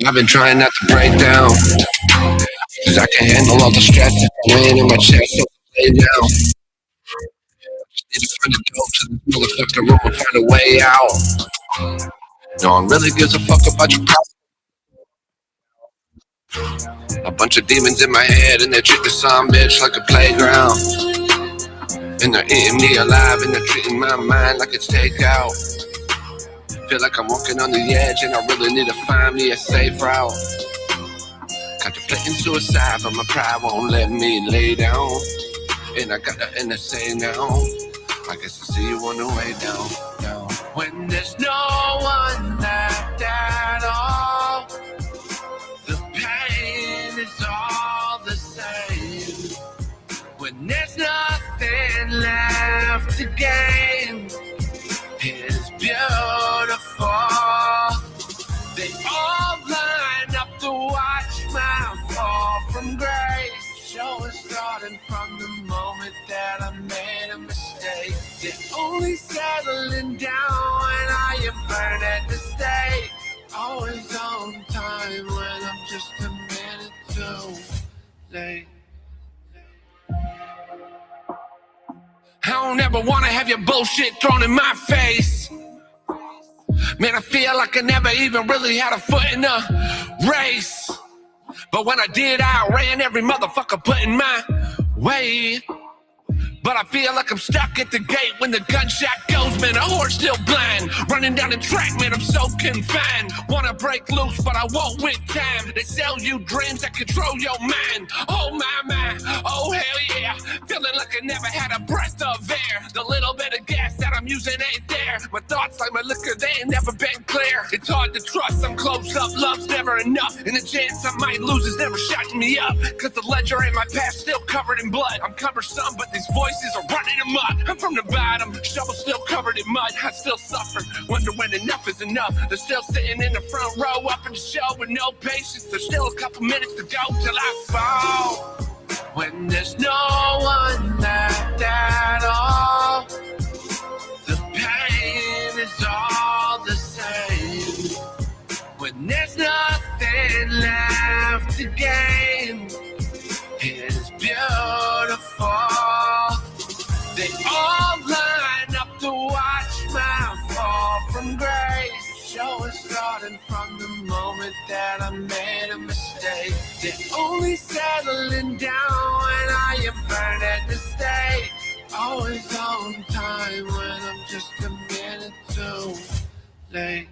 I've been trying not to break down, cause I can handle all the stress that's weighing in my chest, so I lay down. Need to find a dope to this motherfucking room and find a way out. No one really gives a fuck about your problem. A bunch of demons in my head and they treat the some bitch like a playground. And they're eating me alive and they're treating my mind like it's takeout. Feel like I'm walking on the edge and I really need to find me a safe route. Contemplating suicide but my pride won't let me lay down. And I got nothing to say now. I guess I'll see you on the way down. When there's no one left at all, the pain is all the same. When there's nothing left to gain, it's beautiful. They all line up to watch my fall from grace. Show is starting from the moment that I made a mistake. They're only settling down when I am burned at the stake. Always on time when I'm just a minute too late. I don't ever wanna have your bullshit thrown in my face. Man, I feel like I never even really had a foot in the race. But when I did, I ran every motherfucker put in my way. But I feel like I'm stuck at the gate when the gunshot goes, man, the horse still blind. Running down the track, man, I'm so confined. Wanna break loose, but I won't with time. They sell you dreams that control your mind. Oh my, oh hell yeah. Feeling like I never had a breath of air. The little bit of gas that I'm using ain't there. My thoughts like my liquor, they ain't never been clear. It's hard to trust, I'm close up, love's never enough. And the chance I might lose is never shutting me up. Cause the ledger in my past still covered in blood. I'm cumbersome, but these voices are running amok. I'm from the bottom, shovel still covered in mud. I still suffer, wonder when enough is enough. They're still sitting in the front row up in the show with no patience. There's still a couple minutes to go till I fall. When there's no one left at all, the pain is all the same. When there's nothing left to gain, it's beautiful. They all line up to watch my fall from grace. Show is starting from the moment that I made a mistake. They're only settling down when I am burned at the stake. Always on time when I'm just a minute too late.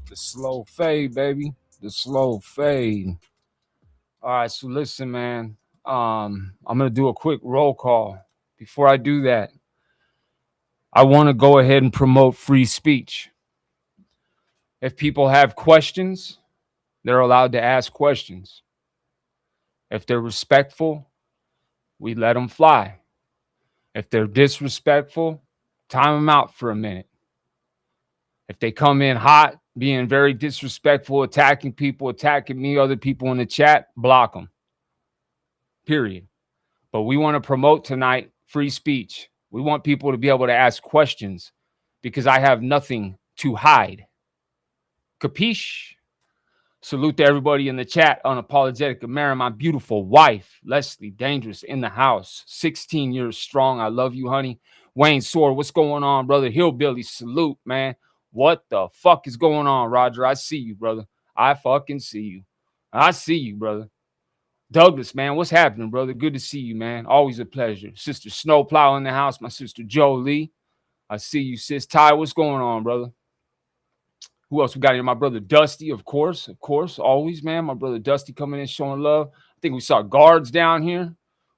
The slow fade, baby. The slow fade. All right, so listen, man. I'm gonna do a quick roll call. Before I do that, I want to go ahead and promote free speech. If people have questions, they're allowed to ask questions. If they're respectful, we let them fly. If they're disrespectful, time them out for a minute. If they come in hot, being very disrespectful, attacking people, attacking me, other people in the chat, block them. Period. But we want to promote tonight free speech. We want people to be able to ask questions because I have nothing to hide. Capiche? Salute to everybody in the chat. Unapologetic America, my beautiful wife, Leslie Dangerous in the house. 16 years strong. I love you, honey. Wayne Sword, what's going on, brother? Hillbilly, salute, man. What the fuck is going on, Roger? I see you, brother. I fucking see you. I see you, brother. Douglas, man, what's happening, brother? Good to see you, man. Always a pleasure. Sister Snowplow in the house. My sister Jolie. I see you, sis. Ty, what's going on, brother? Who else we got here? My brother Dusty, of course, always, man. My brother Dusty coming in, showing love. I think we saw guards down here.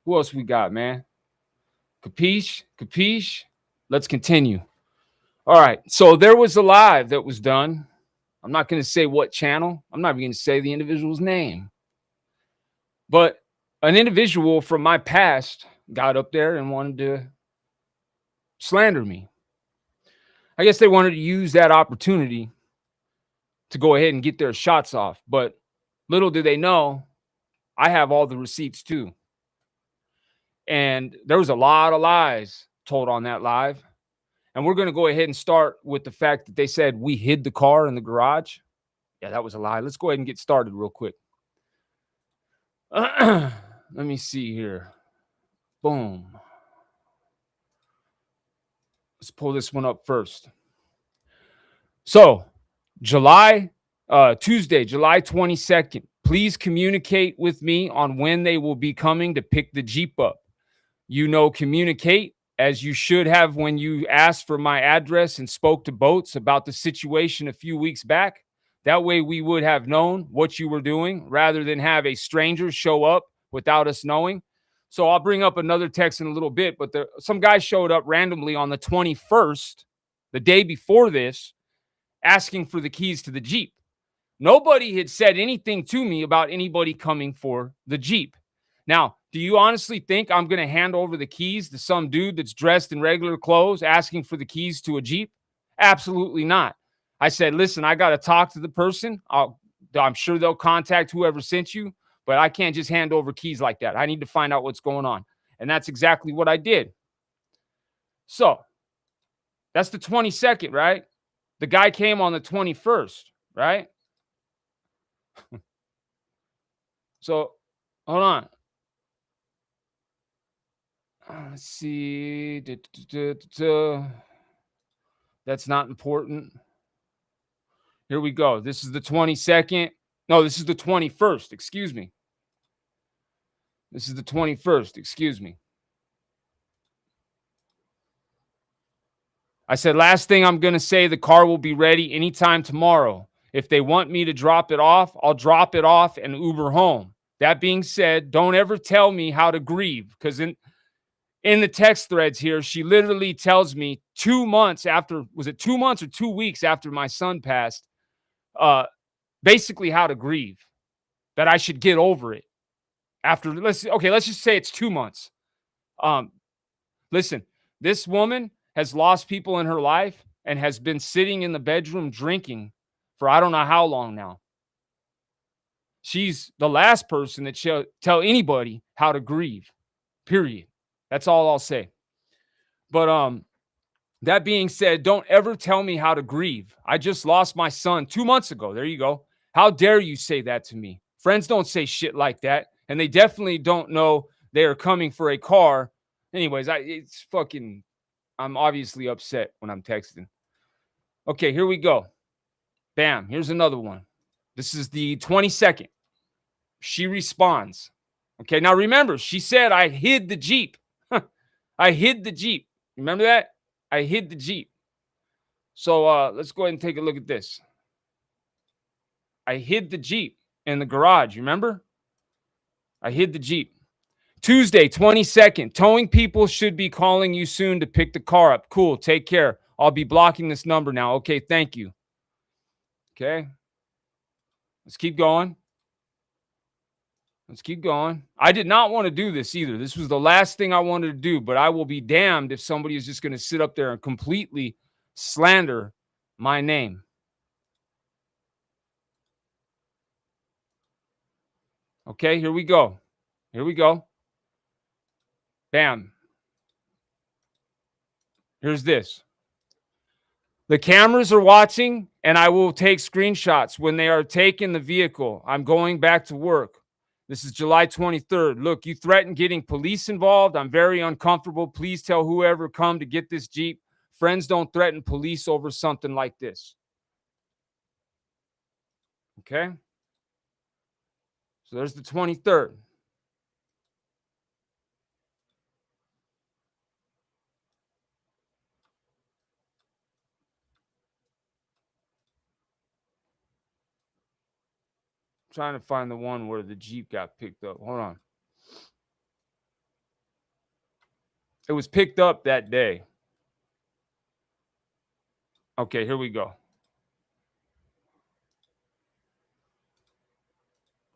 Who else we got, man? Capiche? Capiche? Let's continue. All right, so there was a live that was done. I'm not going to say what channel. I'm not even going to say the individual's name. But an individual from my past got up there and wanted to slander me. I guess they wanted to use that opportunity to go ahead and get their shots off. But little do they know, I have all the receipts too. And there was a lot of lies told on that live. And we're going to go ahead and start with the fact that they said we hid the car in the garage. Yeah, that was a lie. Let's go ahead and get started real quick. Let me see here. Boom. Let's pull this one up first. So, Tuesday, July 22nd, please communicate with me on when they will be coming to pick the Jeep up. Communicate as you should have when you asked for my address and spoke to Boats about the situation a few weeks back. That way we would have known what you were doing rather than have a stranger show up without us knowing. So I'll bring up another text in a little bit, but some guy showed up randomly on the 21st, the day before this, asking for the keys to the Jeep. Nobody had said anything to me about anybody coming for the Jeep. Now, do you honestly think I'm going to hand over the keys to some dude that's dressed in regular clothes asking for the keys to a Jeep? Absolutely not. I said, listen, I got to talk to the person. I'm sure they'll contact whoever sent you, but I can't just hand over keys like that. I need to find out what's going on. And that's exactly what I did. So that's the 22nd, right? The guy came on the 21st, right? So hold on. Let's see. That's not important. Here we go. This is the 22nd. No, this is the 21st. Excuse me. This is the 21st. Excuse me. I said, last thing I'm going to say, the car will be ready anytime tomorrow. If they want me to drop it off, I'll drop it off and Uber home. That being said, don't ever tell me how to grieve, because in the text threads here, she literally tells me 2 months after, was it 2 months or 2 weeks after my son passed, basically how to grieve, that I should get over it. Let's just say it's 2 months. Listen, this woman has lost people in her life and has been sitting in the bedroom drinking for I don't know how long now. She's the last person that she'll tell anybody how to grieve, period. That's all I'll say. But that being said, don't ever tell me how to grieve. I just lost my son 2 months ago. There you go. How dare you say that to me? Friends don't say shit like that. And they definitely don't know they are coming for a car. Anyways, I'm obviously upset when I'm texting. Okay, here we go. Bam, here's another one. This is the 22nd. She responds. Okay, now remember, she said I hid the Jeep. I hid the Jeep. Remember that? I hid the Jeep. So let's go ahead and take a look at this. I hid the Jeep in the garage. Remember? I hid the Jeep. Tuesday, 22nd. Towing people should be calling you soon to pick the car up. Cool. Take care. I'll be blocking this number now. Okay, thank you. Okay. Let's keep going. Let's keep going. I did not want to do this either. This was the last thing I wanted to do, but I will be damned if somebody is just going to sit up there and completely slander my name. Okay, here we go. Here we go. Bam. Here's this. The cameras are watching, and I will take screenshots when they are taking the vehicle. I'm going back to work. This is July 23rd. Look, you threatened getting police involved. I'm very uncomfortable. Please tell whoever come to get this Jeep. Friends don't threaten police over something like this. Okay? So there's the 23rd. Trying to find the one where the Jeep got picked up. Hold on. It was picked up that day. Okay, here we go.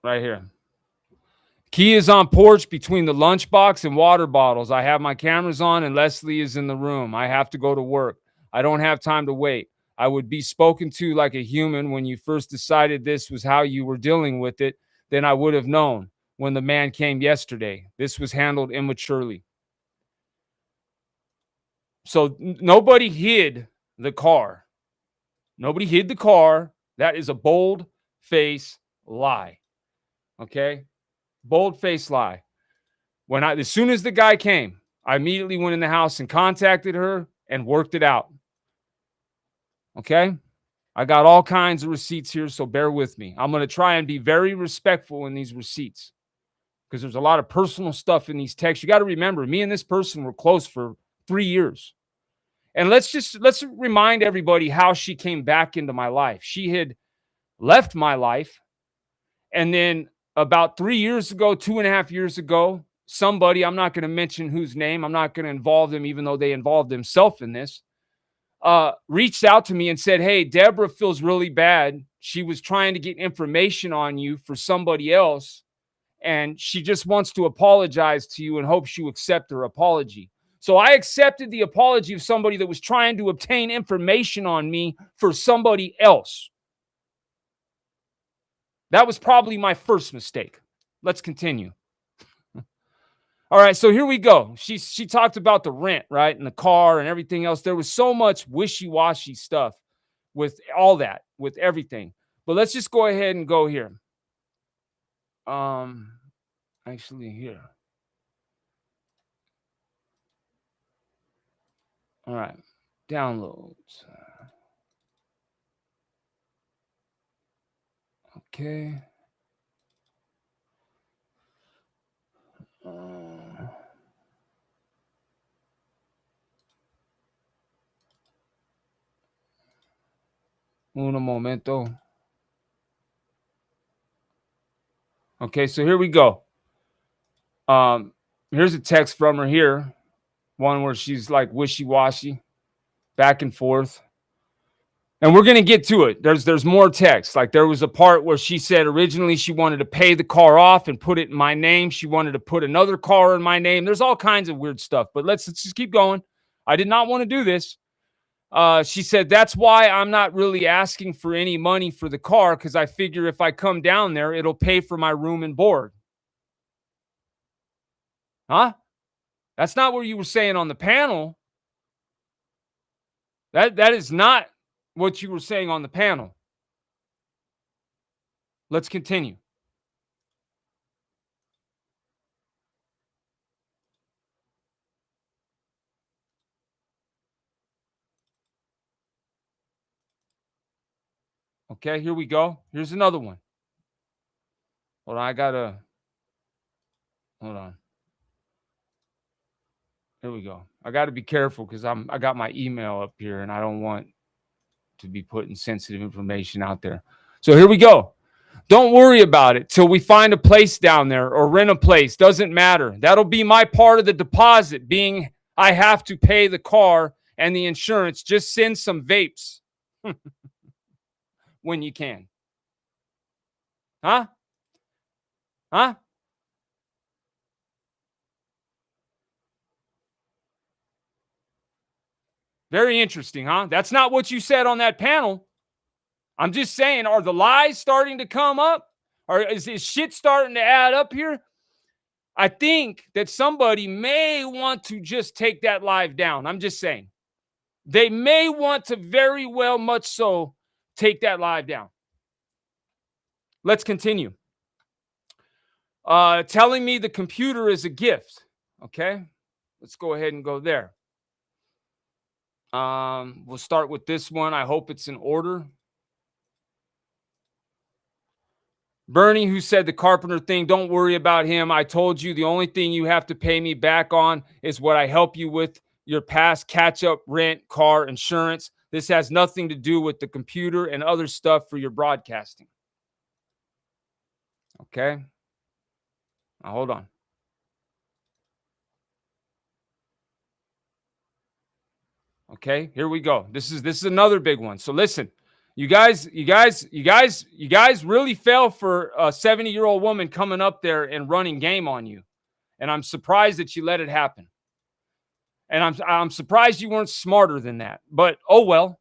Right here. Key is on porch between the lunchbox and water bottles. I have my cameras on and Leslie is in the room. I have to go to work. I don't have time to wait. I would be spoken to like a human when you first decided this was how you were dealing with it. Then I would have known when the man came yesterday. This was handled immaturely. So nobody hid the car. Nobody hid the car. That is a bold-faced lie. Okay? Bold-faced lie. As soon as the guy came, I immediately went in the house and contacted her and worked it out. Okay? I got all kinds of receipts here, so bear with me. I'm going to try and be very respectful in these receipts because there's a lot of personal stuff in these texts. You got to remember, me and this person were close for 3 years. And let's remind everybody how she came back into my life. She had left my life, and then about 3 years ago, 2.5 years ago, somebody, I'm not going to mention whose name, I'm not going to involve them, even though they involved themselves in this, reached out to me and said, hey, Deborah feels really bad. She was trying to get information on you for somebody else, and she just wants to apologize to you and hopes you accept her apology. So I accepted the apology of somebody that was trying to obtain information on me for somebody else. That was probably my first mistake. Let's continue. All right, so here we go. She talked about the rent, right, and the car and everything else. There was so much wishy-washy stuff with all that, with everything. But let's just go ahead and go here. Actually here. All right, downloads. Okay. Un momento. Okay, so here we go. Here's a text from her here. One where she's like wishy-washy, back and forth. And we're going to get to it. There's more text. Like there was a part where she said originally she wanted to pay the car off and put it in my name. She wanted to put another car in my name. There's all kinds of weird stuff, but let's just keep going. I did not want to do this. She said, that's why I'm not really asking for any money for the car, because I figure if I come down there, it'll pay for my room and board. Huh? That's not what you were saying on the panel. That is not what you were saying on the panel. Let's continue. Okay, here we go. Here's another one. Hold on, hold on. Here we go. I got to be careful because I got my email up here and I don't want to be putting sensitive information out there. So here we go. Don't worry about it till we find a place down there or rent a place. Doesn't matter. That'll be my part of the deposit, being I have to pay the car and the insurance. Just send some vapes when you can. Huh? Huh? Very interesting, huh? That's not what you said on that panel. I'm just saying, are the lies starting to come up? Or is shit starting to add up here? I think that somebody may want to just take that live down. I'm just saying. They may want to very well much so take that live down. Let's continue. Telling me the computer is a gift. Okay. Let's go ahead and go there. We'll start with this one. I hope it's in order. Bernie, who said the carpenter thing, don't worry about him. I told you the only thing you have to pay me back on is what I help you with, your past catch-up rent, car, insurance. This has nothing to do with the computer and other stuff for your broadcasting. Okay. Now, hold on. Okay, here we go. This is another big one. So listen, You guys really fell for a 70-year-old woman coming up there and running game on you. And I'm surprised that you let it happen. And I'm surprised you weren't smarter than that. But oh well.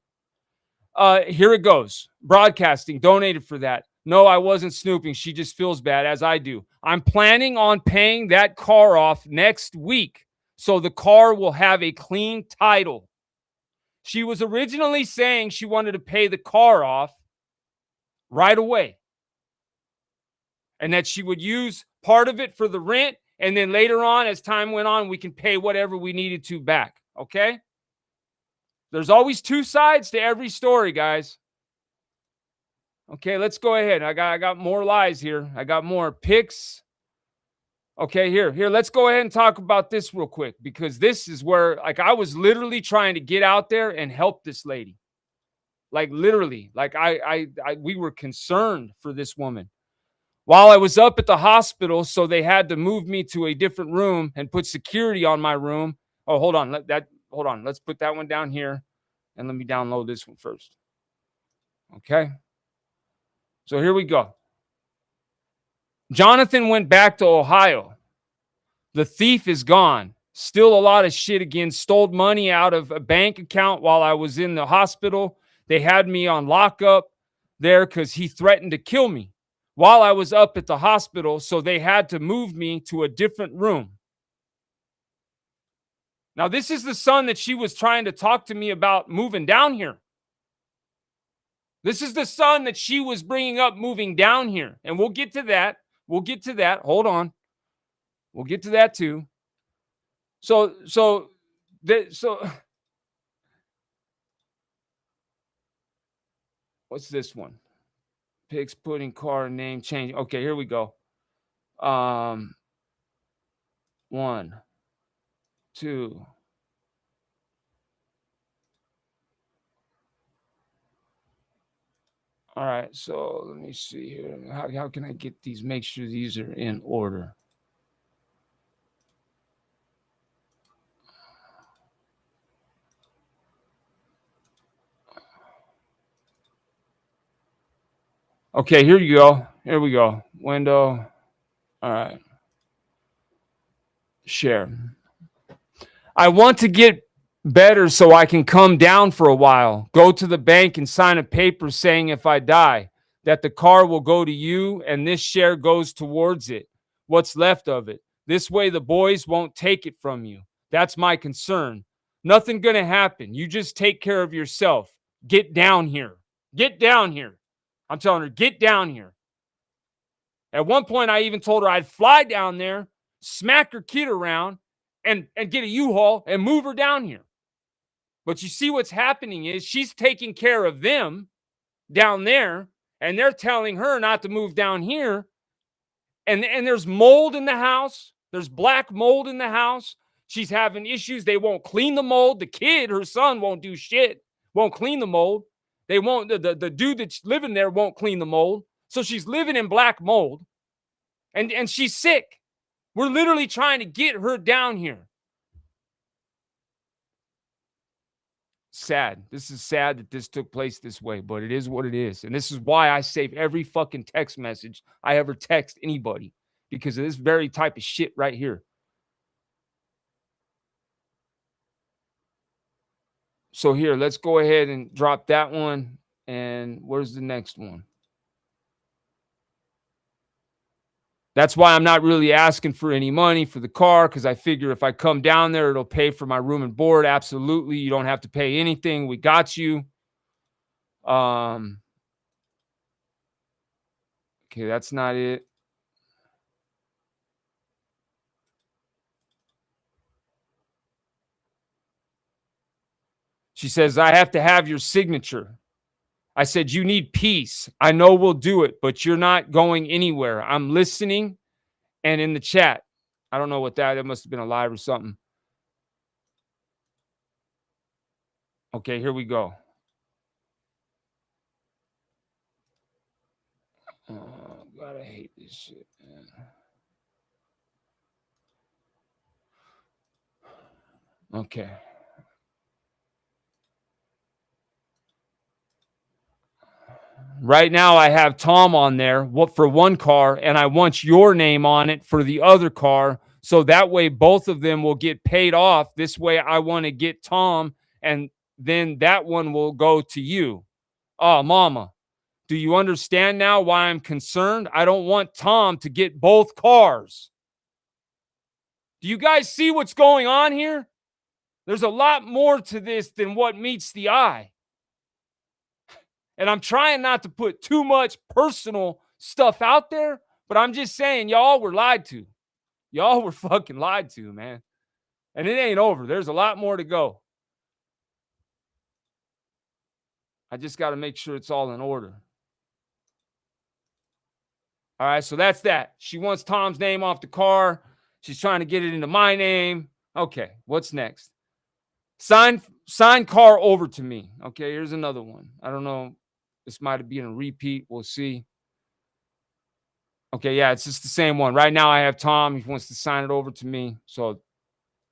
Here it goes. Broadcasting donated for that. No, I wasn't snooping. She just feels bad, as I do. I'm planning on paying that car off next week, so the car will have a clean title. She was originally saying she wanted to pay the car off right away, and that she would use part of it for the rent, and then later on, as time went on, we can pay whatever we needed to back. Okay? There's always two sides to every story, guys. Okay, let's go ahead. I got more lies here. I got more pics. Okay, here. Let's go ahead and talk about this real quick, because this is where, like, I was literally trying to get out there and help this lady. Like, literally, like we were concerned for this woman. While I was up at the hospital, so they had to move me to a different room and put security on my room. Oh, hold on. Hold on. Let's put that one down here, and let me download this one first. Okay. So here we go. Jonathan went back to Ohio. The thief is gone. Still a lot of shit again. Stole money out of a bank account while I was in the hospital. They had me on lockup there because he threatened to kill me while I was up at the hospital. So they had to move me to a different room. Now, this is the son that she was trying to talk to me about moving down here. This is the son that she was bringing up moving down here. And we'll get to that. We'll get to that. Hold on. We'll get to that too. So what's this one? Pigs putting car name change. Okay, here we go. 1, 2. All right, so let me see here. How can I get these? Make sure these are in order. Okay, here you go. Here we go. Window. All right. Share. I want to get better so I can come down for a while. Go to the bank and sign a paper saying if I die, that the car will go to you and this share goes towards it. What's left of it. This way the boys won't take it from you. That's my concern. Nothing gonna happen. You just take care of yourself. Get down here. Get down here. I'm telling her, get down here. At one point, I even told her I'd fly down there, smack her kid around, and get a U-Haul and move her down here. But you see what's happening is she's taking care of them down there, and they're telling her not to move down here. And there's mold in the house. There's black mold in the house. She's having issues. They won't clean the mold. The kid, her son, won't do shit. Won't clean the mold. They won't. The dude that's living there won't clean the mold. So she's living in black mold. And she's sick. We're literally trying to get her down here. Sad. This is sad that this took place this way, but it is what it is. And this is why I save every fucking text message I ever text anybody, because of this very type of shit right here. So here, let's go ahead and drop that one. And where's the next one? That's why I'm not really asking for any money for the car, because I figure if I come down there, it'll pay for my room and board. Absolutely. You don't have to pay anything. We got you. Okay, that's not it. She says, I have to have your signature. I said, you need peace. I know we'll do it, but you're not going anywhere. I'm listening and in the chat. I don't know what that must have been a live or something. Okay, here we go. Oh, God, I hate this shit, man. Okay. Right now, I have Tom on there for one car, and I want your name on it for the other car. So that way, both of them will get paid off. This way, I want to get Tom, and then that one will go to you. Oh, mama, do you understand now why I'm concerned? I don't want Tom to get both cars. Do you guys see what's going on here? There's a lot more to this than what meets the eye. And I'm trying not to put too much personal stuff out there, but I'm just saying, y'all were lied to. Y'all were fucking lied to, man. And it ain't over. There's a lot more to go. I just got to make sure it's all in order. All right, so that's that. She wants Tom's name off the car. She's trying to get it into my name. Okay, what's next? Sign car over to me. Okay, here's another one. I don't know. This might have been a repeat. We'll see. Okay, yeah, it's just the same one. Right now I have Tom. He wants to sign it over to me. So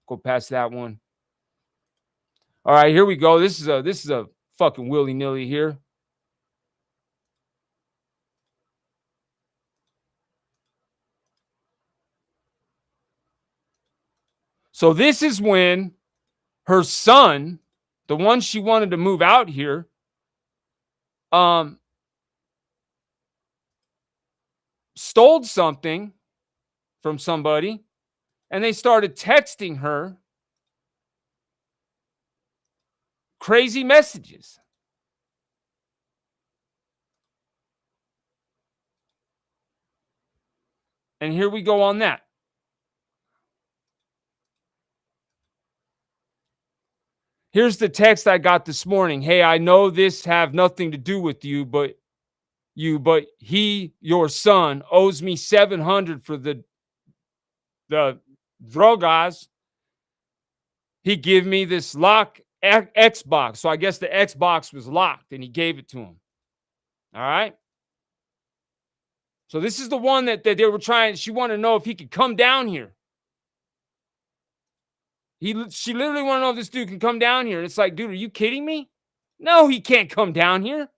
go past that one. All right, here we go. This is a fucking willy-nilly here. So this is when her son, the one she wanted to move out here, stole something from somebody, and they started texting her crazy messages. And here we go on that. Here's the text I got this morning. Hey, I know this have nothing to do with you, but he, your son, owes me $700 for the drogas. He gave me this lock Xbox. So I guess the Xbox was locked and he gave it to him. All right. So this is the one that they were trying. She wanted to know if he could come down here. She literally wanted to know if this dude can come down here. And it's like, dude, are you kidding me? No, he can't come down here.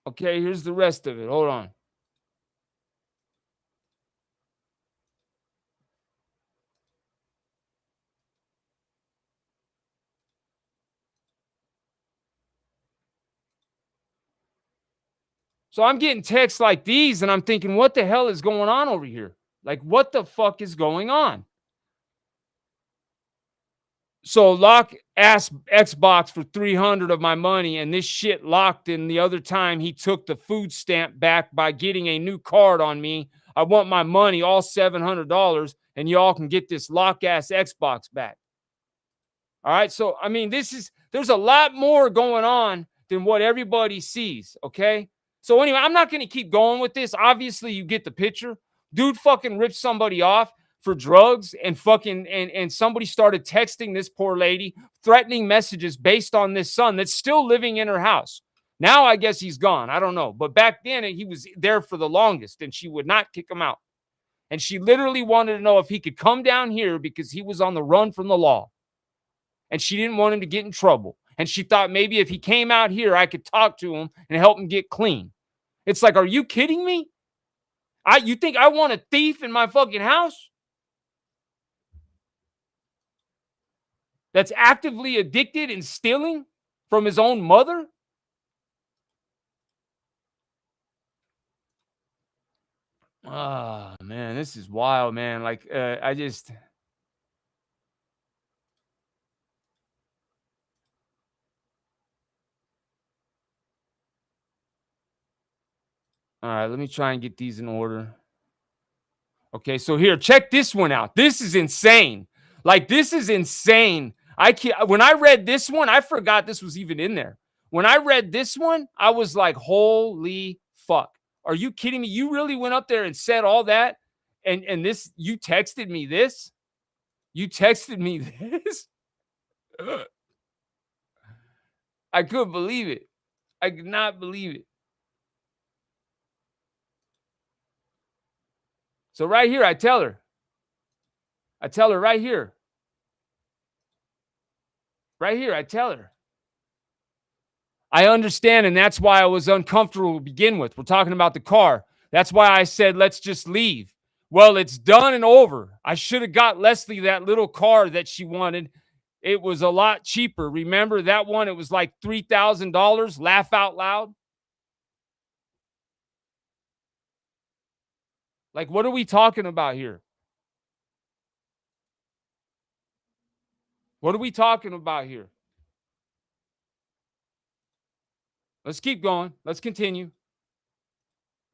Okay, here's the rest of it. Hold on. So I'm getting texts like these, and I'm thinking, what the hell is going on over here? Like, what the fuck is going on? So lock ass Xbox for $300 of my money, and this shit locked. And the other time he took the food stamp back by getting a new card on me. I want my money, all $700, and y'all can get this lock ass Xbox back. All right. So I mean, there's a lot more going on than what everybody sees. Okay. So anyway, I'm not going to keep going with this. Obviously, you get the picture. Dude fucking ripped somebody off for drugs and fucking and somebody started texting this poor lady threatening messages based on this son that's still living in her house. Now I guess he's gone. I don't know. But back then he was there for the longest and she would not kick him out. And she literally wanted to know if he could come down here because he was on the run from the law. And she didn't want him to get in trouble. And she thought maybe if he came out here, I could talk to him and help him get clean. It's like, are you kidding me? You think I want a thief in my fucking house that's actively addicted and stealing from his own mother? Oh, man, this is wild, man. Like, I just... All right, let me try and get these in order. Okay, so here, check this one out. This is insane. Like, this is insane. When I read this one, I forgot this was even in there. When I read this one, I was like, holy fuck. Are you kidding me? You really went up there and said all that? And this, you texted me this? You texted me this? I couldn't believe it. I could not believe it. So right here, I tell her right here. Right here, I tell her. I understand, and that's why I was uncomfortable to begin with. We're talking about the car. That's why I said, let's just leave. Well, it's done and over. I should have got Leslie that little car that she wanted. It was a lot cheaper. Remember that one? It was like $3,000. Laugh out loud. Like, what are we talking about here? What are we talking about here? Let's keep going. Let's continue.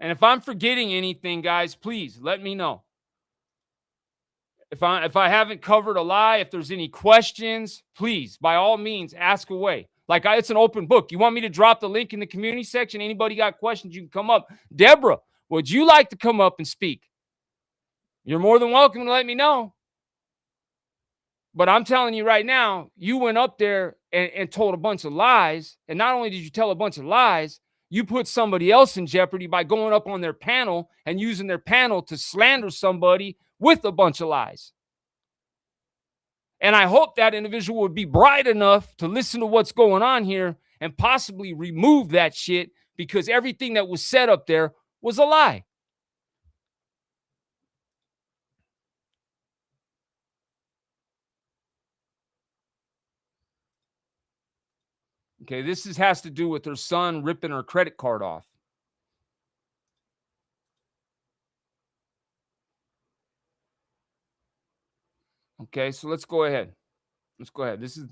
And if I'm forgetting anything, guys, please let me know. If I haven't covered a lie, if there's any questions, please, by all means, ask away. Like it's an open book. You want me to drop the link in the community section? Anybody got questions, you can come up. Deborah, would you like to come up and speak? You're more than welcome to let me know. But I'm telling you right now, you went up there and told a bunch of lies. And not only did you tell a bunch of lies, you put somebody else in jeopardy by going up on their panel and using their panel to slander somebody with a bunch of lies. And I hope that individual would be bright enough to listen to what's going on here and possibly remove that shit, because everything that was said up there was a lie. Okay, this has to do with her son ripping her credit card off. Okay, so let's go ahead. This is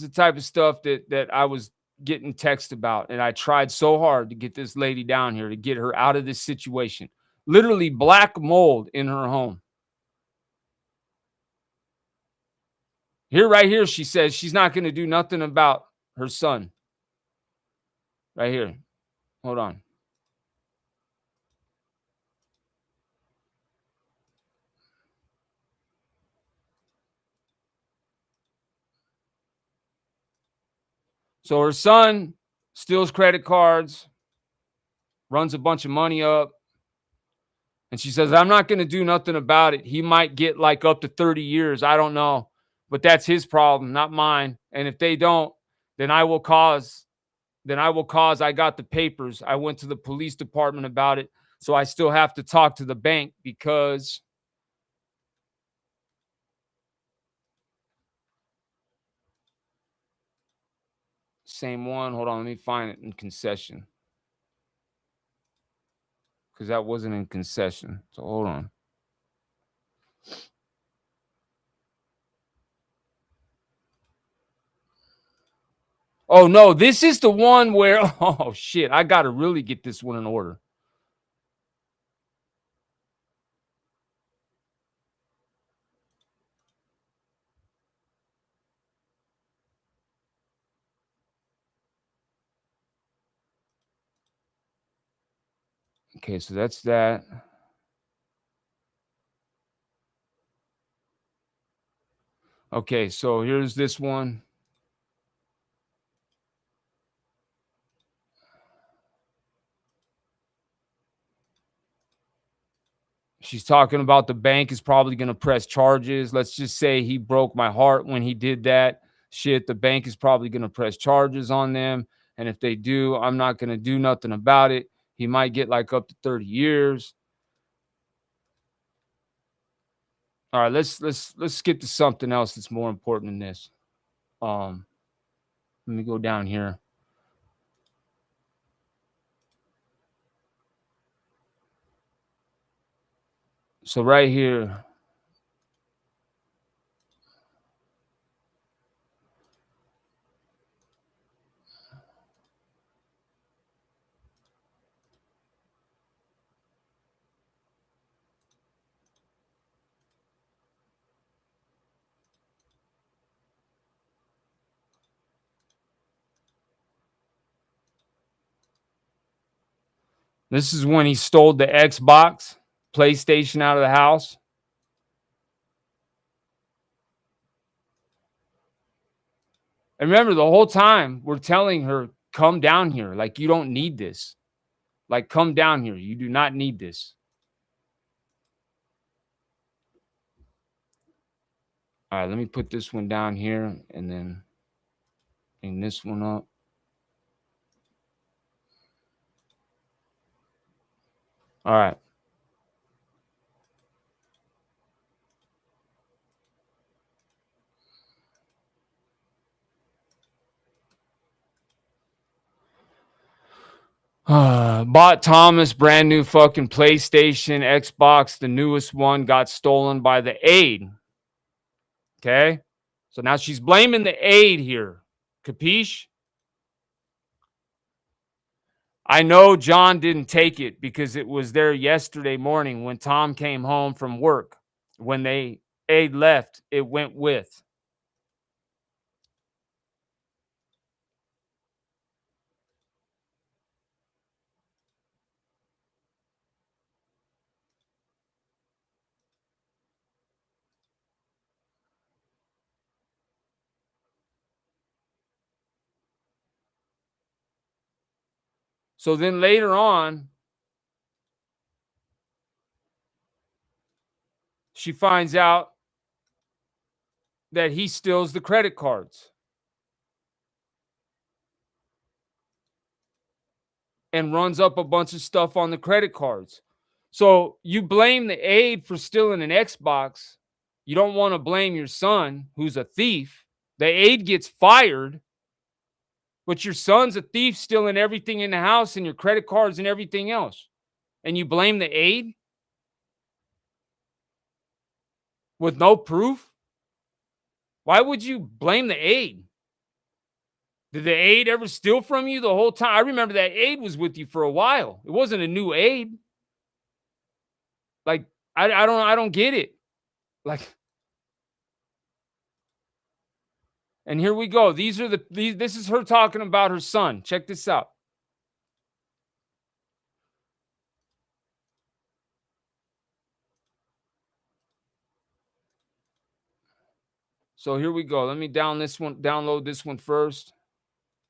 the type of stuff that I was getting text about, and I tried so hard to get this lady down here to get her out of this situation. Literally black mold in her home. Right here, she says she's not going to do nothing about her son. Right here. Hold on. So her son steals credit cards, runs a bunch of money up, and she says, I'm not going to do nothing about it. He might get like up to 30 years. I don't know. But that's his problem, not mine. And if they don't, then I will cause. I got the papers. I went to the police department about it. So I still have to talk to the bank because same one. Hold on. Let me find it in concession. Because that wasn't in concession. So hold on. Oh, no, this is the one where, oh, shit, I got to really get this one in order. Okay, so that's that. Okay, so here's this one. She's talking about the bank is probably going to press charges. Let's just say he broke my heart when he did that. Shit, the bank is probably going to press charges on them. And if they do, I'm not going to do nothing about it. He might get like up to 30 years. All right, let's get to something else that's more important than this. Let me go down here. So right here, this is when he stole the Xbox, PlayStation out of the house. And remember, the whole time we're telling her, come down here. Like, you don't need this. Like, come down here. You do not need this. All right, let me put this one down here and then Bring this one up. All right. Bought Thomas brand new fucking PlayStation, Xbox, the newest one got stolen by the aide. Okay? So now she's blaming the aide here. Capiche? I know John didn't take it because it was there yesterday morning when Tom came home from work. When they aide left, it went with. So then later on, she finds out that he steals the credit cards and runs up a bunch of stuff on the credit cards. So you blame the aide for stealing an Xbox. You don't want to blame your son, who's a thief. The aide gets fired, but your son's a thief stealing everything in the house and your credit cards and everything else. And you blame the aide with no proof? Why would you blame the aide? Did the aide ever steal from you the whole time? I remember that aide was with you for a while. It wasn't a new aide. Like, I don't get it. Like, and here we go. This is her talking about her son. Check this out. So here we go. Let me download this one first.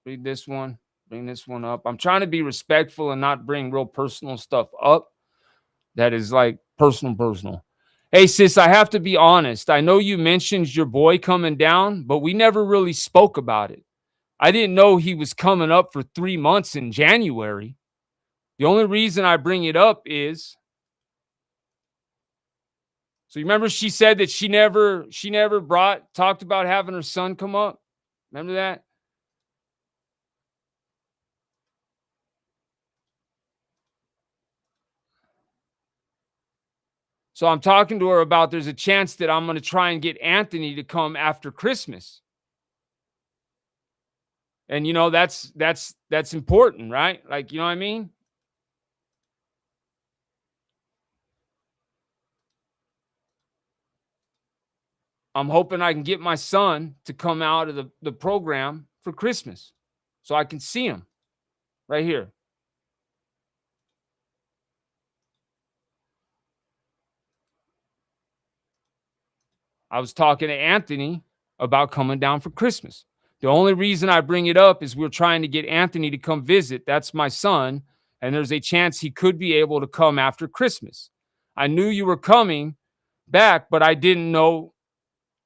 Read this one. Bring this one up. I'm trying to be respectful and not bring real personal stuff up. That is like personal. Hey, sis, I have to be honest. I know you mentioned your boy coming down, but we never really spoke about it. I didn't know he was coming up for 3 months in January. The only reason I bring it up is, so you remember she said that she never talked about having her son come up? Remember that? So I'm talking to her about there's a chance that I'm going to try and get Anthony to come after Christmas. And you know, that's important, right? Like, you know what I mean? I'm hoping I can get my son to come out of the program for Christmas so I can see him right here. I was talking to Anthony about coming down for Christmas. The only reason I bring it up is we're trying to get Anthony to come visit. That's my son. And there's a chance he could be able to come after Christmas. I knew you were coming back, but I didn't know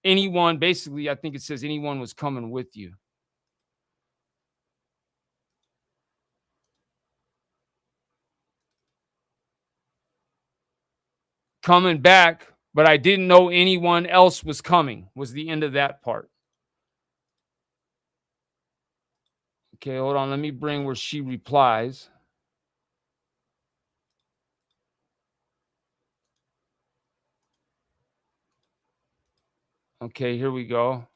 anyone. Basically, I think it says anyone was coming with you. Coming back, but I didn't know anyone else was coming, was the end of that part. Okay, hold on. Let me bring where she replies. Okay, here we go.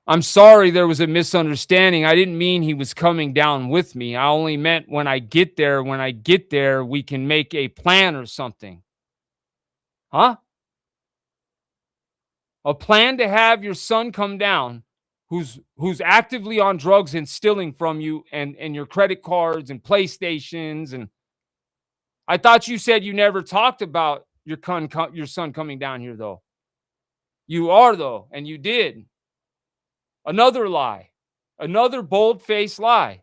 I'm sorry there was a misunderstanding. I didn't mean he was coming down with me. I only meant when I get there, we can make a plan or something. Huh? A plan to have your son come down who's actively on drugs and stealing from you and your credit cards and PlayStations. And I thought you said you never talked about your son coming down here, though. You are, though, and you did. Another lie. Another bold-faced lie.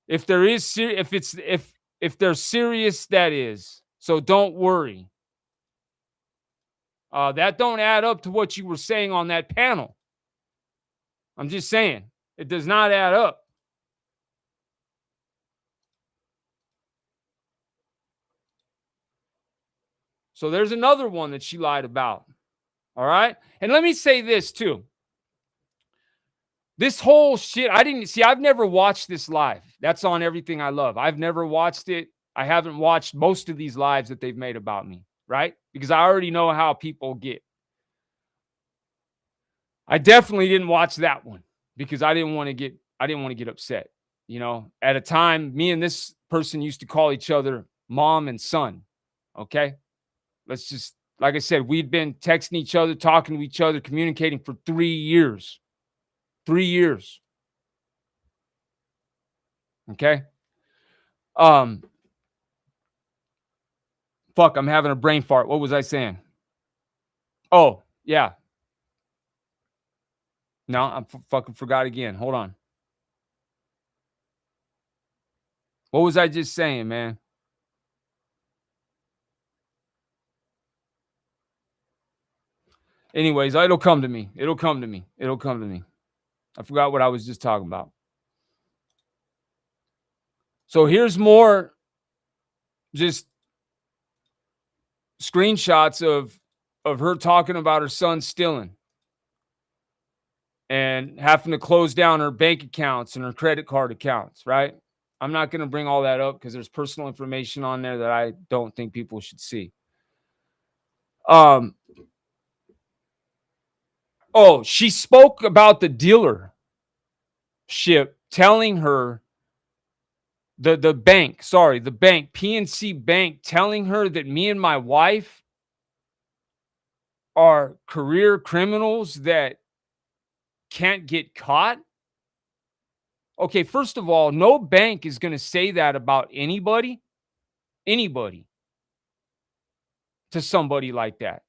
If they're serious, that is. So don't worry. That don't add up to what you were saying on that panel. I'm just saying, it does not add up. So there's another one that she lied about. All right. And let me say this too. This whole shit, I've never watched this live. That's on Everything I Love. I've never watched it. I haven't watched most of these lives that they've made about me, right? Because I already know how people get. I definitely didn't watch that one because I didn't want to get upset. You know, at a time, me and this person used to call each other mom and son. Okay. Let's just, like I said, we'd been texting each other, talking to each other, communicating for 3 years. 3 years. Okay. Fuck, I'm having a brain fart. What was I saying? Oh, yeah. No, I fucking forgot again. Hold on. What was I just saying, man? Anyways, it'll come to me. It'll come to me. It'll come to me. I forgot what I was just talking about. So here's more just screenshots of her talking about her son stealing and having to close down her bank accounts and her credit card accounts, right? I'm not going to bring all that up because there's personal information on there that I don't think people should see. Oh, she spoke about the dealership telling her the bank, PNC Bank, telling her that me and my wife are career criminals that can't get caught. Okay, first of all, no bank is going to say that about anybody to somebody like that,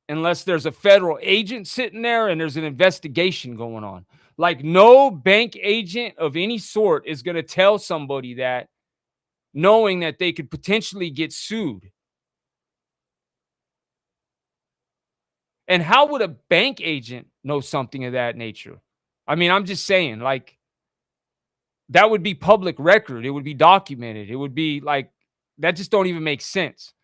unless there's a federal agent sitting there and there's an investigation going on. Like, no bank agent of any sort is going to tell somebody that knowing that they could potentially get sued. And how would a bank agent know something of that nature? I mean, I'm just saying, like, that would be public record. It would be documented. It would be like, that just don't even make sense.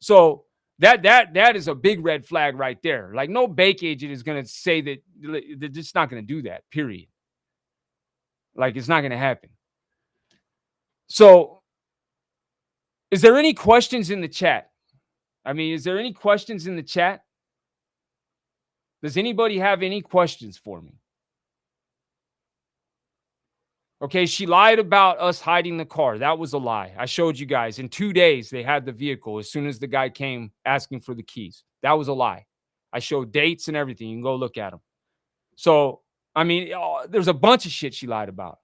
So that is a big red flag right there. Like, no bank agent is going to say that. They're just not going to do that, period. Like, it's not going to happen. So is there any questions in the chat? I mean, is there any questions in the chat? Does anybody have any questions for me? Okay, she lied about us hiding the car. That was a lie. I showed you guys. In 2 days, they had the vehicle as soon as the guy came asking for the keys. That was a lie. I showed dates and everything. You can go look at them. So, I mean, there's a bunch of shit she lied about.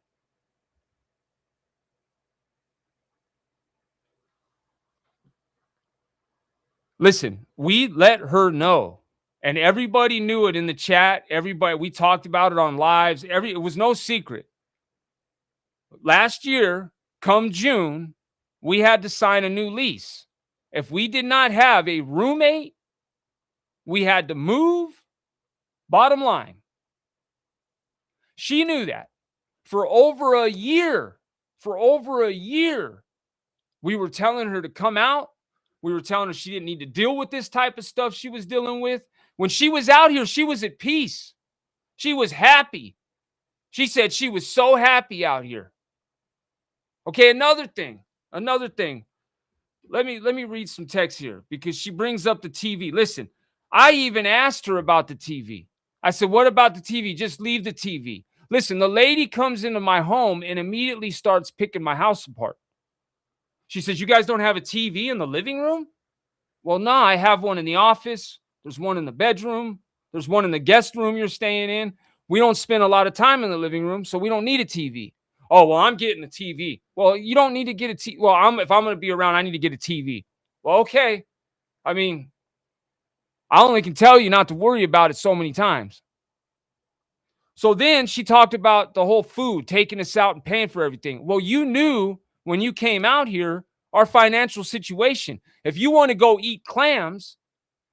Listen, we let her know. And everybody knew it in the chat. Everybody, we talked about it on lives. It was no secret. Last year, come June, we had to sign a new lease. If we did not have a roommate, we had to move. Bottom line. She knew that. For over a year, we were telling her to come out. We were telling her she didn't need to deal with this type of stuff she was dealing with. When she was out here, she was at peace. She was happy. She said she was so happy out here. Okay, another thing. Let me read some text here because she brings up the TV. Listen, I even asked her about the TV. I said, what about the TV? Just leave the TV. Listen, the lady comes into my home and immediately starts picking my house apart. She says, you guys don't have a TV in the living room? Well, no, I have one in the office. There's one in the bedroom. There's one in the guest room you're staying in. We don't spend a lot of time in the living room, so we don't need a TV. Oh, well, I'm getting a TV. Well, you don't need to get a TV. Well, if I'm going to be around, I need to get a TV. Well, okay. I mean, I only can tell you not to worry about it so many times. So then she talked about the whole food, taking us out and paying for everything. Well, you knew when you came out here our financial situation. If you want to go eat clams,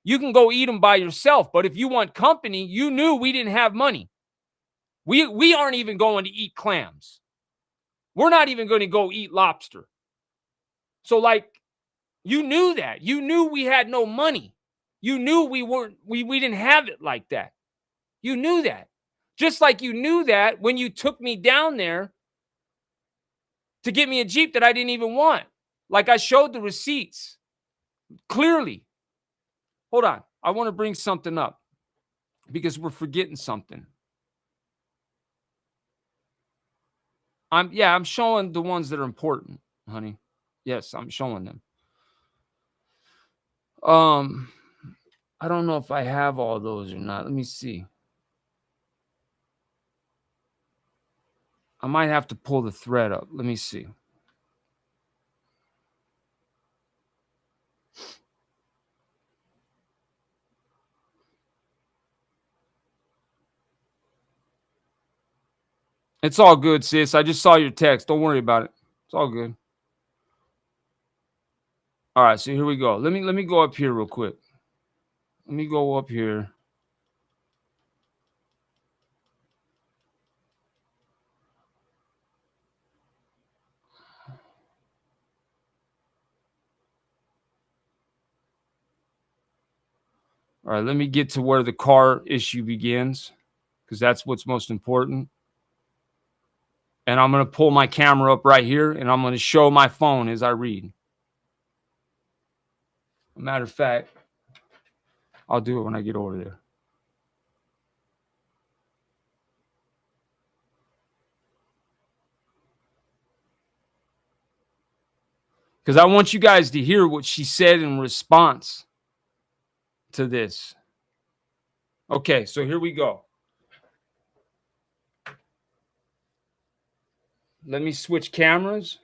You can go eat them by yourself. But if you want company, you knew we didn't have money. We aren't even going to eat clams. We're not even going to go eat lobster. So like, you knew that. You knew we had no money. You knew we didn't have it like that. You knew that. Just like you knew that when you took me down there to get me a Jeep that I didn't even want. Like I showed the receipts clearly. Hold on. I want to bring something up because we're forgetting something. I'm showing the ones that are important, honey. Yes, I'm showing them. I don't know if I have all those or not. Let me see. I might have to pull the thread up. Let me see. It's all good, sis. I just saw your text. Don't worry about it. It's all good. All right, so here we go. Let me go up here real quick. Let me go up here. All right, let me get to where the car issue begins because that's what's most important. And I'm going to pull my camera up right here and I'm going to show my phone as I read. Matter of fact, I'll do it when I get over there. Because I want you guys to hear what she said in response to this. Okay, so here we go. Let me switch cameras.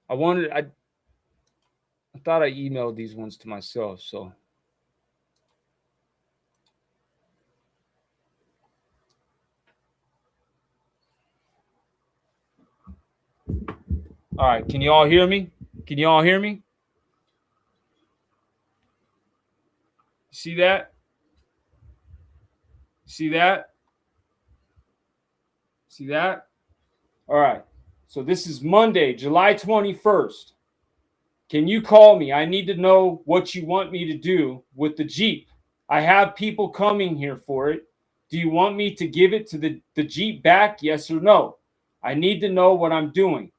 I thought I emailed these ones to myself, so. All right, can you all hear me? Can you all hear me? See that? See that? See that? All right. So this is Monday, July 21st. Can you call me? I need to know what you want me to do with the Jeep. I have people coming here for it. Do you want me to give it to the Jeep back? Yes or no? I need to know what I'm doing.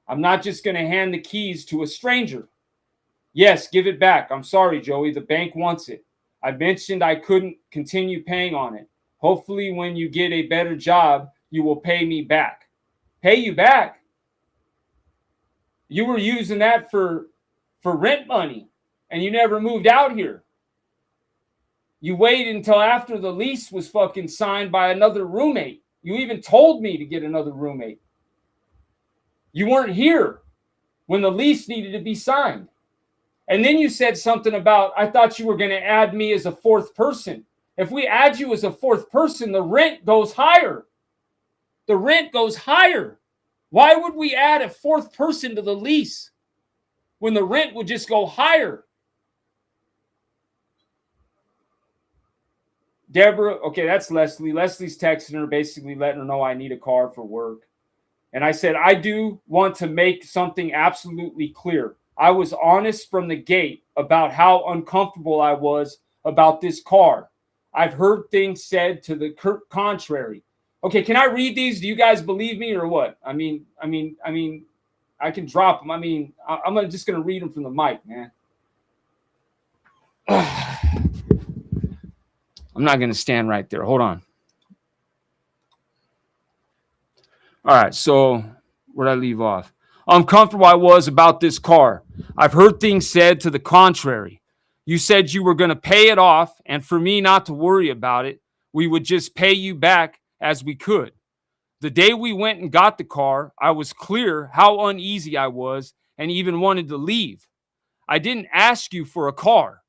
I'm not just going to hand the keys to a stranger. Yes, give it back. I'm sorry, Joey. The bank wants it. I mentioned I couldn't continue paying on it. Hopefully, when you get a better job, you will pay me back. Pay you back? You were using that for rent money, and you never moved out here. You waited until after the lease was fucking signed by another roommate. You even told me to get another roommate. You weren't here when the lease needed to be signed. And then you said something about, I thought you were going to add me as a fourth person. If we add you as a fourth person, the rent goes higher. The rent goes higher. Why would we add a fourth person to the lease when the rent would just go higher? Deborah, okay, that's Leslie. Leslie's texting her, basically letting her know I need a car for work. And I said, I do want to make something absolutely clear. I was honest from the gate about how uncomfortable I was about this car. I've heard things said to the contrary. Okay, can I read these? Do you guys believe me or what? I mean, I can drop them. I mean, I'm just going to read them from the mic, man. I'm not going to stand right there. Hold on. All right, so where'd I leave off? Uncomfortable I was about this car. I've heard things said to the contrary. You said you were going to pay it off, and for me not to worry about it, we would just pay you back as we could. The day we went and got the car, I was clear how uneasy I was and even wanted to leave. I didn't ask you for a car.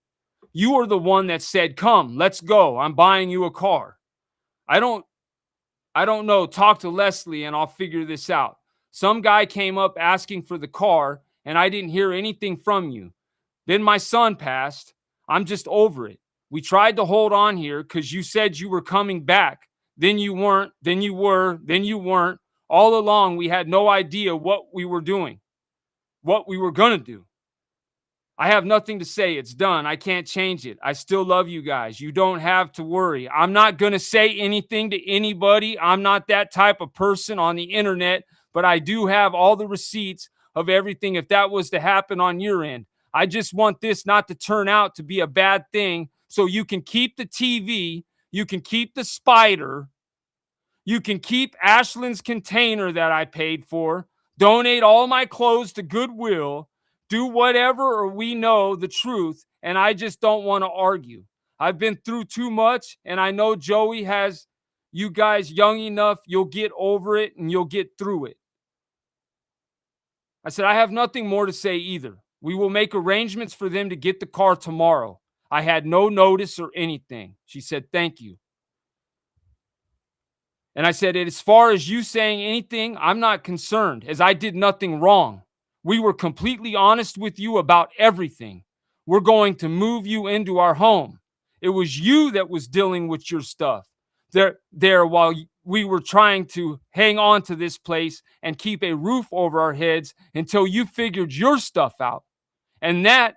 You were the one that said, come, let's go. I'm buying you a car. I don't know. Talk to Leslie and I'll figure this out. Some guy came up asking for the car and I didn't hear anything from you. Then my son passed. I'm just over it. We tried to hold on here because you said you were coming back. Then you weren't. Then you were. Then you weren't. All along, we had no idea what we were doing, what we were going to do. I have nothing to say. It's done. I can't change it. I still love you guys. You don't have to worry. I'm not going to say anything to anybody. I'm not that type of person on the internet, but I do have all the receipts of everything if that was to happen on your end. I just want this not to turn out to be a bad thing so you can keep the TV, you can keep the spider, you can keep Ashland's container that I paid for, donate all my clothes to Goodwill, do whatever, or we know the truth, and I just don't want to argue. I've been through too much, and I know Joey has you guys young enough, you'll get over it and you'll get through it. I said, I have nothing more to say either. We will make arrangements for them to get the car tomorrow. I had no notice or anything. She said, thank you. And I said, as far as you saying anything, I'm not concerned, as I did nothing wrong. We were completely honest with you about everything. We're going to move you into our home. It was you that was dealing with your stuff there while we were trying to hang on to this place and keep a roof over our heads until you figured your stuff out. And that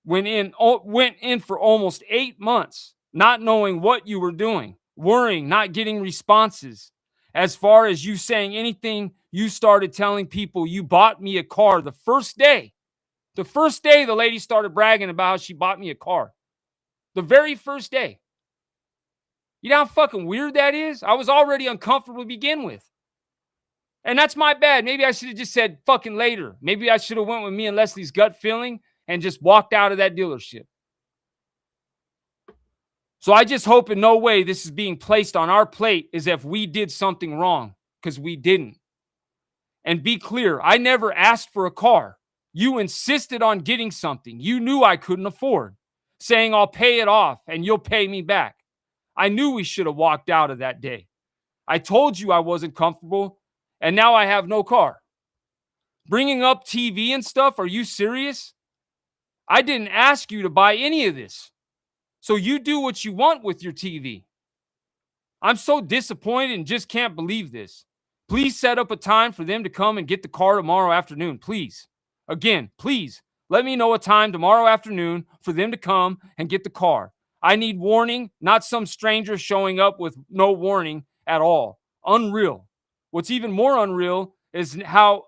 went in for almost 8 months, not knowing what you were doing, worrying, not getting responses. As far as you saying anything, you started telling people you bought me a car the first day. The first day the lady started bragging about how she bought me a car. The very first day. You know how fucking weird that is? I was already uncomfortable to begin with. And that's my bad. Maybe I should have just said fucking later. Maybe I should have went with me and Leslie's gut feeling and just walked out of that dealership. So I just hope in no way this is being placed on our plate as if we did something wrong, because we didn't. And be clear, I never asked for a car. You insisted on getting something you knew I couldn't afford, saying I'll pay it off and you'll pay me back. I knew we should have walked out of that day. I told you I wasn't comfortable, and now I have no car. Bringing up TV and stuff, are you serious? I didn't ask you to buy any of this. So you do what you want with your TV. I'm so disappointed and just can't believe this. Please set up a time for them to come and get the car tomorrow afternoon, please. Again, please let me know a time tomorrow afternoon for them to come and get the car. I need warning, not some stranger showing up with no warning at all. Unreal. What's even more unreal is how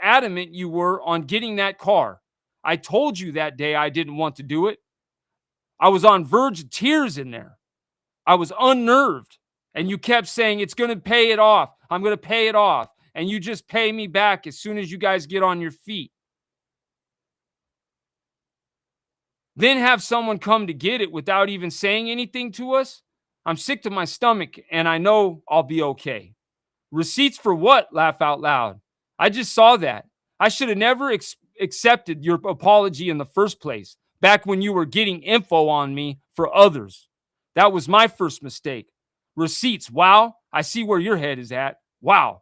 adamant you were on getting that car. I told you that day I didn't want to do it. I was on verge of tears in there. I was unnerved. And you kept saying, it's going to pay it off. I'm going to pay it off. And you just pay me back as soon as you guys get on your feet. Then have someone come to get it without even saying anything to us? I'm sick to my stomach, and I know I'll be okay. Receipts for what? Laugh out loud. I just saw that. I should have never accepted your apology in the first place, back when you were getting info on me for others. That was my first mistake. Receipts, wow, I see where your head is at. Wow.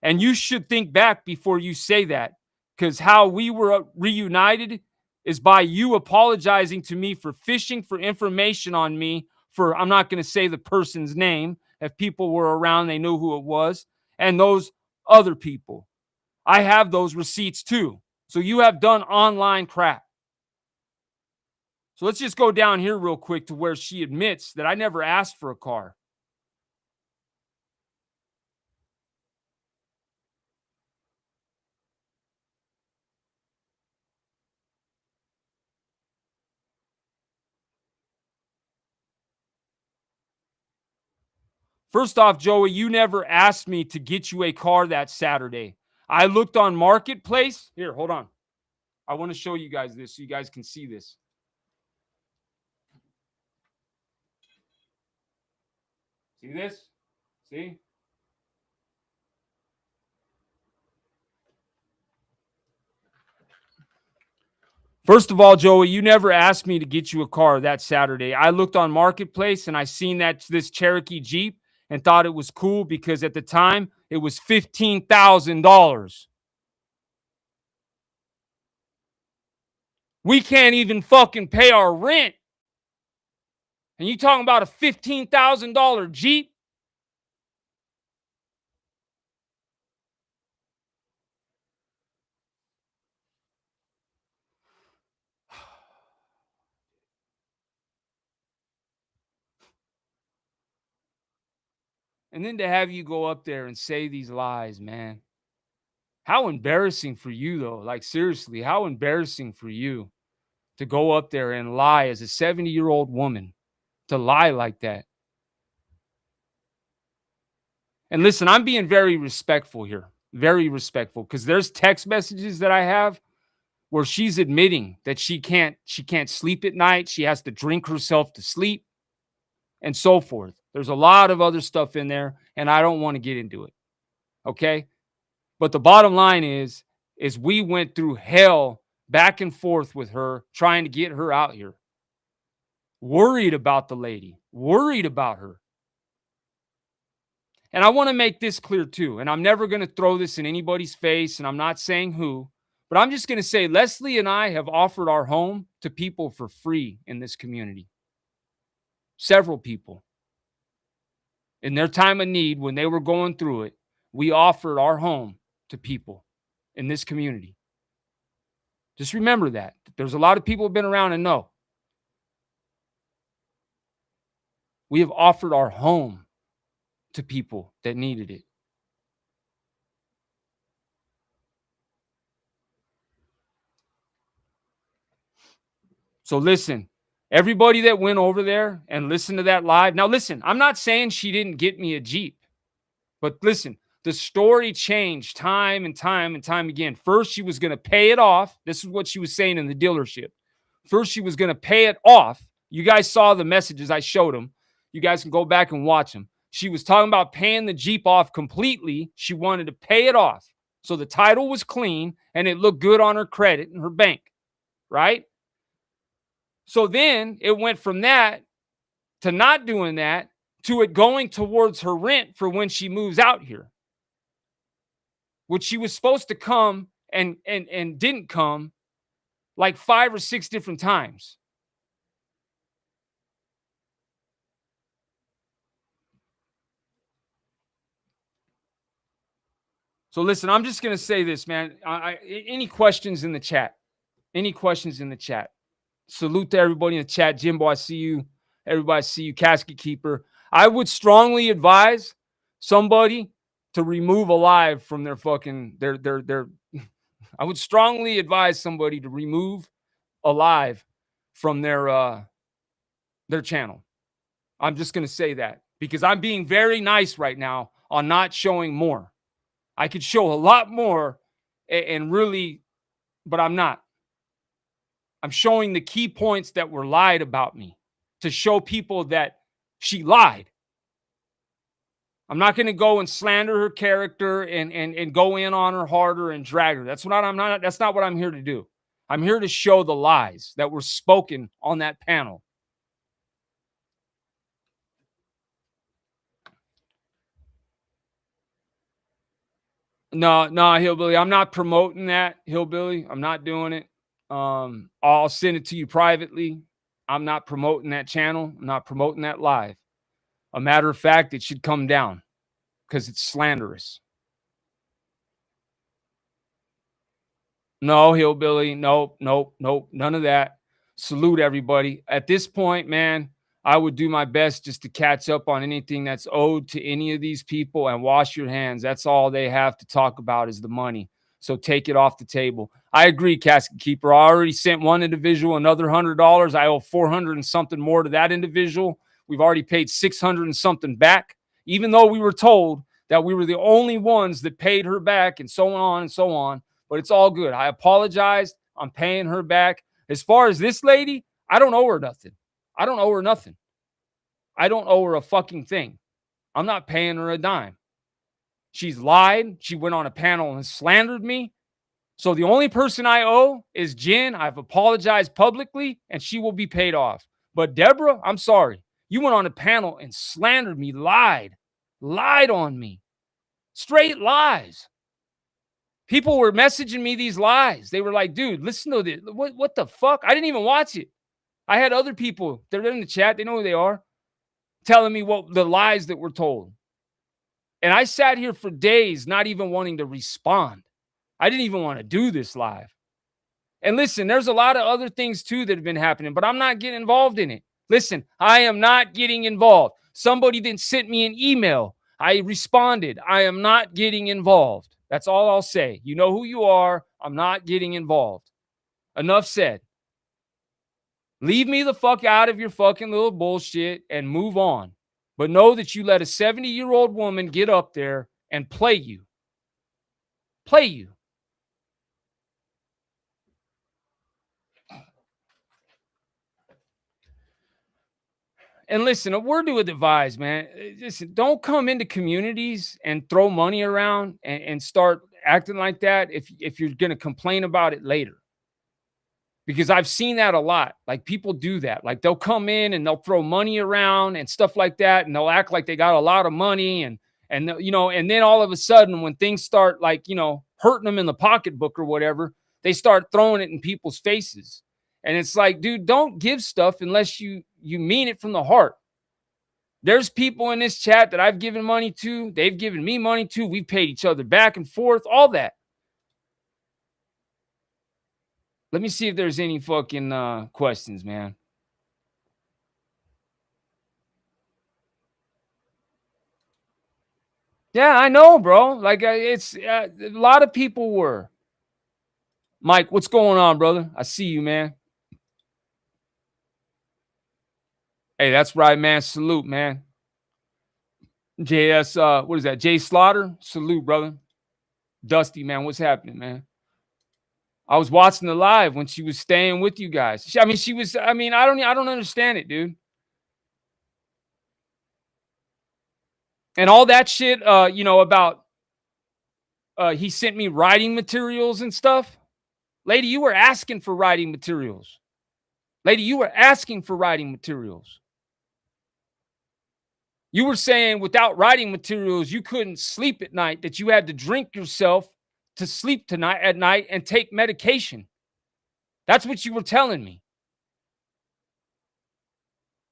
And you should think back before you say that, because how we were reunited is by you apologizing to me for fishing for information on me for, I'm not going to say the person's name. If people were around, they knew who it was. And those other people. I have those receipts too. So you have done online crap. So let's just go down here real quick to where she admits that I never asked for a car. First off, Joey, you never asked me to get you a car that Saturday. I looked on Marketplace. Here, hold on. I want to show you guys this so you guys can see this. See this? See? First of all, Joey, you never asked me to get you a car that Saturday. I looked on Marketplace and I seen this Cherokee Jeep and thought it was cool because at the time it was $15,000. We can't even fucking pay our rent. And you talking about a $15,000 Jeep? And then to have you go up there and say these lies, man. How embarrassing for you, though. Like, seriously, how embarrassing for you to go up there and lie as a 70-year-old woman, to lie like that. And listen, I'm being very respectful here, very respectful, because there's text messages that I have where she's admitting that she can't sleep at night. She has to drink herself to sleep and so forth. There's a lot of other stuff in there, and I don't want to get into it. Okay? But the bottom line is we went through hell back and forth with her trying to get her out here. Worried about the lady, worried about her. And I want to make this clear too, and I'm never going to throw this in anybody's face, and I'm not saying who, but I'm just going to say Leslie and I have offered our home to people for free in this community. Several people. In their time of need, when they were going through it, we offered our home to people in this community. Just remember that. There's a lot of people who have been around and know. We have offered our home to people that needed it. So listen, everybody that went over there and listened to that live. Now listen, I'm not saying she didn't get me a Jeep, but listen, the story changed time and time and time again. First, she was going to pay it off. This is what she was saying in the dealership. First, she was going to pay it off. You guys saw the messages I showed them. You guys can go back and watch them. She was talking about paying the Jeep off completely. She wanted to pay it off. So the title was clean and it looked good on her credit and her bank, right? So then it went from that to not doing that to it going towards her rent for when she moves out here, which she was supposed to come and didn't come like 5 or 6 different times. So listen, I'm just going to say this, man. Any questions in the chat? Any questions in the chat? Salute to everybody in the chat. Jimbo, I see you. Everybody see you. Casket Keeper. I would strongly advise somebody to remove Alive from their fucking their I would strongly advise somebody to remove Alive from their channel. I'm just going to say that because I'm being very nice right now on not showing more. I could show a lot more and really, but I'm not. I'm showing the key points that were lied about me to show people that she lied. I'm not going to go and slander her character and go in on her harder and drag her. That's not what I'm here to do. I'm here to show the lies that were spoken on that panel. No, Hillbilly. I'm not promoting that, Hillbilly. I'm not doing it. I'll send it to you privately. I'm not promoting that channel. I'm not promoting that live. A matter of fact, it should come down because it's slanderous. No, Hillbilly. Nope. None of that. Salute everybody. At this point, man, I would do my best just to catch up on anything that's owed to any of these people and wash your hands. That's all they have to talk about is the money. So take it off the table. I agree, Casket Keeper. I already sent one individual another $100. I owe 400 and something more to that individual. We've already paid 600 and something back, even though we were told that we were the only ones that paid her back and so on and so on. But it's all good. I apologized. I'm paying her back. As far as this lady, I don't owe her nothing. I don't owe her nothing. I don't owe her a fucking thing. I'm not paying her a dime. She's lied. She went on a panel and slandered me. So the only person I owe is Jen. I've apologized publicly, and she will be paid off. But Deborah, I'm sorry. You went on a panel and slandered me, lied on me. Straight lies. People were messaging me these lies. They were like, dude, listen to this. What the fuck? I didn't even watch it. I had other people, they're in the chat, they know who they are, telling me what the lies that were told. And I sat here for days not even wanting to respond. I didn't even want to do this live. And listen, there's a lot of other things too that have been happening, but I'm not getting involved in it. Listen, I am not getting involved. Somebody then sent me an email. I responded. I am not getting involved. That's all I'll say. You know who you are. I'm not getting involved. Enough said. Leave me the fuck out of your fucking little bullshit and move on. But know that you let a 70-year-old woman get up there and play you. Play you. And listen, a word to advise, man. Listen, don't come into communities and throw money around and start acting like that if you're going to complain about it later. Because I've seen that a lot. Like people do that. Like they'll come in and they'll throw money around and stuff like that, and they'll act like they got a lot of money and you know, and then all of a sudden when things start like, you know, hurting them in the pocketbook or whatever, they start throwing it in people's faces. And it's like, dude, don't give stuff unless you mean it from the heart. There's people in this chat that I've given money to. They've given me money to. We've paid each other back and forth, all that. Let me see if there's any fucking questions, man. Yeah, I know, bro. Like it's a lot of people were. Mike, what's going on, brother? I see you, man. Hey, that's right, man. Salute, man. JS, what is that? Jay Slaughter? Salute, brother. Dusty, man. What's happening, man? I was watching the live when she was staying with you guys. I don't understand it, dude. And all that shit, you know, about he sent me writing materials and stuff. Lady, you were asking for writing materials. Lady, you were asking for writing materials. You were saying without writing materials, you couldn't sleep at night, that you had to drink yourself to sleep tonight at night and take medication. That's what you were telling me.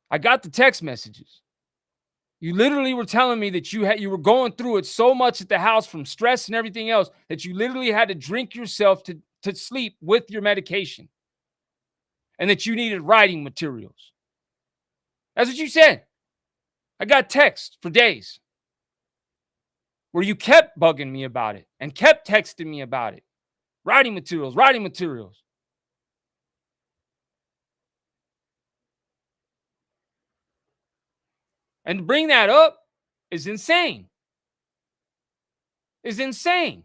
I got the text messages. You literally were telling me that you were going through it so much at the house from stress and everything else that you literally had to drink yourself to sleep with your medication, and that you needed writing materials. That's what you said. I got texts for days where you kept bugging me about it and kept texting me about it. Writing materials, writing materials. And to bring that up is insane. Is insane.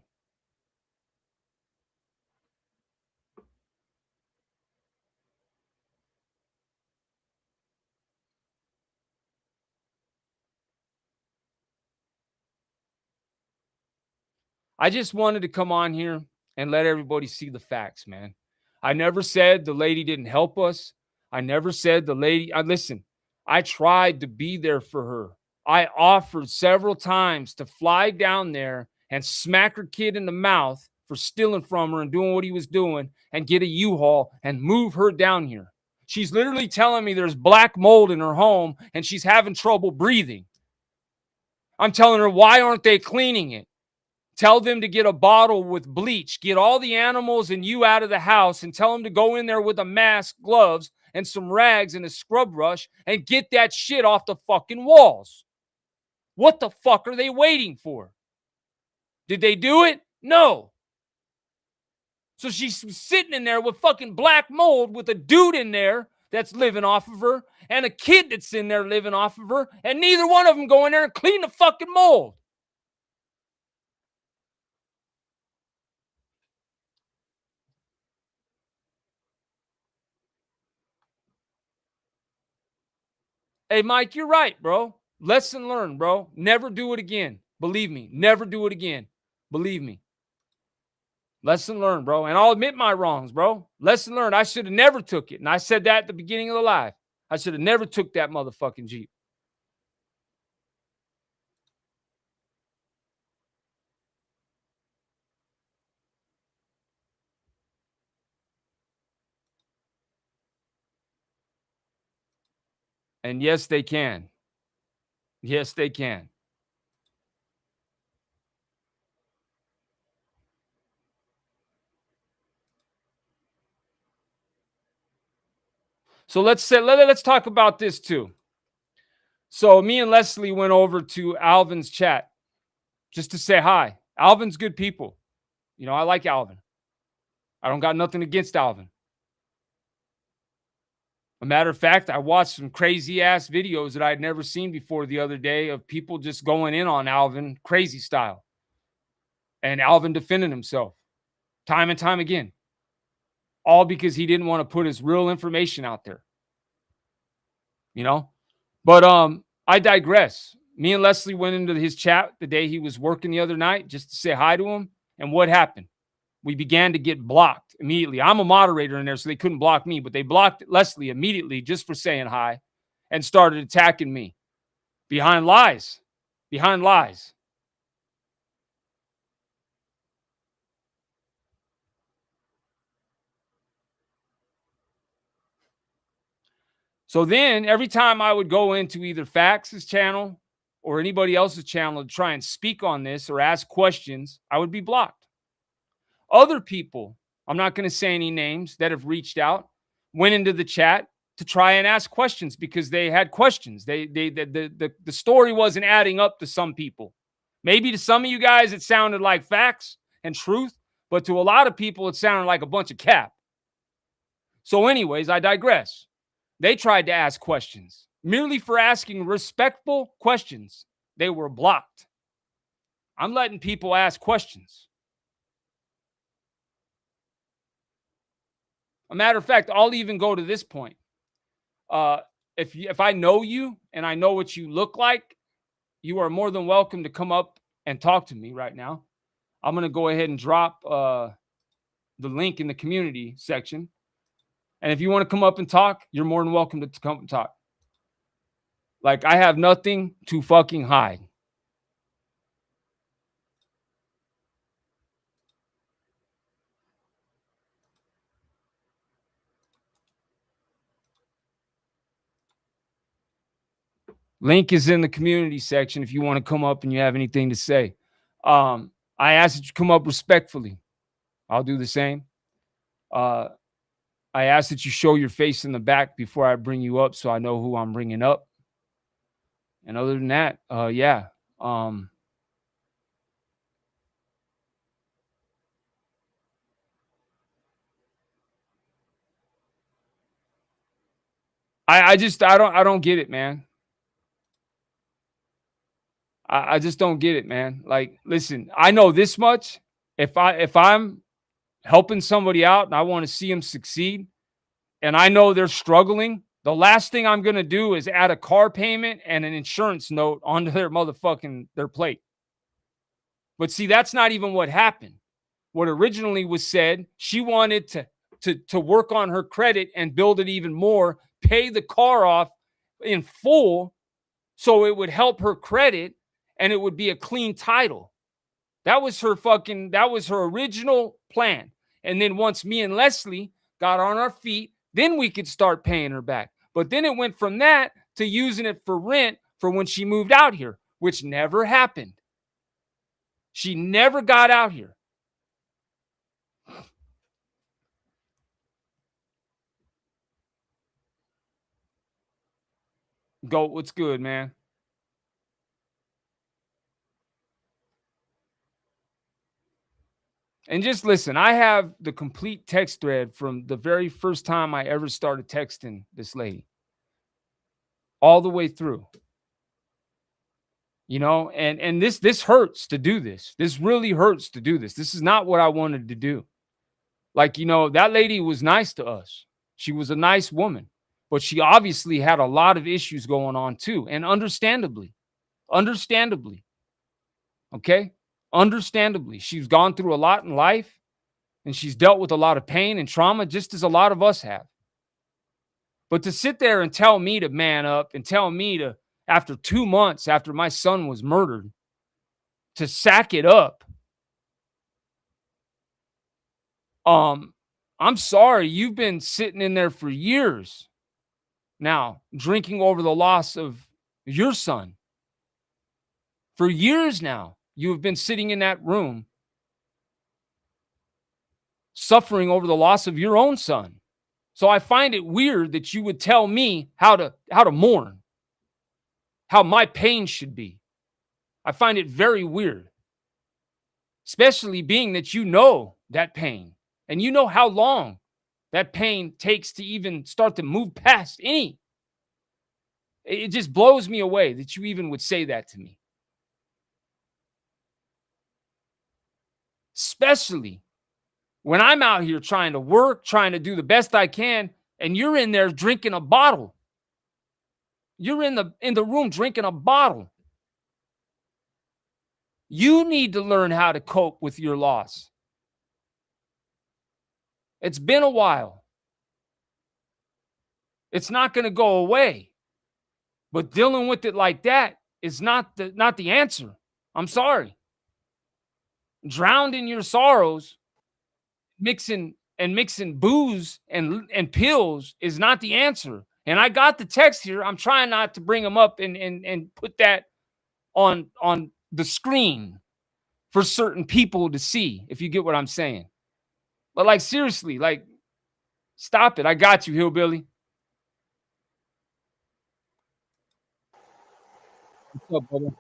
I just wanted to come on here and let everybody see the facts, man. I never said the lady didn't help us. I never said the lady, listen, I tried to be there for her. I offered several times to fly down there and smack her kid in the mouth for stealing from her and doing what he was doing and get a U-Haul and move her down here. She's literally telling me there's black mold in her home and she's having trouble breathing. I'm telling her, why aren't they cleaning it? Tell them to get a bottle with bleach. Get all the animals and you out of the house and tell them to go in there with a mask, gloves, and some rags and a scrub brush and get that shit off the fucking walls. What the fuck are they waiting for? Did they do it? No. So she's sitting in there with fucking black mold with a dude in there that's living off of her and a kid that's in there living off of her, and neither one of them go in there and clean the fucking mold. Hey, Mike, you're right, bro. Lesson learned, bro. Never do it again. Believe me, never do it again. Believe me. Lesson learned, bro. And I'll admit my wrongs, bro. Lesson learned. I should have never took it. And I said that at the beginning of the live. I should have never took that motherfucking Jeep. And yes, they can. Yes, they can. So let's talk about this too. So me and Leslie went over to Alvin's chat just to say hi. Alvin's good people. You know, I like Alvin. I don't got nothing against Alvin. A matter of fact, I watched some crazy ass videos that I'd never seen before the other day of people just going in on Alvin crazy style. And Alvin defending himself time and time again. All because he didn't want to put his real information out there. You know? But I digress. Me and Leslie went into his chat the day he was working the other night just to say hi to him. And what happened? We began to get blocked immediately. I'm a moderator in there, so they couldn't block me, but they blocked Leslie immediately just for saying hi and started attacking me behind lies. Behind lies. So then every time I would go into either Fax's channel or anybody else's channel to try and speak on this or ask questions, I would be blocked. Other people, I'm not going to say any names, that have reached out, went into the chat to try and ask questions because they had questions. The story wasn't adding up to some people. Maybe to some of you guys it sounded like facts and truth, but to a lot of people it sounded like a bunch of cap. So anyways, I digress. They tried to ask questions. Merely for asking respectful questions, they were blocked. I'm letting people ask questions. A matter of fact, I'll even go to this point. If I know you and I know what you look like, you are more than welcome to come up and talk to me right now. I'm going to go ahead and drop the link in the community section. And if you want to come up and talk, you're more than welcome to come and talk. Like, I have nothing to fucking hide. Link is in the community section if you want to come up and you have anything to say. I ask that you come up respectfully. I'll do the same. I ask that you show your face in the back before I bring you up so I know who I'm bringing up. And other than that, yeah. I don't get it, man. I just don't get it, man. Like, listen, I know this much. If I'm helping somebody out and I want to see them succeed, and I know they're struggling, the last thing I'm gonna do is add a car payment and an insurance note onto their plate. But see, that's not even what happened. What originally was said, she wanted to work on her credit and build it even more, pay the car off in full so it would help her credit and it would be a clean title. That was her original plan. And then once me and Leslie got on our feet, then we could start paying her back. But then it went from that to using it for rent for when she moved out here, which never happened. She never got out here. Go, what's good, man? And just listen, I have the complete text thread from the very first time I ever started texting this lady, all the way through. You know, and this hurts to do this. This really hurts to do this. This is not what I wanted to do. Like, you know, that lady was nice to us. She was a nice woman, but she obviously had a lot of issues going on too, and understandably. Okay? Understandably. She's gone through a lot in life and she's dealt with a lot of pain and trauma just as a lot of us have. But to sit there and tell me to man up and tell me to, after 2 months after my son was murdered, to sack it up. I'm sorry, you've been sitting in there for years. now, drinking over the loss of your son. For years now, you have been sitting in that room suffering over the loss of your own son. So I find it weird that you would tell me how to mourn, how my pain should be. I find it very weird, especially being that you know that pain and you know how long that pain takes to even start to move past any. It just blows me away that you even would say that to me. Especially when I'm out here trying to work, trying to do the best I can, and you're in there drinking a bottle. You're in the room drinking a bottle. You need to learn how to cope with your loss. It's been a while. It's not going to go away. But dealing with it like that is not the answer. I'm sorry. Drowned in your sorrows, mixing booze and pills is not the answer. And I got the text here. I'm trying not to bring them up and put that on the screen for certain people to see, if you get what I'm saying. But like, seriously, like, stop it. I got you, hillbilly. What's up, brother?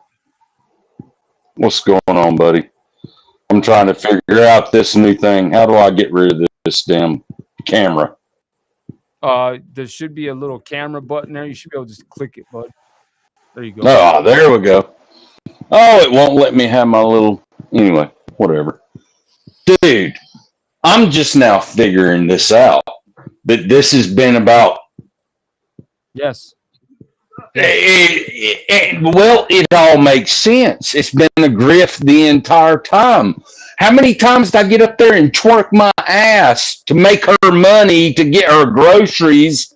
What's going on, buddy? I'm trying to figure out this new thing. How do I get rid of this damn camera? There should be a little camera button there. You should be able to just click it, bud. There you go. Oh, there we go. Oh, it won't let me have my little... Anyway, whatever. Dude, I'm just now figuring this out. That this has been about... Yes. Well, it all makes sense. It's been a grift the entire time. How many times did I get up there and twerk my ass to make her money to get her groceries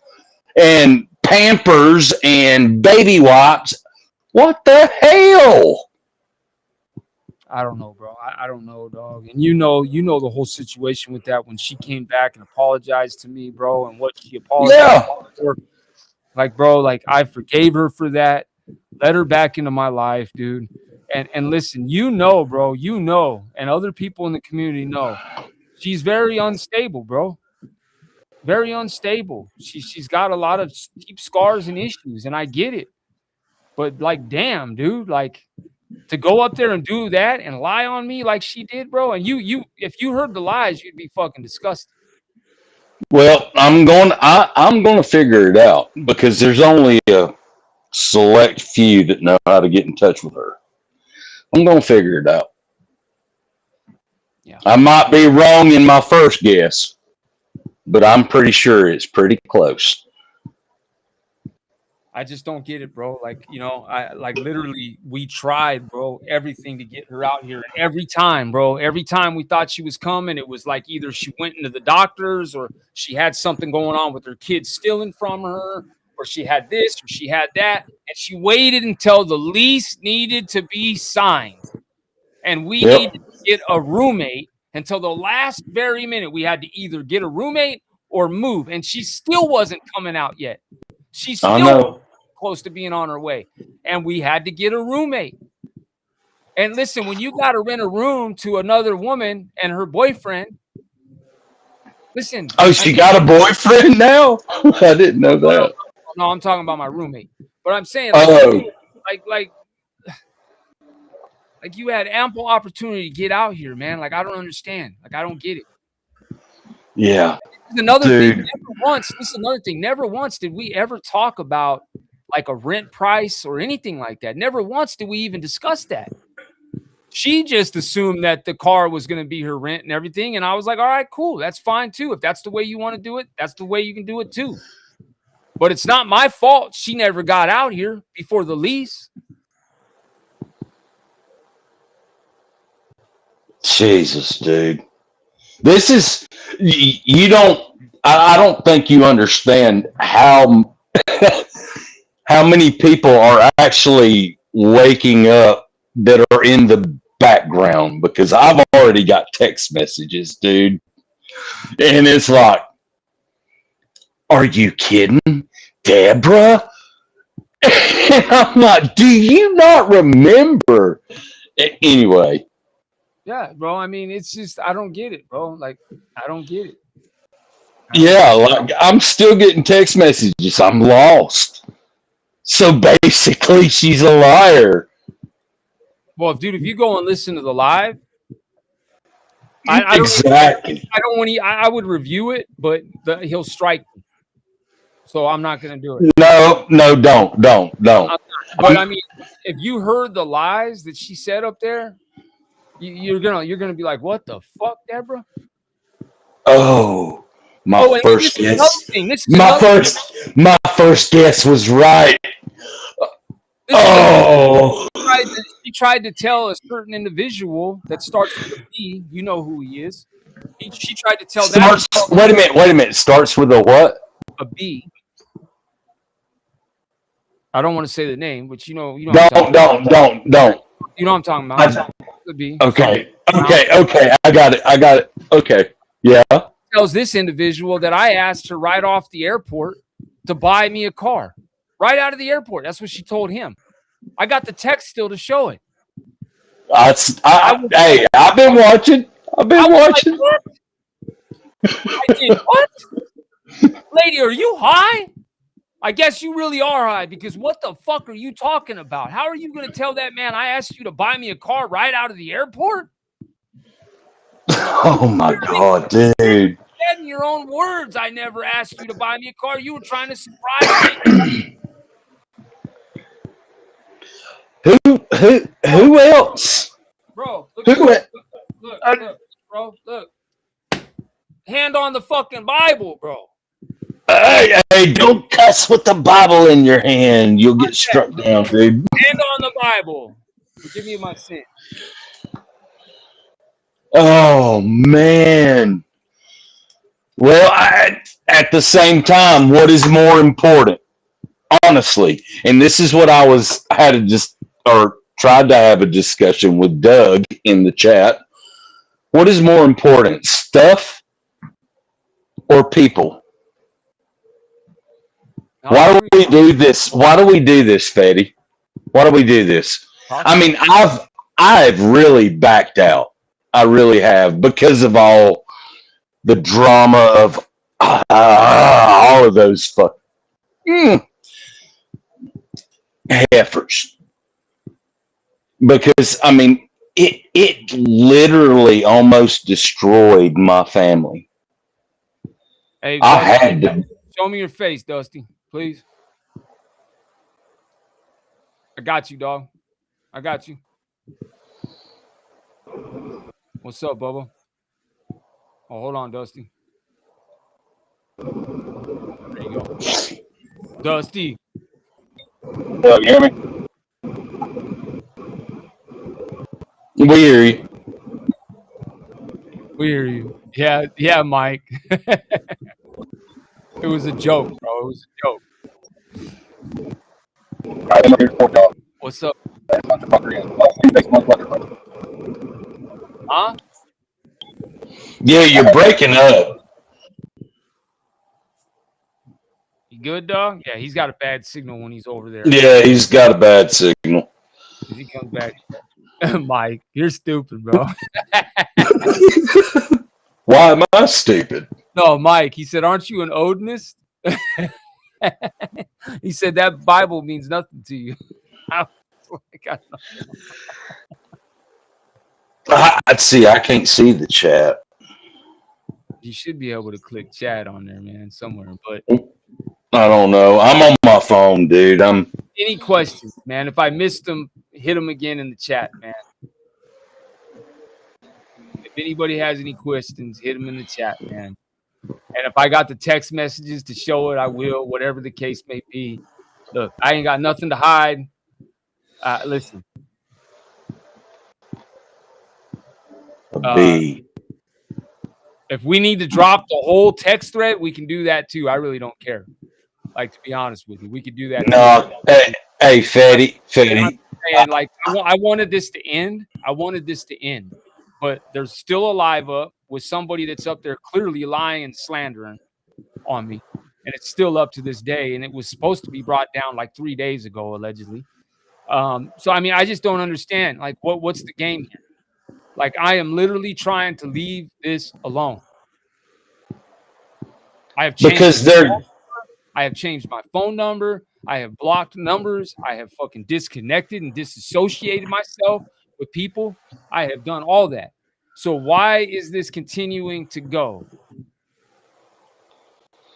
and Pampers and baby wipes? What the hell? I don't know, bro. I don't know, dog. And you know the whole situation with that when she came back and apologized to me, bro, and what she apologized for. Like, bro, like, I forgave her for that. Let her back into my life, dude. And listen, bro, and other people in the community know, she's very unstable, bro. Very unstable. She's got a lot of deep scars and issues, and I get it. But like, damn, dude, like, to go up there and do that and lie on me like she did, bro. And you if you heard the lies, you'd be fucking disgusted. Well, I'm going to figure it out because there's only a select few that know how to get in touch with her. I'm going to figure it out. Yeah. I might be wrong in my first guess, but I'm pretty sure it's pretty close. I just don't get it, bro. Like, literally we tried, bro, everything to get her out here. And every time we thought she was coming, it was like either she went into the doctors or she had something going on with her kids stealing from her, or she had this or she had that. And she waited until the lease needed to be signed. And we needed to get a roommate until the last very minute. We had to either get a roommate or move. And she still wasn't coming out yet. She's still close to being on her way. And we had to get a roommate. And listen, when you got to rent a room to another woman and her boyfriend, listen. Oh, she got a boyfriend now? I didn't know that. No, I'm talking about my roommate. But I'm saying, like you had ample opportunity to get out here, man. Like, I don't understand. Like, I don't get it. Yeah. This is another thing. Another thing. Never once did we ever talk about like a rent price or anything like that. Never once did we even discuss that. She just assumed that the car was going to be her rent and everything. And I was like, all right, cool. That's fine too. If that's the way you want to do it, that's the way you can do it too. But it's not my fault she never got out here before the lease. Jesus, dude. This is, I don't think you understand how many people are actually waking up that are in the background, because I've already got text messages, dude. And it's like, are you kidding? Deborah? And I'm like, do you not remember? Anyway, Yeah, bro. I mean, it's just I don't get it, bro. Like, I don't get it. I don't get yeah, it. like I'm still getting text messages. I'm lost. So basically, she's a liar. Well, dude, if you go and listen to the live, I don't even, Exactly. I don't want to. I would review it, but he'll strike me, so I'm not gonna do it. No, no, don't. But I mean, if you heard the lies that she said up there, you're gonna be like, what the fuck, Deborah? Oh, my Oh, and then first this is another guess. thing. This is My another. first guess was right. This is another. Oh, She tried to tell a certain individual that starts with a B. You know who he is. She tried to tell that wait a minute. Starts with a what? a B. I don't want to say the name, but you know. Don't. You know what I'm talking about. The B. Okay. I got it. Okay. Yeah. Tells this individual that I asked her right off the airport to buy me a car. Right out of the airport. That's what she told him. I got the text still to show it. Hey, I've been watching. Like, what? I did what? Lady, are you high? I guess you really are high, because what the fuck are you talking about? How are you going to tell that man I asked you to buy me a car right out of the airport? Oh my God, dude. You said in your own words, I never asked you to buy me a car. You were trying to surprise me. Who else? Bro, Look. bro, look. Hand on the fucking Bible, bro. Hey, don't cuss with the Bible in your hand. You'll get struck down, dude. Hand on the Bible. Forgive me my sin. Oh, man. Well, at the same time, what is more important? Honestly, and this is what tried to have a discussion with Doug in the chat. What is more important, stuff or people? Why do we do this? Why do we do this, Fetty? Why do we do this? I mean, I've really backed out. I really have, because of all the drama of all of those heifers. Because I mean, it literally almost destroyed my family. Hey, I had to. Show me your face, Dusty, please. I got you, dog. I got you. What's up, Bubba? Oh, hold on, Dusty. There you go. Dusty. You hear me? We hear you. We hear you. Yeah, Mike. It was a joke, bro. It was a joke. What's up? Huh? Yeah, you're breaking up. You good, dog? Yeah, he's got a bad signal when he's over there. Yeah, he's got a bad signal. He comes back. Mike, you're stupid, bro. Why am I stupid? No, Mike, he said, aren't you an Odinist? He said that Bible means nothing to you. See, I can't see the chat. You should be able to click chat on there, man, somewhere. But I don't know. I'm on my phone, dude. Any questions, man? If I missed them, hit them again in the chat, man. If anybody has any questions, hit them in the chat, man. And if I got the text messages to show it, I will, whatever the case may be. Look, I ain't got nothing to hide. Listen. If we need to drop the whole text thread, we can do that too. I really don't care. Like, to be honest with you, we could do that. No, too. Hey, Fetty. And like, I wanted this to end. But there's still a live up with somebody that's up there clearly lying and slandering on me. and it's still up to this day. And it was supposed to be brought down like 3 days ago, allegedly. So I mean, I just don't understand. Like, what's the game here? Like, I am literally trying to leave this alone. I have changed. Because they're I have changed my phone number. I have blocked numbers. I have fucking disconnected and disassociated myself with people. I have done all that. So why is this continuing to go?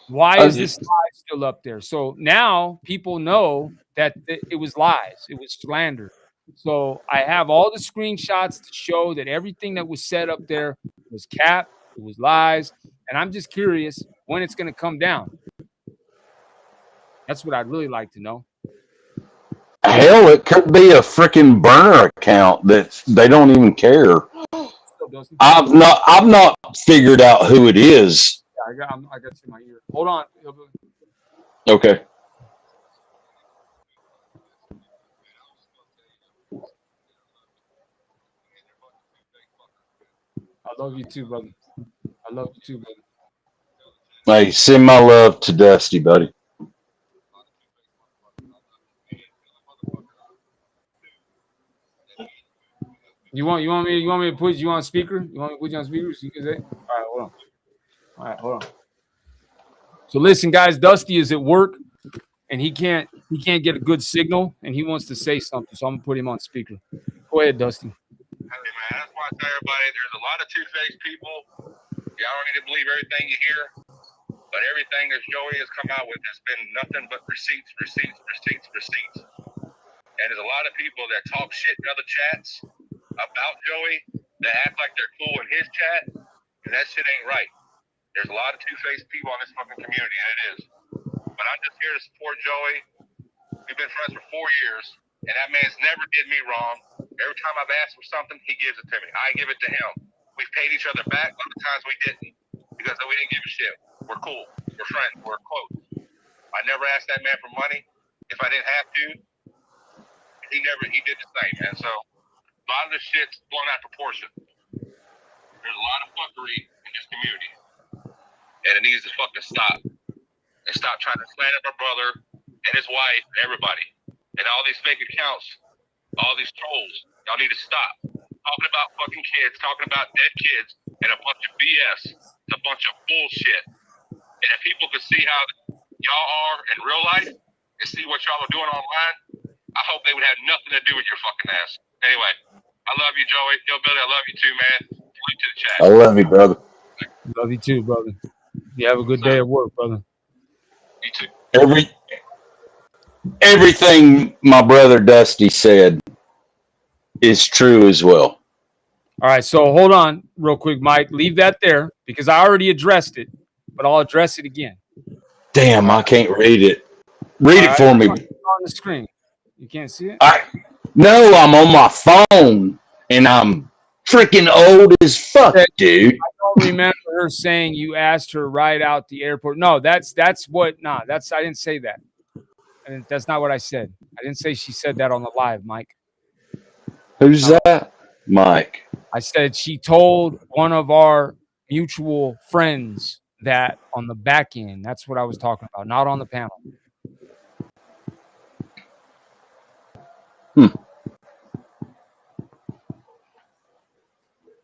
Why is this lie still up there? So now people know that it was lies. It was slander. So I have all the screenshots to show that everything that was said up there was cap, it was lies, and I'm just curious when it's going to come down. That's what I'd really like to know. Hell, it could be a freaking burner account that they don't even care. I've not figured out who it is. Yeah, I got you in my ear. Hold on. Okay. I love you too, brother. I love you too, brother. Hey, send my love to Dusty, buddy. You want me to put you on speaker? You want me to put you on speaker so you can say? All right, hold on. So listen, guys, Dusty is at work and he can't get a good signal and he wants to say something. So I'm gonna put him on speaker. Go ahead, Dusty. Hey man, that's why I tell everybody there's a lot of two-faced people. Y'all don't need to believe everything you hear, but everything that Joey has come out with has been nothing but receipts. And there's a lot of people that talk shit in other chats about Joey that act like they're cool in his chat, and that shit ain't right. There's a lot of two-faced people in this fucking community, and it is. But I'm just here to support Joey. We've been friends for 4 years, and that man's never did me wrong. Every time I've asked for something, he gives it to me. I give it to him. We've paid each other back. Other times we didn't because we didn't give a shit. We're cool. We're friends. We're close. I never asked that man for money. If I didn't have to, he did the same, man. So a lot of this shit's blown out of proportion. There's a lot of fuckery in this community, and it needs to fucking stop. And stop trying to slander my brother and his wife and everybody. And all these fake accounts, all these trolls, y'all need to stop talking about fucking kids, talking about dead kids, and a bunch of BS. It's a bunch of bullshit. And if people could see how y'all are in real life and see what y'all are doing online, I hope they would have nothing to do with your fucking ass. Anyway, I love you, Joey. Yo, Billy, I love you too, man. Salute to the chat. I love you, brother. Love you too, brother. You have a good day at work, brother. You too. Everything my brother Dusty said is true as well. All right, so hold on real quick, Mike. Leave that there because I already addressed it, but I'll address it again. Damn, I can't read it. Read it for me. On the screen. You can't see it? No, I'm on my phone, and I'm freaking old as fuck, dude. I don't remember her saying you asked her right out the airport. No, I didn't say that. That's not what I said. I didn't say she said that on the live, Mike. Who's that? Mike. I said she told one of our mutual friends that on the back end. That's what I was talking about, not on the panel.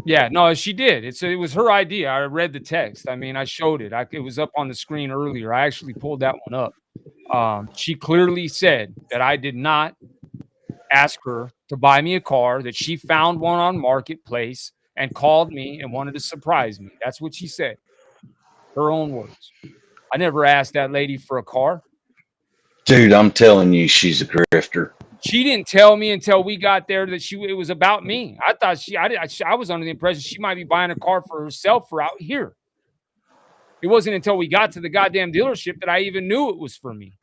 Yeah, no, she did. It was her idea. I read the text. I mean, I showed it. It was up on the screen earlier. I actually pulled that one up. She clearly said that I did not ask her to buy me a car, that she found one on Marketplace and called me and wanted to surprise me. That's what she said. Her own words. I never asked that lady for a car. Dude, I'm telling you, she's a grifter. She didn't tell me until we got there that it was about me. I thought I was under the impression she might be buying a car for herself for out here. It wasn't until we got to the goddamn dealership that I even knew it was for me.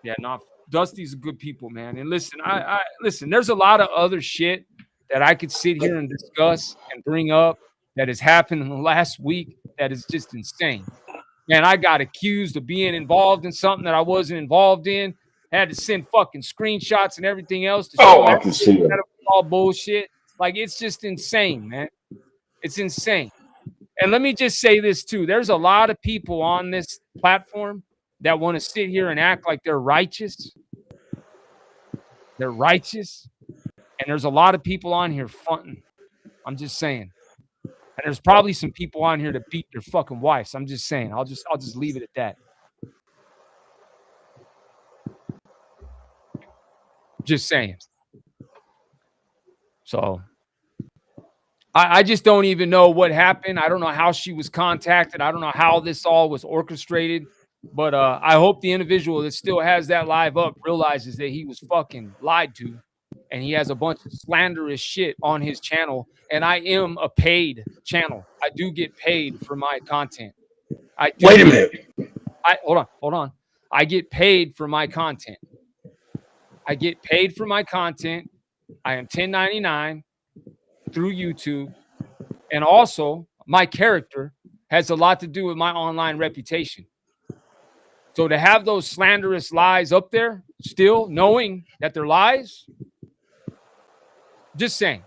Yeah, no, Dusty's a good people, man. And listen, I listen, there's a lot of other shit that I could sit here and discuss and bring up that has happened in the last week that is just insane. Man, I got accused of being involved in something that I wasn't involved in. I had to send fucking screenshots and everything else to show I can see it. that it was all bullshit. Like, it's just insane, man. It's insane. And let me just say this too. There's a lot of people on this platform that want to sit here and act like they're righteous. They're righteous. And there's a lot of people on here fronting. I'm just saying. And there's probably some people on here to beat their fucking wives. I'm just saying. I'll just leave it at that. Just saying. So I just don't even know what happened. I don't know how she was contacted. I don't know how this all was orchestrated. But I hope the individual that still has that live up realizes that he was fucking lied to. And he has a bunch of slanderous shit on his channel. And I am a paid channel. I do get paid for my content. Wait a minute. Hold on. I get paid for my content. I get paid for my content. I am 1099 through YouTube. And also, my character has a lot to do with my online reputation. So to have those slanderous lies up there, still knowing that they're lies, just saying.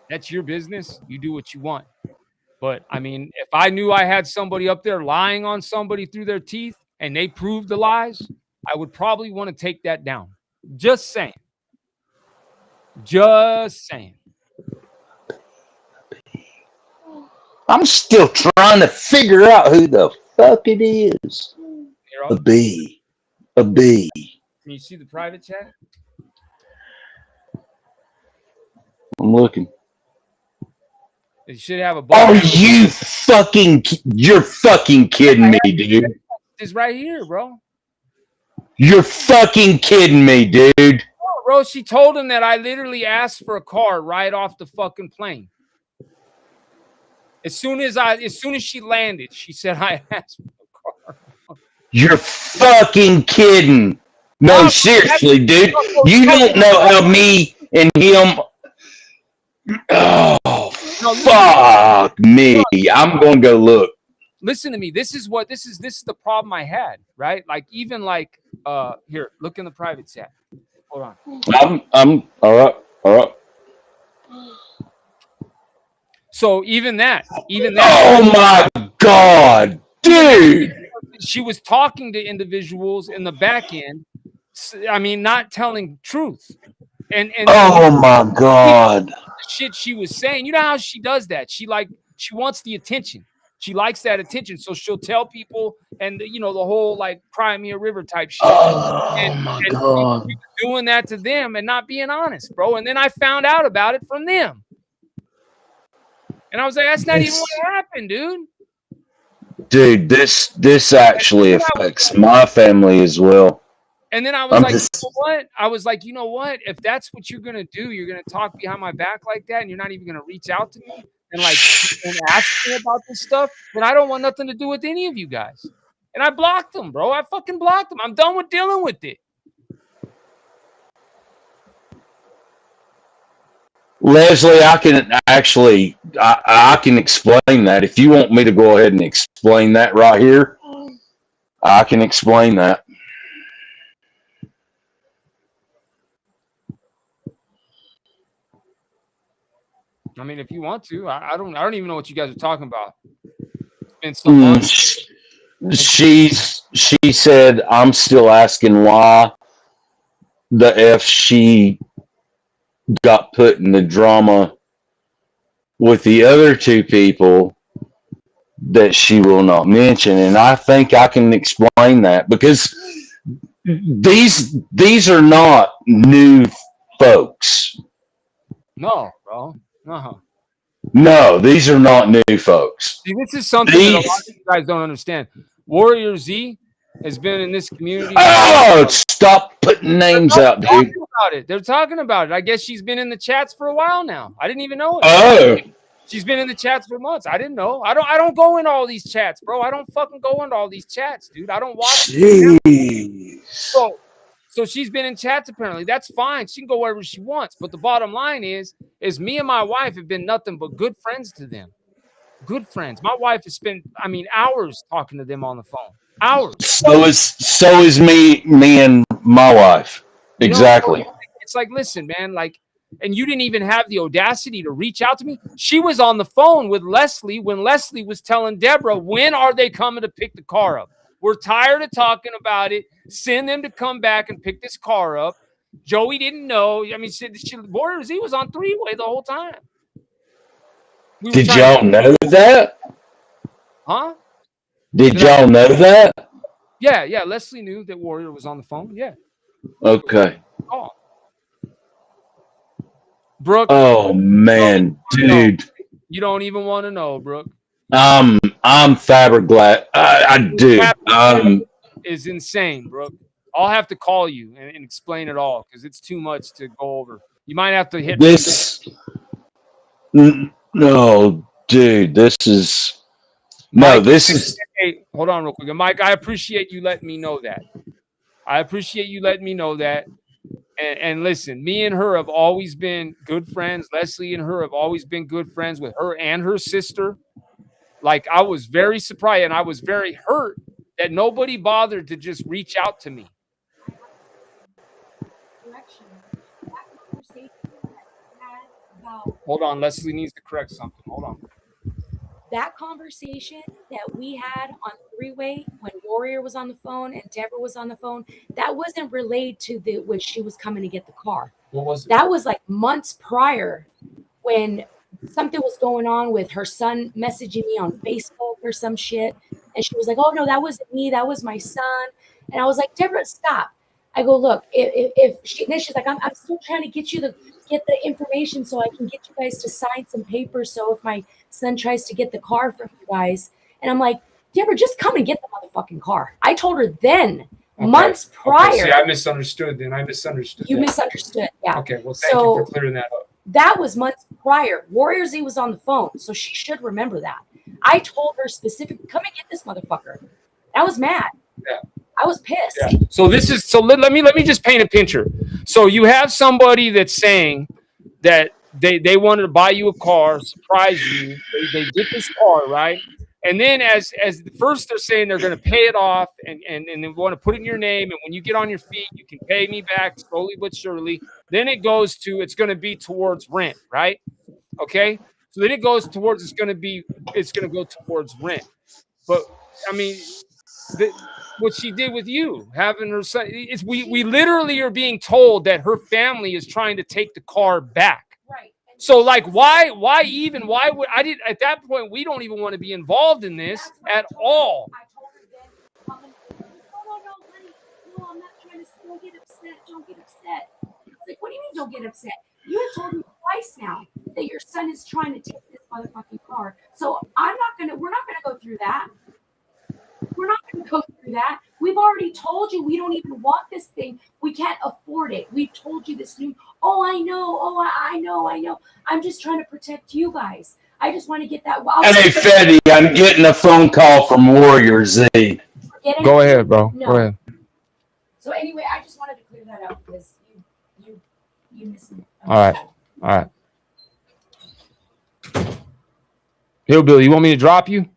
That's your business. You do what you want. But, I mean, if I knew I had somebody up there lying on somebody through their teeth and they proved the lies, I would probably want to take that down. Just saying. Just saying. I'm still trying to figure out who the fuck it is. A bee. A bee. Can you see the private chat? I'm looking. It should have a button. You're fucking kidding me, dude. It's right here, bro. You're fucking kidding me, dude. Oh, bro, she told him that I literally asked for a car right off the fucking plane. As soon as she landed, she said I asked for a car. You're fucking kidding. No, seriously, dude. You don't know how me and him. Oh, fuck me. I'm going to go look. Listen to me. This is the problem I had, right? Like, even like, here, look in the private chat. Hold on. I'm all right. So even that. Oh my God, dude. She was talking to individuals in the back end. I mean, not telling truth. And oh my God. The shit she was saying. You know how she does that? She wants the attention. She likes that attention. So she'll tell people, and the whole like Crimea River type shit. Oh my God. Doing that to them and not being honest, bro. And then I found out about it from them. And I was like, that's not even what happened, dude. Dude, this actually affects my family as well. And then I was like, you know what? I was like, you know what? If that's what you're going to do, you're going to talk behind my back like that, and you're not even going to reach out to me and like and ask me about this stuff, then I don't want nothing to do with any of you guys. And I blocked them, bro. I fucking blocked them. I'm done with dealing with it. Leslie, I can actually, I can explain that. If you want me to go ahead and explain that right here, I can explain that. I mean, if you want to, I don't even know what you guys are talking about. It's been so long. She said, I'm still asking why the F she got put in the drama with the other two people that she will not mention. And I think I can explain that because these are not new folks. No, bro. No. No, these are not new folks. See, this is something that a lot of you guys don't understand. Warrior Z has been in this community. Oh, stop putting names out, dude. They're talking about it. I guess she's been in the chats for a while now. I didn't even know it. Oh. She's been in the chats for months. I didn't know. I don't go into all these chats, bro. I don't fucking go into all these chats, dude. I don't watch Jeez. So she's been in chats apparently. That's fine. She can go wherever she wants. But the bottom line is me and my wife have been nothing but good friends to them. Good friends. My wife has spent, hours talking to them on the phone. Hours. So is me and my wife. Exactly. It's like, listen, man, like and you didn't even have the audacity to reach out to me. She was on the phone with Leslie when Leslie was telling Deborah, when are they coming to pick the car up? We're tired of talking about it. Send them to come back and pick this car up. Joey didn't know. I mean, Warrior Z was on three-way the whole time. Did y'all know that? Huh? Did y'all know that? Yeah. Leslie knew that Warrior was on the phone. Yeah. Okay. Oh. Brooke. Oh man, dude. You don't even want to know, Brooke. I'm fiberglass. I do. Is insane, Brooke. I'll have to call you and explain it all because it's too much to go over. You might have to hit this. No, dude. This is Mike, This is. Hey, hold on real quick, Mike. I appreciate you letting me know that. And listen, me and her have always been good friends. Leslie and her have always been good friends with her and her sister. Like, I was very surprised and I was very hurt that nobody bothered to just reach out to me. Hold on, Leslie needs to correct something. Hold on. That conversation that we had on three-way when Warrior was on the phone and Deborah was on the phone, that wasn't relayed to when she was coming to get the car. What was it? That was like months prior when something was going on with her son messaging me on Facebook or some shit. And she was like, oh, no, that wasn't me. That was my son. And I was like, Deborah, stop. I go, look, if she, then she's like, I'm still trying to get the information so I can get you guys to sign some papers. So if my son tries to get the car from you guys, and I'm like, Deborah, just come and get the motherfucking car. I told her then, months prior. Okay, see, I misunderstood then. You misunderstood, yeah. Okay, well, thank you for clearing that up. That was months prior. Warrior Z was on the phone, so she should remember that. I told her specifically, come and get this motherfucker. I was mad. Yeah. I was pissed. Yeah. So let me just paint a picture. So you have somebody that's saying that they wanted to buy you a car, surprise you. They get this car, right? And then as first they're saying they're going to pay it off and they want to put it in your name. And when you get on your feet, you can pay me back slowly but surely. Then it goes to it's going to be towards rent, right? Okay. So then it goes towards it's going to go towards rent. But I mean, what she did with you, having her son, we literally are being told that her family is trying to take the car back. Right. So like, why would I did at that point? We don't even want to be involved in this at all. I told her then, no, honey, no, I'm not trying to. Don't get upset. Don't get upset. I was like, what do you mean, don't get upset? You have told me twice now that your son is trying to take this motherfucking car. So we're not gonna go through that. We're not going to go through that. We've already told you we don't even want this thing. We can't afford it. We've told you this new. Oh, I know. Oh, I know. I'm just trying to protect you guys. I just want to get that. Hey, Fetty, I'm getting a phone call from Warrior Z. Go ahead, bro. No. Go ahead. So anyway, I just wanted to clear that up because you missed me. All right. Hillbilly, you want me to drop you?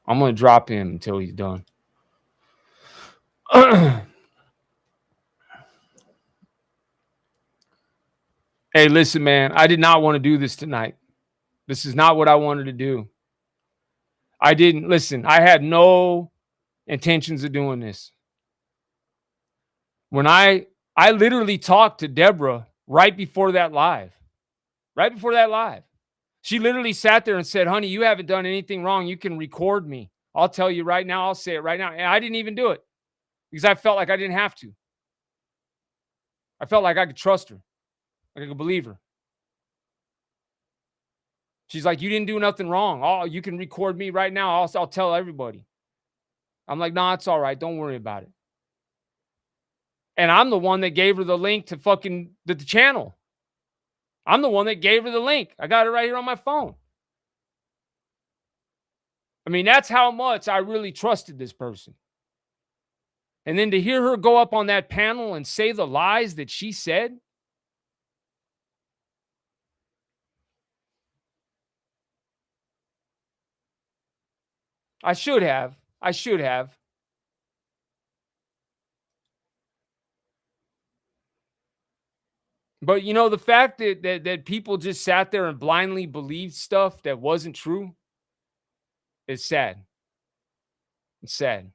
I'm going to drop him until he's done. Hey, listen, man. I did not want to do this tonight. This is not what I wanted to do. I didn't. Listen, I had no intentions of doing this. When I literally talked to Deborah right before that live. She literally sat there and said, honey, you haven't done anything wrong. You can record me. I'll tell you right now. I'll say it right now. And I didn't even do it because I felt like I didn't have to. I felt like I could trust her. Like I could believe her. She's like, you didn't do nothing wrong. Oh, you can record me right now. I'll tell everybody. I'm like, nah, it's all right. Don't worry about it. And I'm the one that gave her the link to fucking the channel. I'm the one that gave her the link. I got it right here on my phone. I mean, that's how much I really trusted this person. And then to hear her go up on that panel and say the lies that she said. I should have. But you know, the fact that people just sat there and blindly believed stuff that wasn't true is sad. It's sad.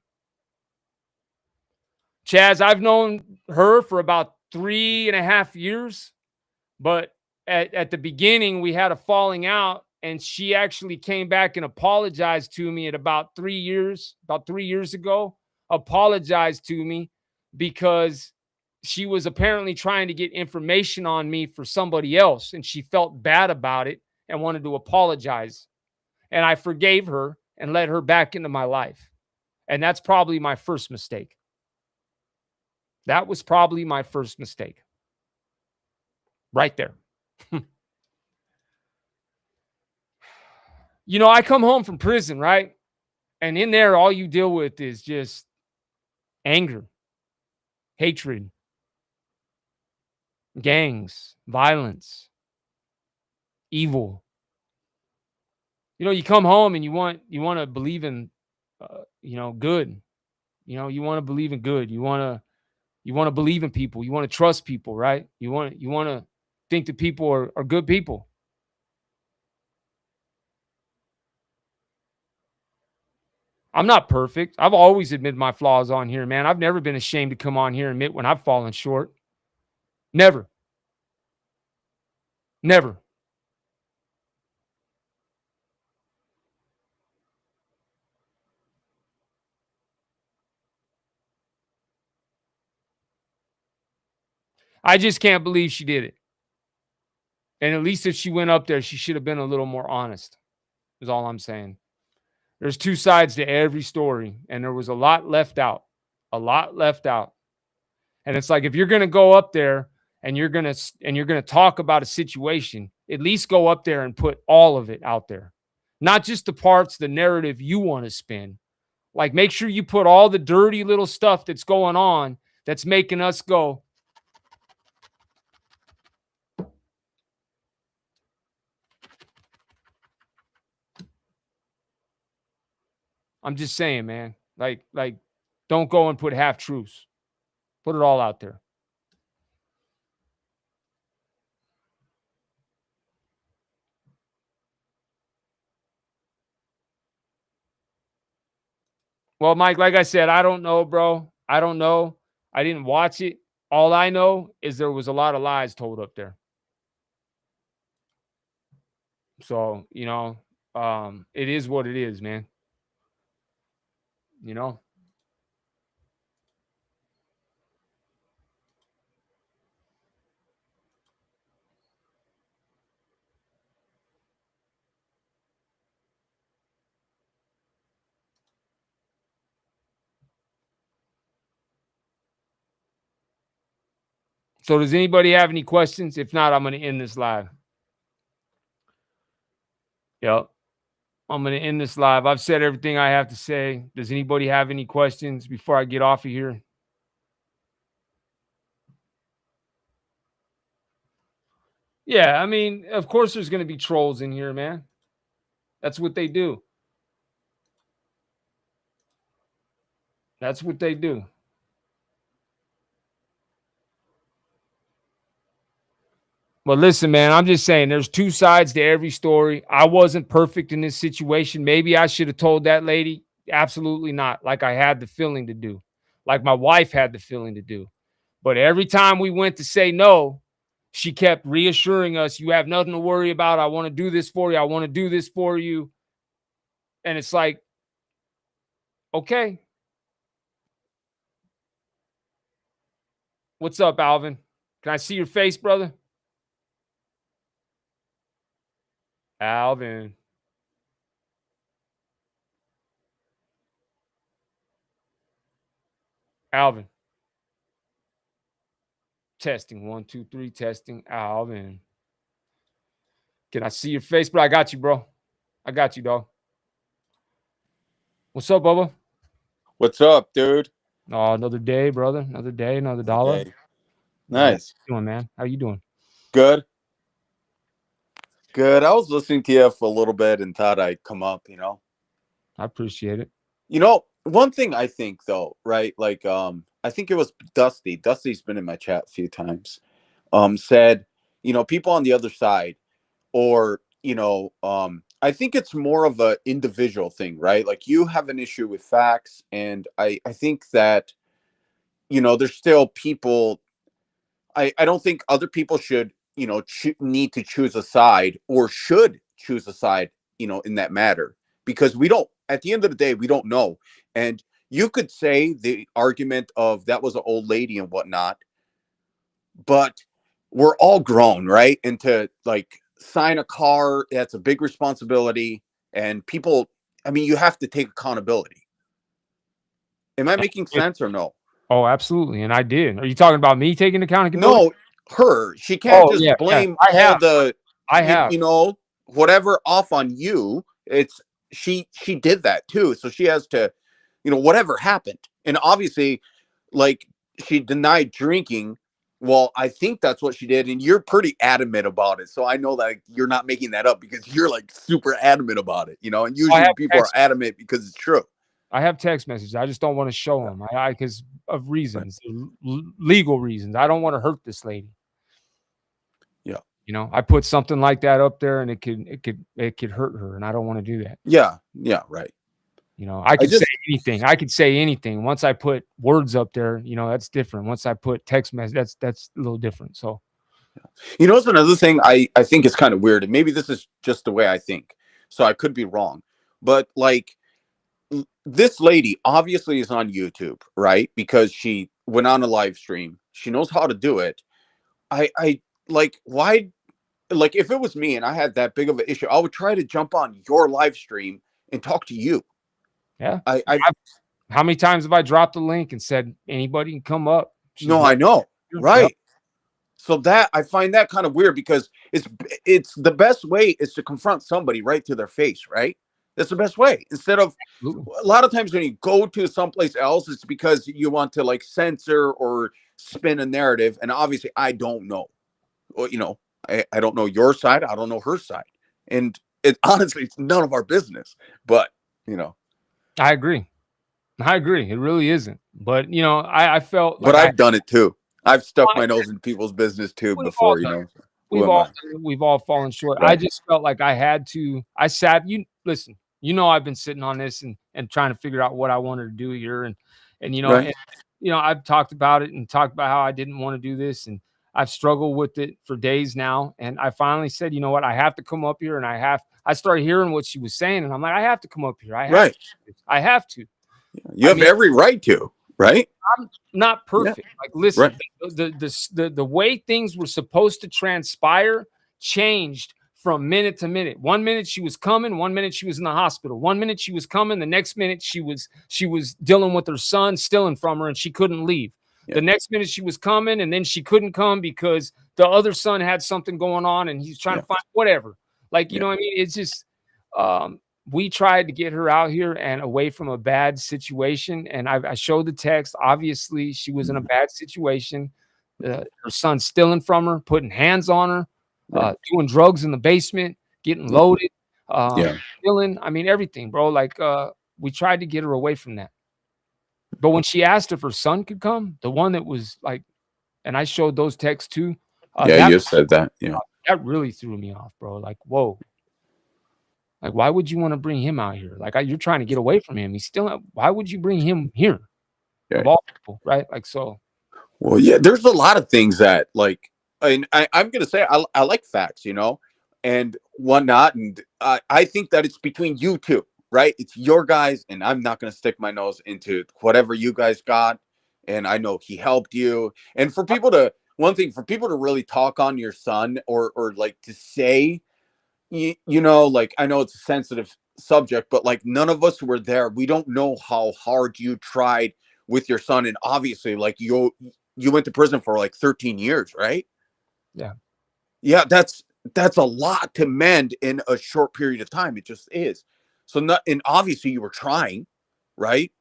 Chaz, I've known her for about 3.5 years, but at the beginning we had a falling out, and she actually came back and apologized to me at about 3 years ago. Apologized to me because she was apparently trying to get information on me for somebody else, and she felt bad about it and wanted to apologize. And I forgave her and let her back into my life. And that's probably my first mistake. That was probably my first mistake. Right there. You know, I come home from prison, right? And in there, all you deal with is just anger, hatred, gangs, violence, evil. You know, you come home and you want to believe in, good. You know, you want to believe in good. You want to believe in people. You want to trust people, right? You want to think that people are good people. I'm not perfect. I've always admitted my flaws on here, man. I've never been ashamed to come on here and admit when I've fallen short. Never. Never. I just can't believe she did it. And at least if she went up there, she should have been a little more honest, is all I'm saying. There's two sides to every story, and there was a lot left out. A lot left out. And it's like, if you're going to go up there and you're going to talk about a situation, at least go up there and put all of it out there. Not just the parts, the narrative you want to spin. Like, make sure you put all the dirty little stuff that's going on that's making us go, I'm just saying, man. Like, don't go and put half truths. Put it all out there. Well, Mike, like I said, I don't know, bro. I don't know. I didn't watch it. All I know is there was a lot of lies told up there. So, it is what it is, man. You know? So does anybody have any questions? If not, I'm going to end this live. Yep. I'm going to end this live. I've said everything I have to say. Does anybody have any questions before I get off of here? Yeah, I mean, of course there's going to be trolls in here, man. That's what they do. That's what they do. But listen, man, I'm just saying there's two sides to every story. I wasn't perfect in this situation. Maybe I should have told that lady. Absolutely not. Like I had the feeling to do. Like my wife had the feeling to do. But every time we went to say no, she kept reassuring us, you have nothing to worry about. I want to do this for you. I want to do this for you. And it's like, okay. What's up, Alvin? Can I see your face, brother? Alvin. Alvin. Testing. 1, 2, 3. Testing. Alvin. Can I see your face, bro? I got you, bro. I got you, dog. What's up, Bubba? What's up, dude? Oh, another day, brother. Another day, another dollar. Hey. Nice. How you doing, man? How you doing? Good. Good. I was listening to you for a little bit and thought I'd come up, I appreciate it. One thing I think though, right? Like I think it was Dusty. Dusty's been in my chat a few times. said, people on the other side, or, I think it's more of a individual thing, right? Like you have an issue with facts. And I think that, there's still people. I don't think other people should, need to choose a side or should choose a side, in that matter, because we don't, at the end of the day, we don't know. And you could say the argument of that was an old lady and whatnot, but we're all grown, right? And to like sign a car, that's a big responsibility. And people, I mean, you have to take accountability. Am I making sense or no? Oh, absolutely. And I did. Are you talking about me taking accountability? No, her. She can't Oh, just yeah, yeah. blame I all have. the I have. whatever off on you. It's she did that too. So she has to, whatever happened. And obviously, like, she denied drinking. Well, I think that's what she did, and you're pretty adamant about it. So I know that you're not making that up because you're like super adamant about it, and I usually have people are adamant because it's true. I have text messages. I just don't want to show them. Because of Right. reasons, legal reasons. I don't want to hurt this lady. Yeah. I put something like that up there, and it could hurt her, and I don't want to do that. Yeah. Yeah. Right. I could say anything. I could say anything. Once I put words up there, that's different. Once I put text message, that's a little different. So, it's another thing I think is kind of weird, and maybe this is just the way I think, so I could be wrong, but like, this lady obviously is on YouTube, right? Because she went on a live stream. She knows how to do it. I like, why, like, if it was me and I had that big of an issue, I would try to jump on your live stream and talk to you. yeah. I How many times have I dropped a link and said anybody can come up? no, I know, right? Yep. So that I find that kind of weird, because it's the best way is to confront somebody right to their face, right? That's the best way. Instead of, a lot of times when you go to someplace else, it's because you want to like censor or spin a narrative. And obviously I don't know. Well, I don't know your side. I don't know her side. And honestly, it's none of our business. But, I agree. It really isn't. But I felt like but I've done it too. I've stuck my nose in people's business too before, We've all fallen short. Right. I just felt like I had to. I sat. Listen. I've been sitting on this and trying to figure out what I wanted to do here, and Right. I've talked about it and talked about how I didn't want to do this, and I've struggled with it for days now. And I finally said, you know what, I have to come up here, and I started hearing what she was saying, and I'm like, I have to come up here. I have to. You have every right to, right? I'm not perfect. Yeah. Like, listen, Right. the way things were supposed to transpire changed from minute to minute. 1 minute she was coming, 1 minute she was in the hospital. 1 minute she was coming, the next minute she was dealing with her son stealing from her and she couldn't leave. Yeah. The next minute she was coming, and then she couldn't come because the other son had something going on and he's trying to find whatever. Like, you know what I mean? It's just we tried to get her out here and away from a bad situation. And I showed the text. Obviously, she was in a bad situation. Her son stealing from her, putting hands on her, doing drugs in the basement, getting loaded, stealing. I mean, everything, bro. Like, we tried to get her away from that. But when she asked if her son could come, the one that was like, and I showed those texts too. You said that. Yeah. That really threw me off, bro. Like, whoa. Like, why would you want to bring him out here? Like, you're trying to get away from him. He's still. Why would you bring him here? Yeah. Of all people, right? Like, so. Well, yeah, there's a lot of things that, like, I'm gonna say I like facts, and whatnot, and I think that it's between you two, right? It's your guys, and I'm not gonna stick my nose into whatever you guys got. And I know he helped you, and for people to really talk on your son, or like to say, like, I know it's a sensitive subject, but like, none of us were there. We don't know how hard you tried with your son, and obviously, like, you went to prison for like 13 years, right? Yeah, that's a lot to mend in a short period of time. It just is. So and obviously you were trying, right?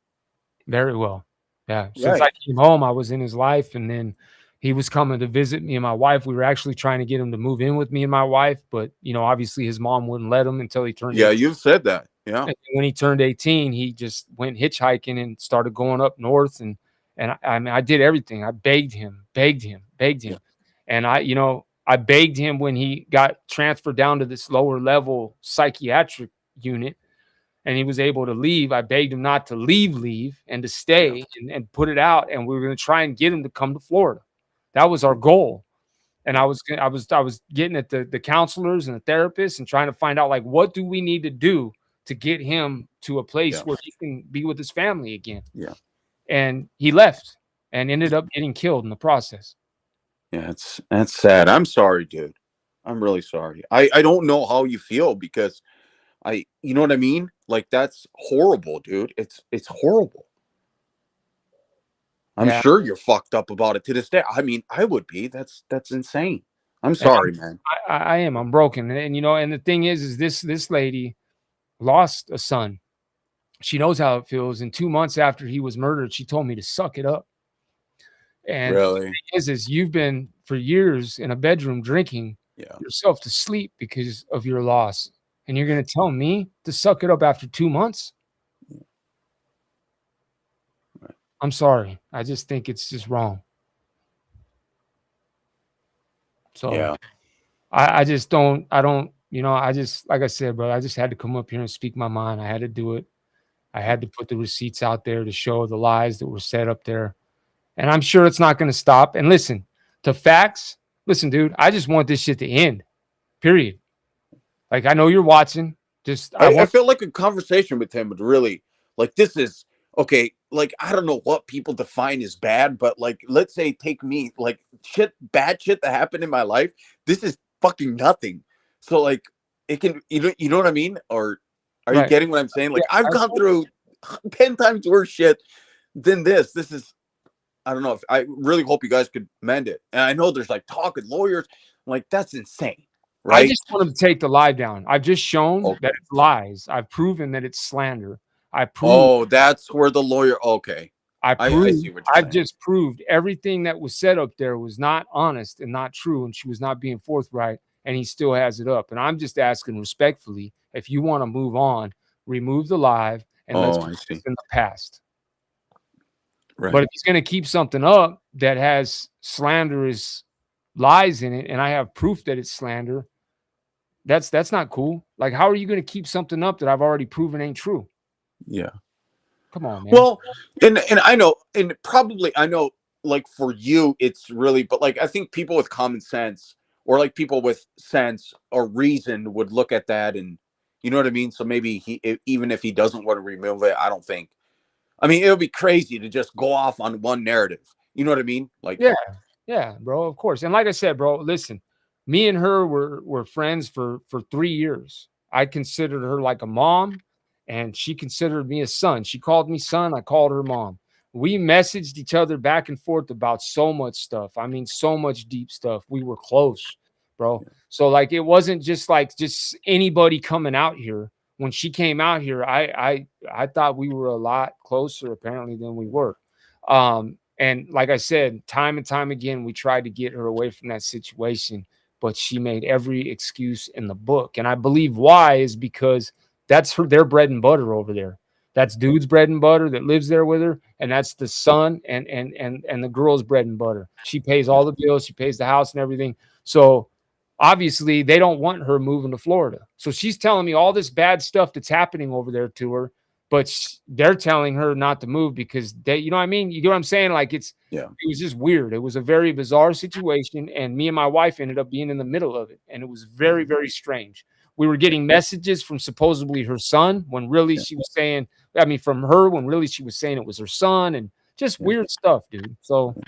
Very well. Yeah. Since I came home, I was in his life, and then he was coming to visit me and my wife. We were actually trying to get him to move in with me and my wife, but obviously his mom wouldn't let him until he turned 18. You've said that. Yeah. And when he turned 18, he just went hitchhiking and started going up north, and I mean, I did everything. I begged him. Yeah. And I begged him when he got transferred down to this lower level psychiatric unit and he was able to leave. I begged him not to leave and to stay and put it out. And we were going to try and get him to come to Florida. That was our goal. And I was getting at the counselors and the therapists and trying to find out, like, what do we need to do to get him to a place where he can be with his family again. Yeah. And he left and ended up getting killed in the process. Yeah, that's sad. I'm sorry, dude. I'm really sorry. I don't know how you feel because you know what I mean? Like, that's horrible, dude. It's horrible. I'm sure you're fucked up about it to this day. I mean, I would be. That's insane. I'm sorry, man. I am. I'm broken. And and the thing is this lady lost a son. She knows how it feels. And 2 months after he was murdered, she told me to suck it up. And really? the thing is you've been for years in a bedroom drinking yourself to sleep because of your loss. And you're going to tell me to suck it up after 2 months? Right. I'm sorry. I just think it's just wrong. So I just don't, I just, like I said, bro, I just had to come up here and speak my mind. I had to do it. I had to put the receipts out there to show the lies that were set up there. And I'm sure it's not going to stop. And listen, to facts, listen, dude, I just want this shit to end, period. Like, I know you're watching. I feel like a conversation with him would really, like, this is, okay, like, I don't know what people define as bad, but, like, let's say take me, like, bad shit that happened in my life. This is fucking nothing. So, like, it can, you know what I mean? Or are you getting what I'm saying? Like, I've gone through 10 times worse shit than this. This is, I don't know. If I really hope you guys could mend it. And I know there's like talk with lawyers. I'm like, that's insane. Right? I just want to take the lie down. I've just shown that it's lies. I've proven that it's slander. That's where the lawyer. Okay. I see what you're saying. I've just proved everything that was said up there was not honest and not true. And she was not being forthright. And he still has it up. And I'm just asking respectfully, if you want to move on, remove the live and let's put this in the past. Right. But if he's going to keep something up that has slanderous lies in it, and I have proof that it's slander, that's not cool. Like, how are you going to keep something up that I've already proven ain't true? Yeah. Come on, man. Well, and I know, and probably I know, like, for you, it's really, but like, I think people with common sense or like people with sense or reason would look at that and, you know what I mean? So maybe even if he doesn't want to remove it, I don't think. I mean, it would be crazy to just go off on one narrative. You know what I mean? Like, yeah, bro, of course. And like I said, bro, listen, me and her were friends for 3 years. I considered her like a mom, and she considered me a son. She called me son. I called her mom. We messaged each other back and forth about so much stuff. I mean, so much deep stuff. We were close, bro. So like, it wasn't just anybody coming out here. When she came out here, I thought we were a lot closer apparently than we were. And like I said, time and time again, we tried to get her away from that situation, but she made every excuse in the book. And I believe why is because that's their bread and butter over there. That's dude's bread and butter that lives there with her, and that's the son and the girl's bread and butter. She pays all the bills, she pays the house and everything. So obviously, they don't want her moving to Florida. So she's telling me all this bad stuff that's happening over there to her, but they're telling her not to move because they, you know what I mean? You get what I'm saying? Like, it was just weird. It was a very bizarre situation, and me and my wife ended up being in the middle of it, and it was very, very strange. We were getting messages from supposedly her son when really she was saying, I mean, from her when really she was saying it was her son, and just weird stuff, dude. So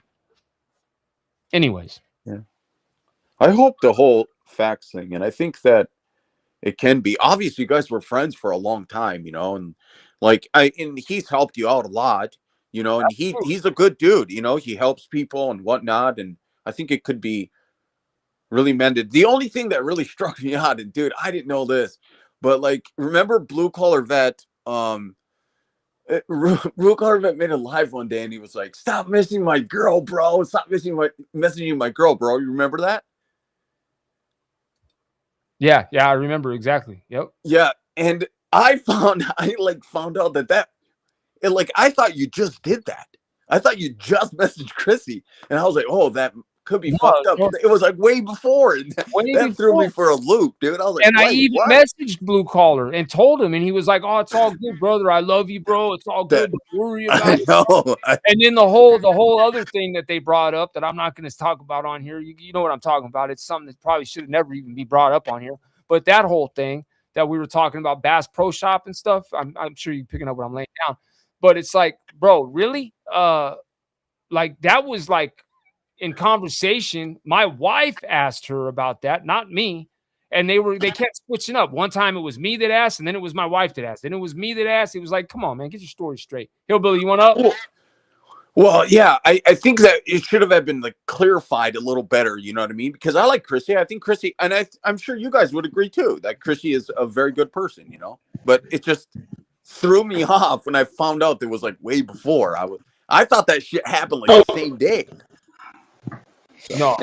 anyways. Yeah. I hope the whole facts thing, and I think that it can be. Obviously, you guys were friends for a long time, you know, and like and he's helped you out a lot, you know, and he's a good dude, you know, he helps people and whatnot, and I think it could be really mended. The only thing that really struck me out, and dude, I didn't know this, but like, remember Blue Collar Vet? Blue Collar Vet made a live one day, and he was like, "Stop missing my girl, bro. Stop messaging my girl, bro." You remember that? Yeah, I remember exactly. Yep. Yeah, and I found out that I thought you just did that. I thought you just messaged Chrissy, and I was like, oh, that could be No, fucked up. no. It was like way before. Way That threw before. me for a loop, dude. I was like, And I wait, even what? messaged Blue Collar and told him, and he was like, "Oh, it's all good, brother. I love you, bro. It's all good. Don't worry about I it." know. And then the whole other thing that they brought up that I'm not going to talk about on here. You know what I'm talking about. It's something that probably should have never even be brought up on here. But that whole thing that we were talking about, Bass Pro Shop and stuff. I'm sure you're picking up what I'm laying down. But it's like, bro, really? Like that was like in conversation. My wife asked her about that, not me. And they kept switching up. One time it was me that asked, and then it was my wife that asked. Then it was me that asked. It was like, come on, man, get your story straight. Hillbilly, you want up? Well, yeah, I think that it should have been like clarified a little better. You know what I mean? Because I like Chrissy. I think Chrissy, and I'm sure you guys would agree too, that Chrissy is a very good person. You know, but it just threw me off when I found out it was like way before. I thought that shit happened like the same day. So,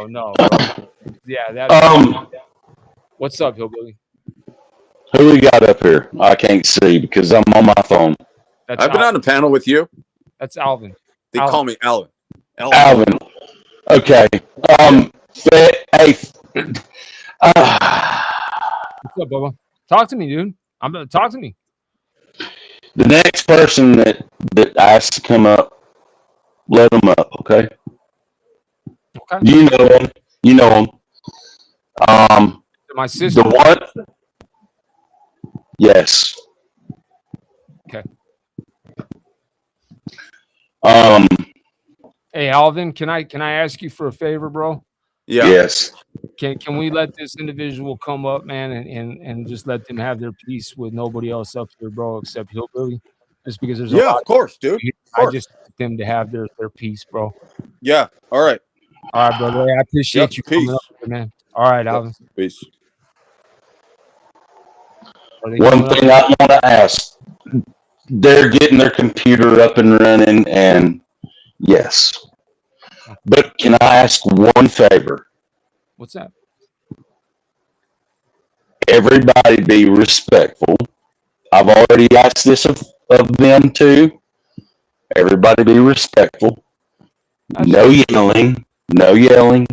no. Bro. Yeah, what's up, Hillbilly? Who we got up here? I can't see because I'm on my phone. I've been on a panel with you. That's Alvin. They call me Alvin. Alvin. Okay. Hey. What's up, Bubba? Talk to me, dude. Talk to me. The next person that asks to come up, let them up. Okay. Okay. You know them. You know them. My sister. The one. Yes. Okay. Hey, Alvin, can I ask you for a favor, bro? Yeah. Yes. Can we let this individual come up, man, and just let them have their piece with nobody else up here, bro, except Hillbilly? Just because there's a lot of course, dude. I just want them to have their piece, bro. Yeah. All right. All right, brother. I appreciate you coming up here, man. All right, Alvin. Peace. One thing I want to ask, they're getting their computer up and running, and yes. But can I ask one favor? What's that? Everybody be respectful. I've already asked this of them too. Everybody be respectful. No yelling. No yelling.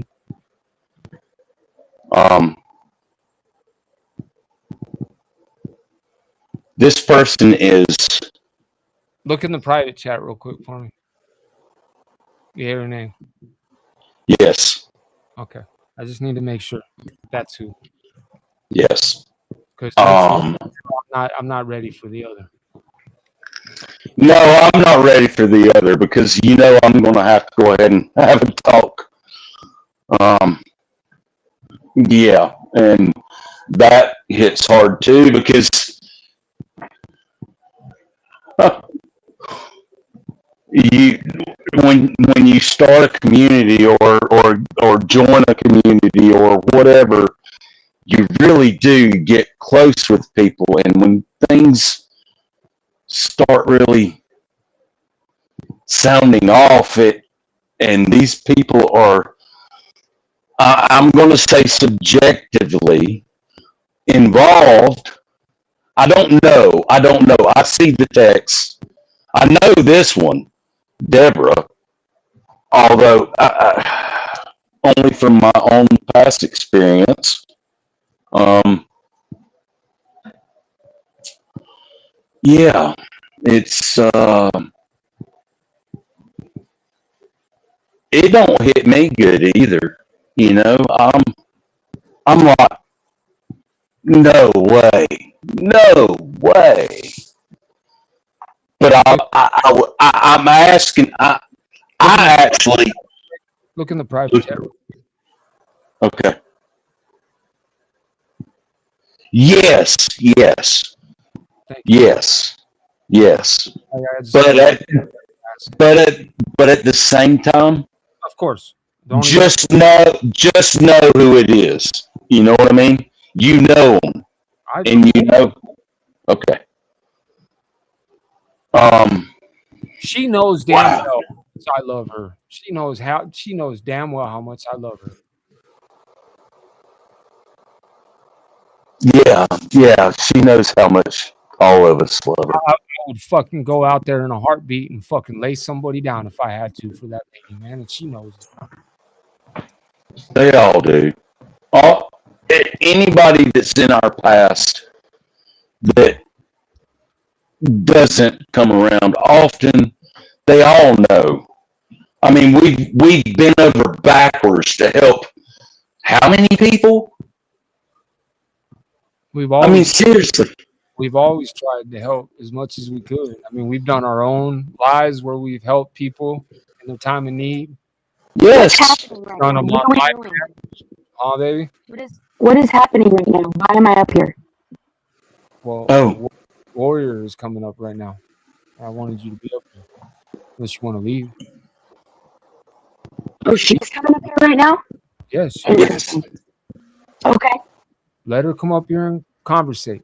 This person is. Look in the private chat real quick for me. You hear her name? Yes. Okay. I just need to make sure that's who. Yes. Because I'm not ready for the other. No, I'm not ready for the other because I'm going to have to go ahead and have a talk. Yeah, and that hits hard too because when you start a community or join a community or whatever, you really do get close with people, and when things start really sounding off, and these people are, I'm going to say, subjectively involved. I don't know. I see the text. I know this one, Deborah, although only from my own past experience. Yeah, it's it don't hit me good either. I'm like, no way. But I'm asking. I actually look in the private chat. Okay. Yes. But at the same time, of course, just know who it is. You know what I mean? You know them, Okay. She knows damn well I love her. She knows damn well how much I love her. Yeah. She knows how much all of us love her. I would fucking go out there in a heartbeat and fucking lay somebody down if I had to for that lady, man. And she knows it. They all do. All, anybody that's in our past that doesn't come around often, they all know. I mean, we've been over backwards to help how many people? We've I mean, always seriously. we've always tried to help as much as we could. I mean, we've done our own lives where we've helped people in their time of need. What's Yes. happening right Done now? them What on are my we doing? baby. What is happening right now? Why am I up here? Well, Oh, Warrior is coming up right now. I wanted you to be up here. Unless you want to leave. Oh, she's coming up here right now? Yes. yes. Interesting. Okay. Let her come up here and conversate.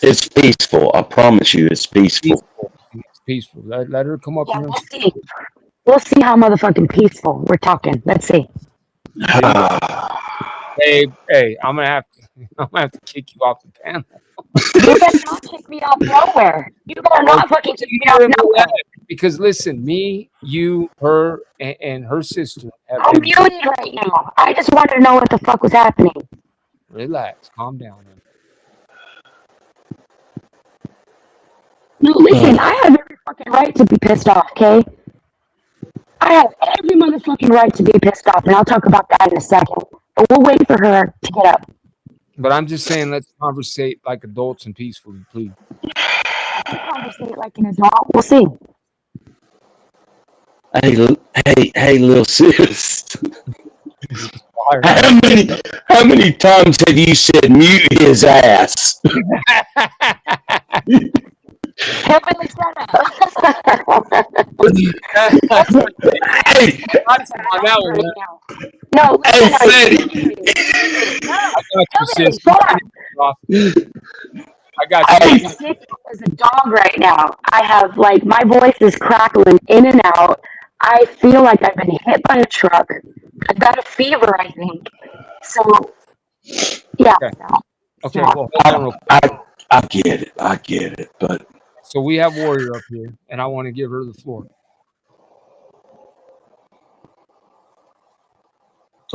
It's peaceful. I promise you, it's peaceful. It's peaceful. Let her come up Yeah, here. we'll see. We'll see how motherfucking peaceful we're talking. Let's see. Hey, I'm gonna have to kick you off the panel. You better not kick me off nowhere. You better not fucking kick me off nowhere. Because listen, me, you, her, and her sister have I'm been. muted right now. I just wanted to know what the fuck was happening. Relax, calm down. Man. No, listen, I have every fucking right to be pissed off, okay? I have every motherfucking right to be pissed off, and I'll talk about that in a second. But we'll wait for her to get up. But I'm just saying, let's conversate like adults and peacefully, please. Conversate like an adult. We'll see. Hey, little sis. Fire. How many times have you said mute his ass? Heavenly setup. Hey, No, hey, listen, Freddie. I got you, sis. shut up. I got I you. am sick as a dog right now. I have like my voice is crackling in and out. I feel like I've been hit by a truck. I've got a fever, I think. So yeah. Okay, well, hold on. I get it, but So we have Warrior up here, and I want to give her the floor.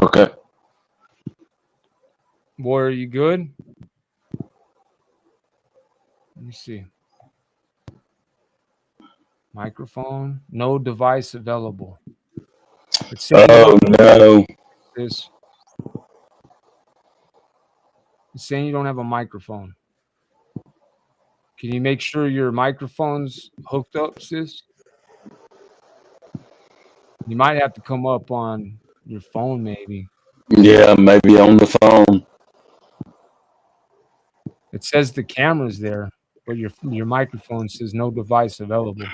okay. Warrior, you good? Let me see. Microphone, no device available. Oh no. It's saying you don't have a microphone. Can you make sure your microphone's hooked up, sis? You might have to come up on your phone, maybe. Yeah, maybe on the phone. It says the camera's there, but your microphone says no device available.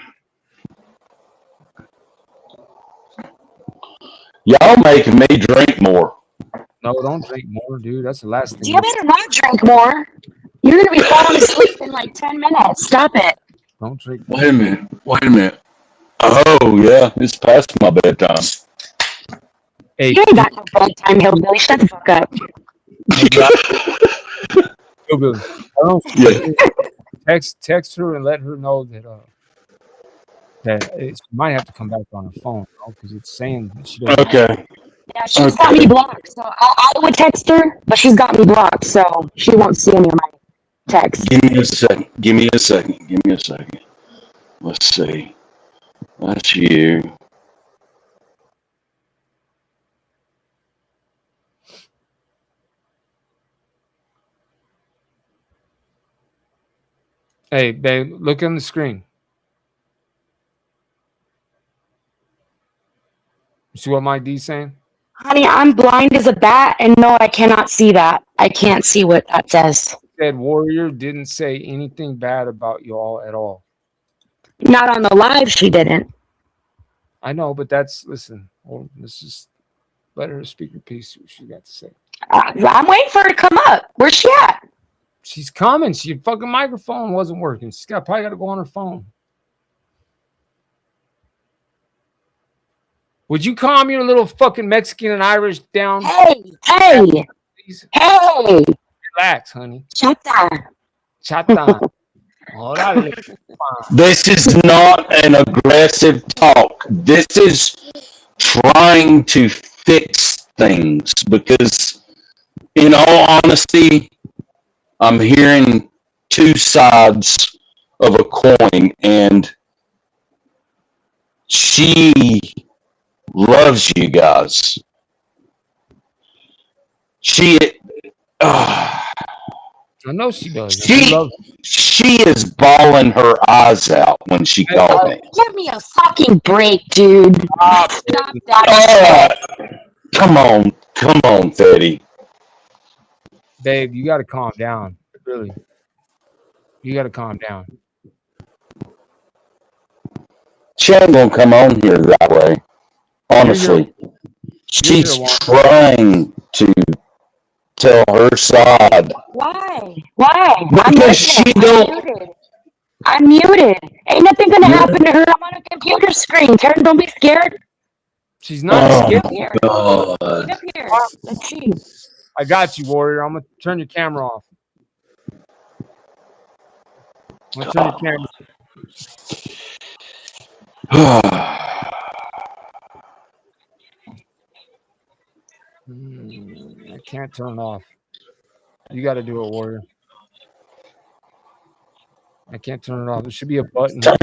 Y'all making me drink more. No, don't drink more, dude. That's the last thing. You better not drink more. You're gonna be falling asleep in like 10 minutes. Stop it. Don't drink more. Wait a minute. Oh yeah, it's past my bedtime. Hey, You ain't got no bedtime, hillbilly. Shut the fuck up. Hillbilly. Text her and let her know that she might have to come back on her phone because it's saying that she doesn't. Okay. Yeah, she's got me blocked. So I would text her, but she's got me blocked, so she won't see any of my texts. Give me a second. Let's see. That's you. Hey, babe, look on the screen. You see what Mike D's saying? Honey, I'm blind as a bat, and no, I cannot see that. I can't see what that says. Said Warrior didn't say anything bad about y'all at all. Not on the live, she didn't. I know, but listen. Well, let's just let her speak her piece. See what she got to say. I'm waiting for her to come up. Where's she at? She's coming. She fucking microphone wasn't working. She's probably got to go on her phone. Would you calm your little fucking Mexican and Irish down? Hey! Please? Hey! Relax, honey. Chata. This is not an aggressive talk. This is trying to fix things because, in all honesty, I'm hearing two sides of a coin, and she loves you guys. She, uh, I know she does. And we she, love. she is bawling her eyes out when she Hey, called me. Give me a fucking break, dude. stop, Stop baby. that. Come on, Teddy. Babe, you got to calm down. Really, you got to calm down. She ain't gonna come on here that way. Honestly, You're she's here one. trying to tell her side Why? Why? I'm because she listening. I'm don't. muted. I'm muted. Ain't nothing gonna happen to her. I'm on a computer screen. Turn, don't be scared. She's not Oh scared. Get up here. God! Get up here. Let's see. I got you, Warrior. I'm gonna turn your camera off. I'm gonna turn your camera. I can't turn off. You got to do it, Warrior. I can't turn it off. There should be a button. Turn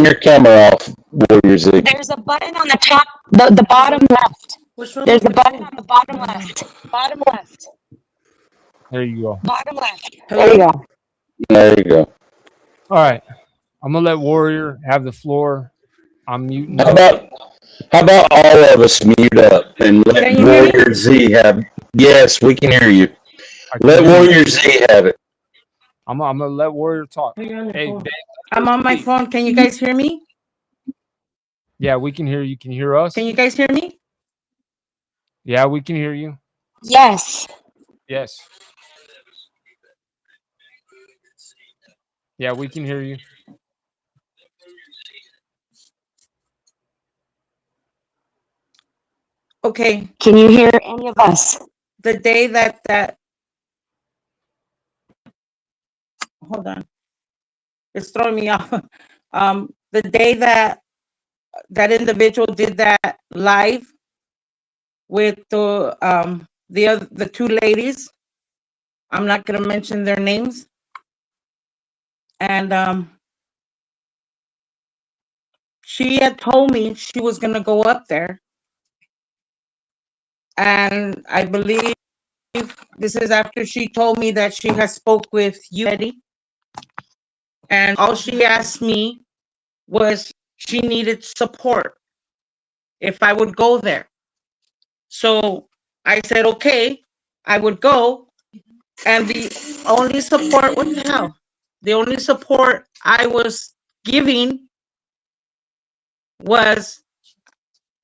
your camera off, Warrior Z. There's a button on the top, the bottom left. There's a button on the bottom left. Bottom left. There you go. Bottom left. There you go. There you go. All right. I'm gonna let Warrior have the floor. I'm muting How up. about all of us mute up and let Can you hear me? Warrior Z have? Yes, we can hear you. I can Let hear you. Warrior Z have it. I'm gonna let Warrior talk. Oh, you're on the Hey, phone. Dave, I'm on my phone. Can you guys hear me? yeah, we can hear you. Can you hear us? Can you guys hear me? Yeah, we can hear you. Yes. Yes. Yeah, we can hear you. Okay. Can you hear any of us? The day that hold on. It's throwing me off. The day that individual did that live with the two ladies. I'm not gonna mention their names. And she had told me she was gonna go up there. And I believe this is after she told me that she has spoke with you, Eddie. And all she asked me was she needed support if I would go there. So I said, okay, I would go. And the only support, what the hell? The only support I was giving was,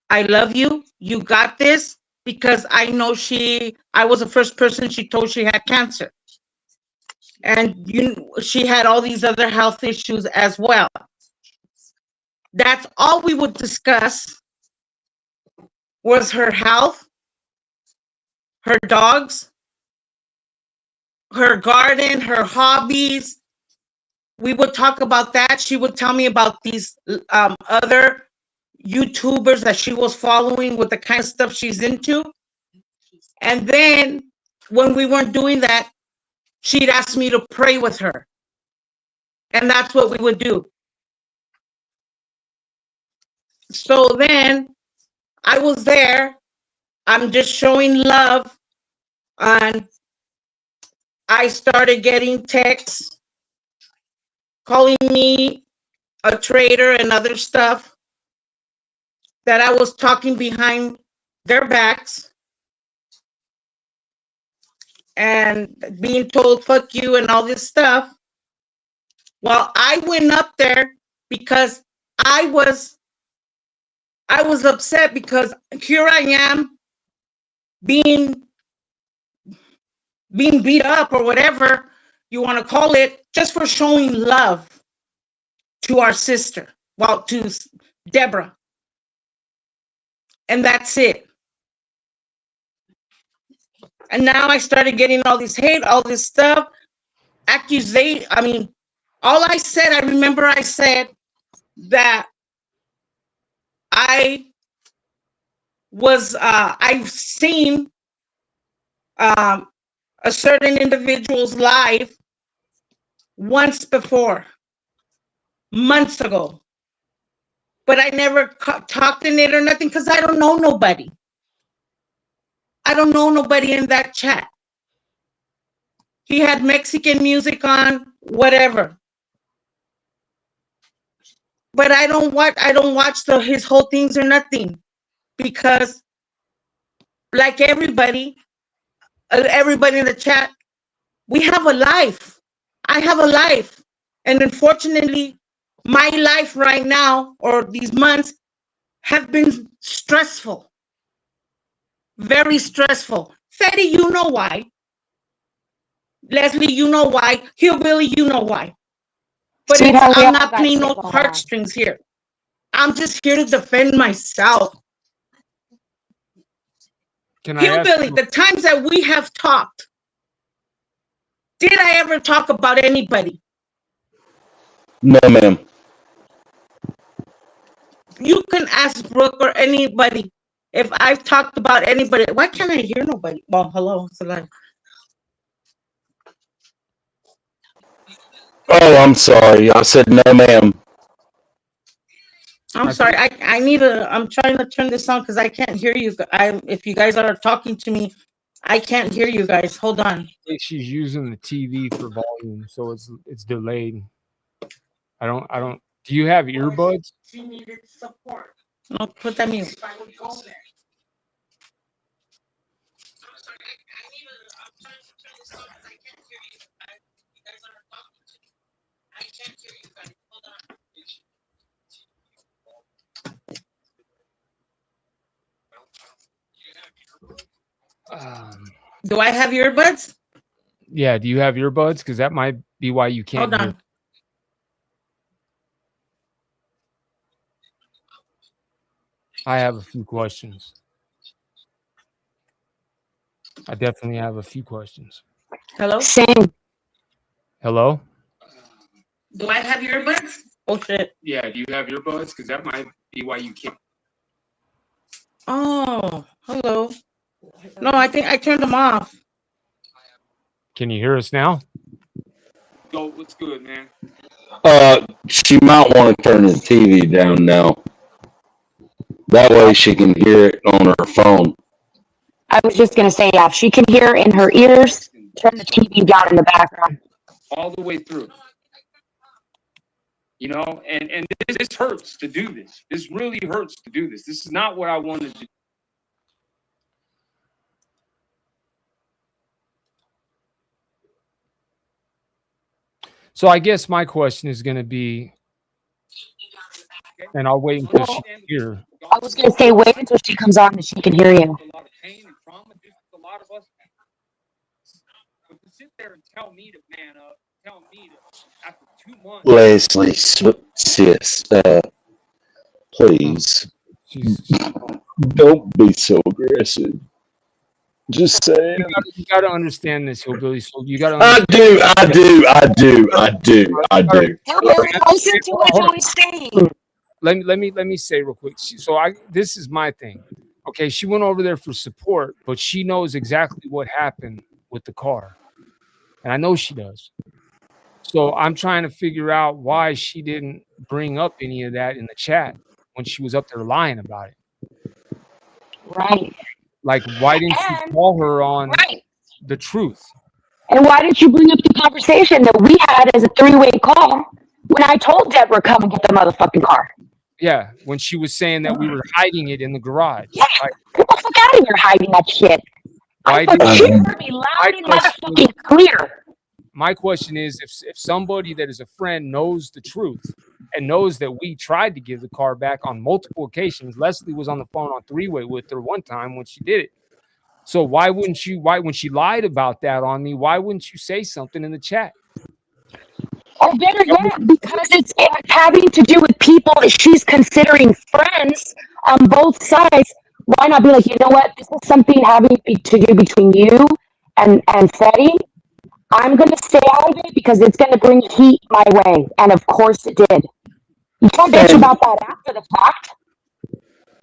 I love you. You got this. Because I know I was the first person she told she had cancer. And she had all these other health issues as well. That's all we would discuss was her health, her dogs, her garden, her hobbies. We would talk about that. She would tell me about these other YouTubers that she was following with the kind of stuff she's into. And then when we weren't doing that, she'd ask me to pray with her. And that's what we would do. So then I was there. I'm just showing love. And I started getting texts calling me a traitor and other stuff, that I was talking behind their backs and being told fuck you and all this stuff. Well, I went up there because I was upset, because here I am being beat up, or whatever you want to call it, just for showing love to our sister, well, to Deborah. And that's it. And now I started getting all this hate, all this stuff, accusation. I mean, all I said, I remember I said that I was I've seen a certain individual's live once before, months ago, but I never talked in it or nothing because I don't know nobody. I don't know nobody in that chat. He had Mexican music on, whatever. But I don't watch his whole things or nothing, because like everybody in the chat, we have a life. I have a life. And unfortunately, my life right now, or these months, have been stressful. Very stressful. Fetty, you know why. Leslie, you know why. Hillbilly, you know why. But I'm not playing no heartstrings here. I'm just here to defend myself. Hillbilly, the times that we have talked, did I ever talk about anybody? No, ma'am. You can ask Brooke or anybody if I've talked about anybody. Why can't I hear nobody? Well, hello, Salai. Oh, I'm sorry. I said no, ma'am. I'm sorry. I'm trying to turn this on because I can't hear you. If you guys are talking to me, I can't hear you guys. Hold on. I think she's using the TV for volume, so it's delayed. I don't. Do you have earbuds? She needed support. No, put that mute. Do I have earbuds? Yeah. Do you have earbuds? Because that might be why you can't. Hold on. I have a few questions. I definitely have a few questions. Hello? Same. Hello? Do I have earbuds? Oh, shit. Yeah, do you have earbuds? Because that might be why you can't. Oh, hello. No, I think I turned them off. Can you hear us now? Go, what's good, man? She might want to turn the TV down now. That way she can hear it on her phone. I was just going to say, yeah, if she can hear in her ears, turn the TV down in the background. All the way through. You know, and this hurts to do this. This really hurts to do this. This is not what I wanted to do. So I guess my question is going to be, and I'll wait until she's here. I was going to say, wait until she comes on and she can hear you. A lot of pain and trauma, just a lot of us. But to sit there and tell me to man up, tell me to, after 2 months. Leslie, sis, please. Don't be so aggressive. Just saying. You got to understand this, Hillbilly. So you got to. I do. Hillbilly, listen to what he's saying. Let me say real quick. So this is my thing. Okay, she went over there for support, but she knows exactly what happened with the car, and I know she does. So I'm trying to figure out why she didn't bring up any of that in the chat when she was up there lying about it. Right. Like, why didn't you call her on the truth? And why didn't you bring up the conversation that we had as a three-way call when I told Deborah, come and get the motherfucking car? Yeah, when she was saying that we were hiding it in the garage. Yeah, get the fuck out of here hiding that shit. I thought she heard me loud and motherfucking clear. My question is, if somebody that is a friend knows the truth and knows that we tried to give the car back on multiple occasions, Leslie was on the phone on three-way with her one time when she did it. So why when she lied about that on me, why wouldn't you say something in the chat? Or better yet, because it's having to do with people that she's considering friends on both sides, why not be like, you know what, this is something having to do between you and Freddie. I'm going to stay out of it because it's going to bring heat my way. And of course it did. You can't bitch about that after the fact.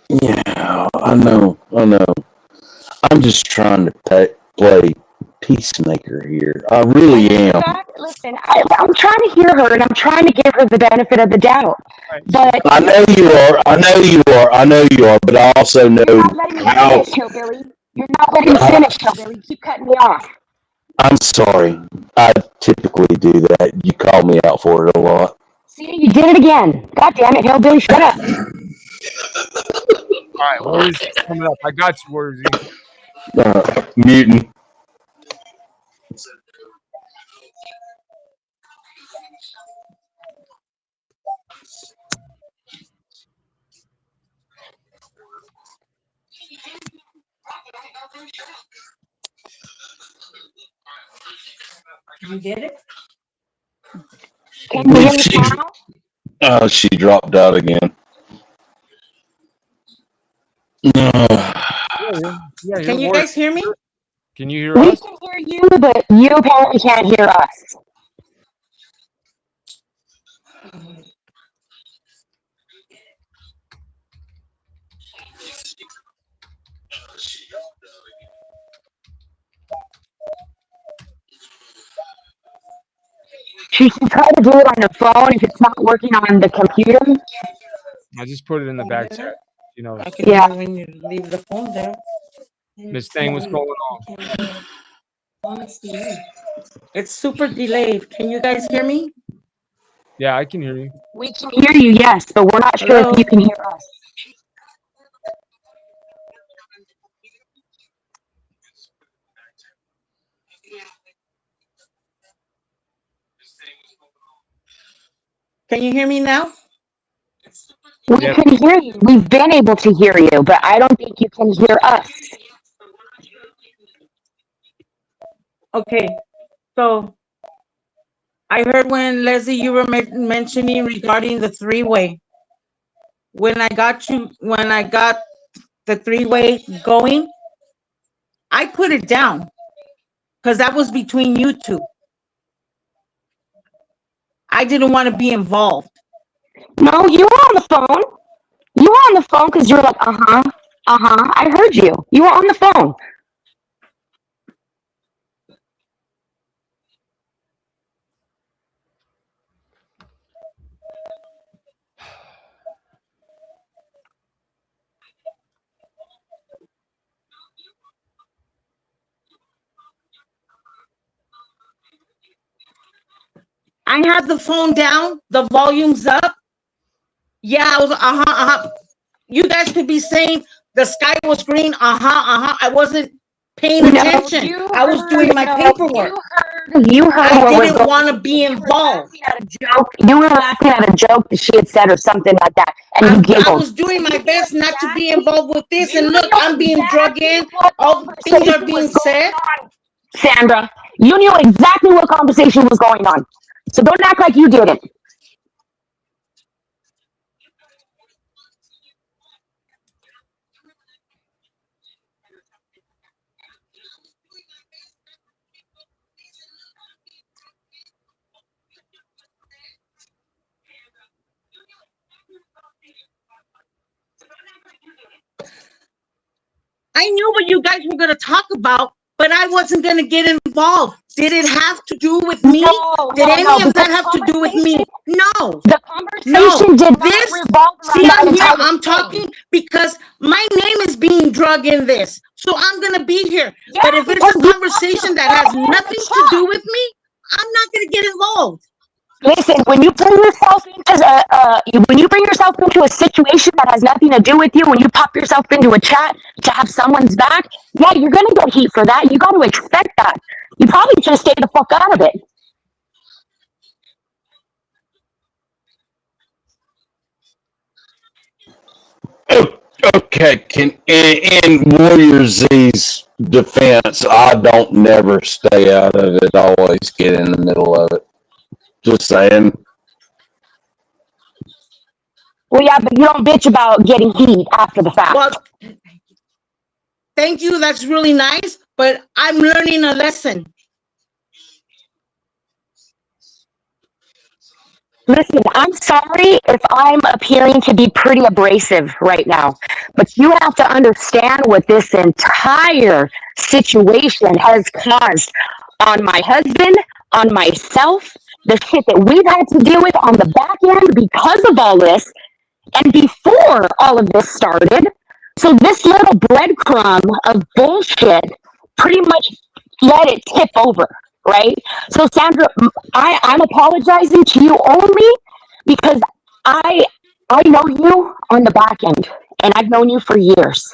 Yeah, I know. I'm just trying to play peacemaker here. I I really know am. that. Listen, I'm trying to hear her and I'm trying to give her the benefit of the doubt. Right. But I know you are. I know you are. But I also you're know not letting me how. finish, Hillbilly. You're not letting me finish, Hillbilly. You keep cutting me off. I'm sorry. I typically do that. You call me out for it a lot. See, you did it again. God damn it, Hillbilly, shut up. All right, Worzy's coming up. I got you, Worzy. Mutant. You get it? Can you hear me She, now? she dropped out again. Yeah, here, Can you Worzy. guys hear me? Can you hear We us? can hear you, but you apparently can't hear us. She can try to do it on the phone if it's not working on the computer. I just put it in the back chat. You know, I can Yeah. hear when you leave the phone there. Miss Thing, what's going on? It's super delayed. Can you guys hear me? Yeah, I can hear you. We can hear you, yes, but we're not sure if Hello? you can hear us. Can you hear me now? We Yeah, can hear you. We've been able to hear you, but I don't think you can hear us. Okay. So I heard when Leslie you were mentioning regarding the three-way. When I got the three-way going, I put it down because that was between you two. I didn't want to be involved. No, you were on the phone. You were on the phone because you were like, I heard you. You were on the phone. I had the phone down, the volume's up. Yeah, I was You guys could be saying the sky was green. I wasn't paying No, attention. you I was doing heard. my No, paperwork. you heard I what was didn't going want to on. be You were involved. laughing at a joke. You were laughing at a joke that she had said or something like that, and you I giggled. was doing So my you knew best not to be exactly. involved with this. You And look, knew I'm being drug exactly in. what All things are conversation being was going said. on, Sandra. You knew exactly what conversation was going on. So don't act like you didn't. I knew what you guys were going to talk about, but I wasn't going to get involved. Did it have to do with me? Did any of that Because have to do with me? No. the No, conversation did not this, revolve around see, that I'm here, entire I'm thing. talking because my name is being drug in this. So I'm going to be here. Yeah, But if it's because a you popped your conversation that phone has in the nothing to do chat. with me, I'm not going to get involved. Listen, when you bring yourself into a situation that has nothing to do with you, when you pop yourself into a chat to have someone's back, yeah, you're gonna get heat for that. You got to expect that. You probably should stay the fuck out of it. Okay, in Warrior Z's defense, I don't never stay out of it. I always get in the middle of it. Just saying. Well, yeah, but you don't bitch about getting heat after the fact. Well, thank you. That's really nice. But I'm learning a lesson. Listen, I'm sorry if I'm appearing to be pretty abrasive right now, but you have to understand what this entire situation has caused on my husband, on myself, the shit that we've had to deal with on the back end because of all this, and before all of this started. So this little breadcrumb of bullshit pretty much let it tip over, right? So Sandra, I'm apologizing to you only because I I know you on the back end and I've known you for years.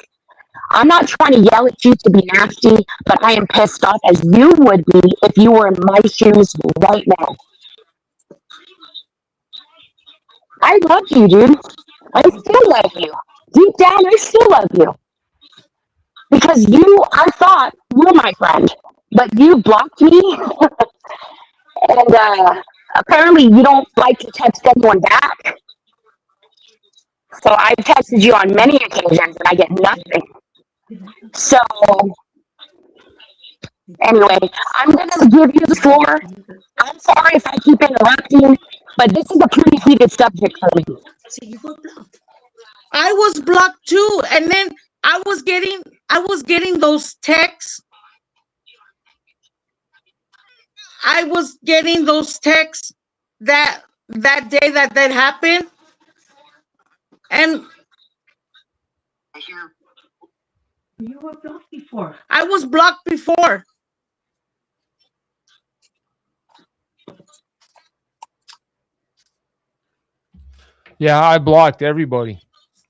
I'm not trying to yell at you to be nasty, but I am pissed off as you would be if you were in my shoes right now. I love you, dude. I still love you. Deep down, I still love you. Because I thought you were my friend, but you blocked me, and apparently you don't like to text anyone back. So I've texted you on many occasions, and I get nothing. So anyway, I'm gonna give you the floor. I'm sorry if I keep interrupting, but this is a pretty heated subject for me. I was blocked too, and then I was getting those texts. I was getting those texts that day that happened, and You were blocked before. I was blocked before. Yeah, I blocked everybody.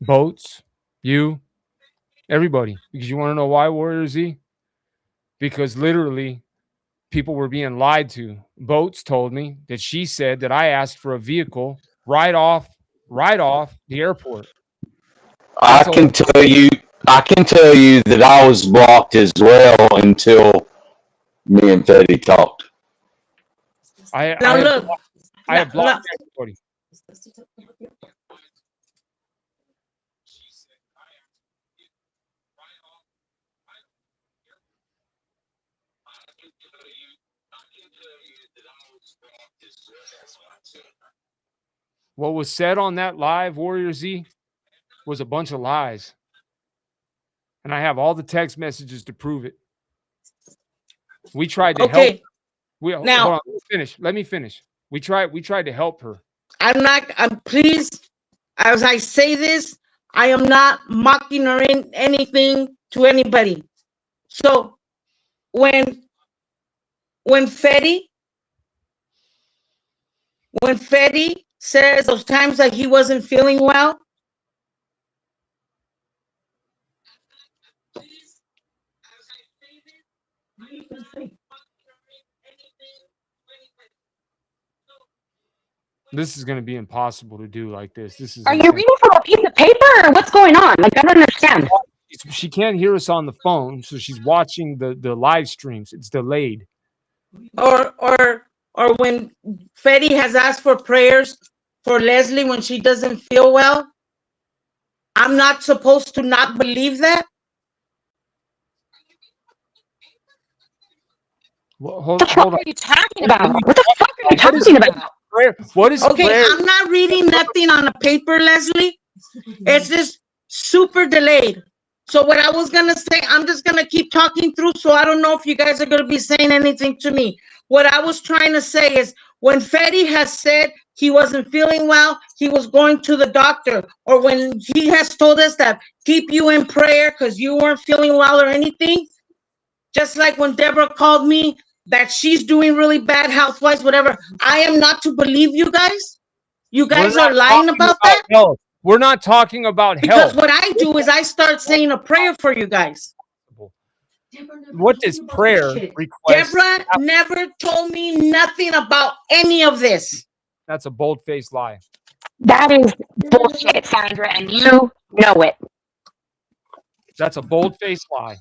Boats, you, everybody. Because you want to know why, Warrior Z? Because literally people were being lied to. Boats told me that she said that I asked for a vehicle right off the airport. I can tell you, that I was blocked as well until me and Teddy talked. I Now have look, I have now, blocked everybody. What was said on that live, Warrior Z, was a bunch of lies. And I have all the text messages to prove it. We tried to help. okay. Hold Now on, let me finish. We tried to help her. I'm please, as I say this, I am not mocking or anything to anybody. So when when Fetty when Fetty says those times that he wasn't feeling well, This is going to be impossible to do like this. This is Are you insane. reading from a piece of paper, or what's going on? Like, I don't understand. She can't hear us on the phone, so she's watching the live streams. It's delayed. or when Fetty has asked for prayers for Leslie when she doesn't feel well, I'm not supposed to not believe that. Well, What the fuck hold on. are you talking about? What the fuck are you talking about? Prayer? What is Okay, prayer? I'm not reading nothing on a paper, Leslie. It's just super delayed. So what I was gonna say, I'm just gonna keep talking through. So I don't know if you guys are gonna be saying anything to me. What I was trying to say is when Fetty has said he wasn't feeling well, he was going to the doctor, or when he has told us that keep you in prayer because you weren't feeling well or anything. Just like when Deborah called me that she's doing really bad health-wise, whatever. I am not to believe you guys. You guys are lying about that. Health. We're not talking about Because health. what I do is I start saying a prayer for you guys. What does prayer request? Deborah never told me nothing about any of this. That's a bold-faced lie. That is bullshit, Sandra, and you know it. That's a bold-faced lie.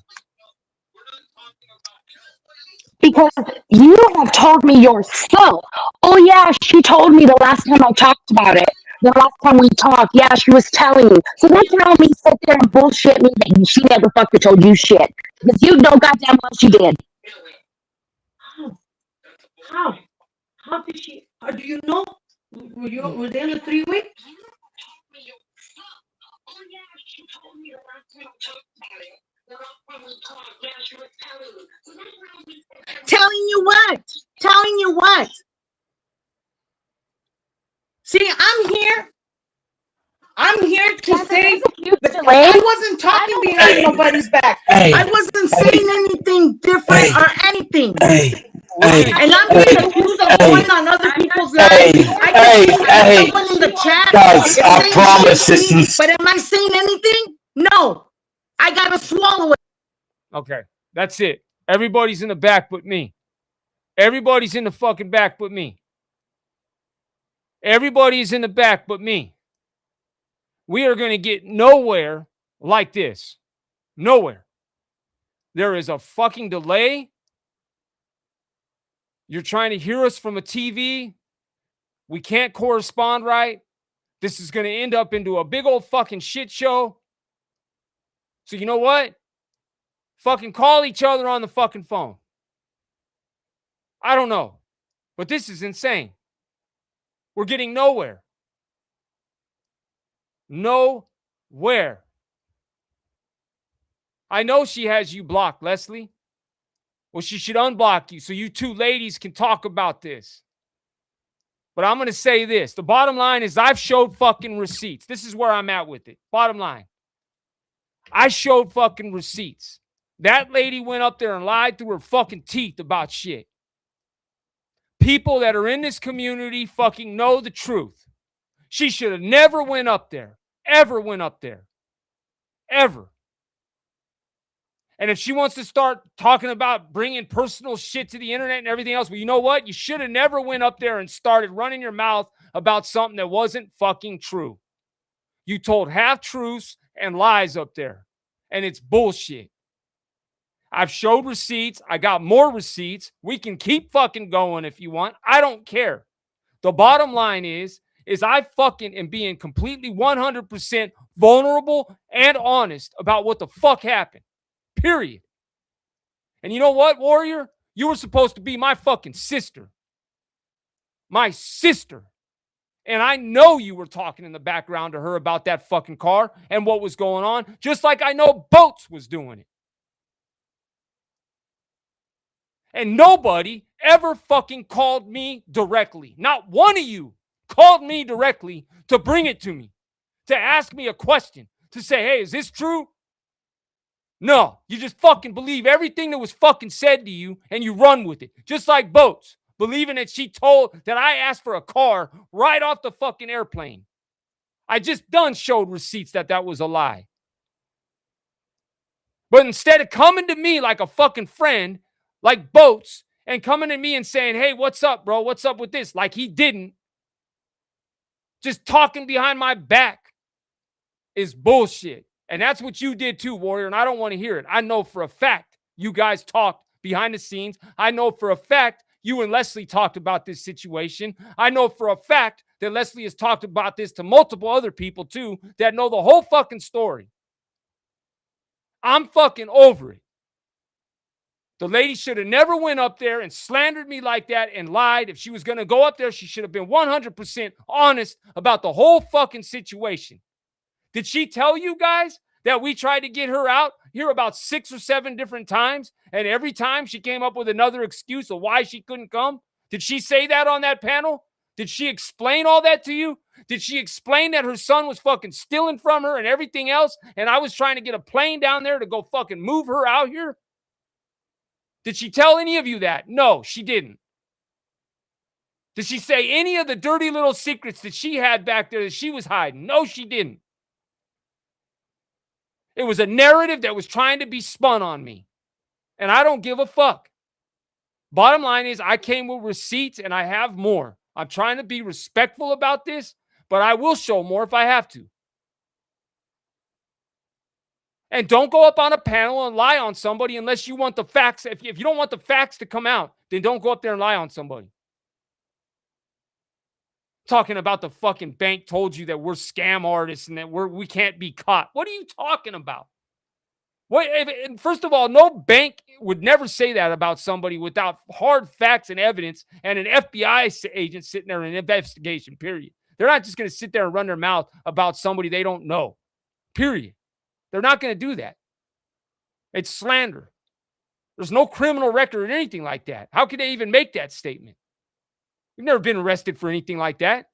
Because you have told me yourself. Oh yeah, she told me the last time I talked about it. The last time we talked, yeah, she was telling me. So don't tell me, sit there and bullshit me that she never fucking told you shit. Because you know goddamn well she did. How? How did she? How do you know? Were they in the 3 weeks? Telling you what? Telling you what? See, I'm here to say that I wasn't talking behind nobody's back. I wasn't saying anything different or anything. And I'm being accused of going on other people's lives. I can see that someone in the chat Guys, is I saying promise shit to this me, is. but am I saying anything? No. I gotta swallow it. Okay, that's it. Everybody's in the back but me. Everybody's in the fucking back but me. Everybody's in the back but me. We are going to get nowhere like this. Nowhere. There is a fucking delay. You're trying to hear us from a TV. We can't correspond right. This is going to end up into a big old fucking shit show. So you know what? Fucking call each other on the fucking phone. I don't know. But this is insane. We're getting nowhere. Nowhere. I know she has you blocked, Leslie. Well, she should unblock you so you two ladies can talk about this. But I'm going to say this. The bottom line is I've showed fucking receipts. This is where I'm at with it. Bottom line. I showed fucking receipts. That lady went up there and lied through her fucking teeth about shit. People that are in this community fucking know the truth. She should have never went up there. Ever went up there. Ever. And if she wants to start talking about bringing personal shit to the internet and everything else, well, you know what? You should have never went up there and started running your mouth about something that wasn't fucking true. You told half-truths and lies up there. And it's bullshit. I've showed receipts. I got more receipts. We can keep fucking going if you want. I don't care. The bottom line is I fucking am being completely 100% vulnerable and honest about what the fuck happened. Period. And you know what, Warrior? You were supposed to be my fucking sister. My sister. And I know you were talking in the background to her about that fucking car and what was going on, just like I know Boats was doing it. And nobody ever fucking called me directly. Not one of you called me directly to bring it to me, to ask me a question, to say, hey, is this true? No, you just fucking believe everything that was fucking said to you and you run with it. Just like Boats, believing that she told that I asked for a car right off the fucking airplane. I just done showed receipts that was a lie. But instead of coming to me like a fucking friend, like Boats, and coming to me and saying, hey, what's up, bro? What's up with this? Like he didn't. Just talking behind my back is bullshit. And that's what you did too, Warrior, and I don't want to hear it. I know for a fact you guys talked behind the scenes. I know for a fact you and Leslie talked about this situation. I know for a fact that Leslie has talked about this to multiple other people too that know the whole fucking story. I'm fucking over it. The lady should have never went up there and slandered me like that and lied. If she was going to go up there, she should have been 100% honest about the whole fucking situation. Did she tell you guys that we tried to get her out here about 6 or 7 different times? And every time she came up with another excuse of why she couldn't come? Did she say that on that panel? Did she explain all that to you? Did she explain that her son was fucking stealing from her and everything else? And I was trying to get a plane down there to go fucking move her out here? Did she tell any of you that? No, she didn't. Did she say any of the dirty little secrets that she had back there that she was hiding? No, she didn't. It was a narrative that was trying to be spun on me. And I don't give a fuck. Bottom line is I came with receipts and I have more. I'm trying to be respectful about this, but I will show more if I have to. And don't go up on a panel and lie on somebody unless you want the facts. If you don't want the facts to come out, then don't go up there and lie on somebody. Talking about the fucking bank told you that we're scam artists and that we can't be caught. What are you talking about? And first of all, no bank would never say that about somebody without hard facts and evidence and an FBI agent sitting there in an investigation, period. They're not just going to sit there and run their mouth about somebody they don't know, period. They're not going to do that. It's slander. There's no criminal record or anything like that. How could they even make that statement? You've never been arrested for anything like that.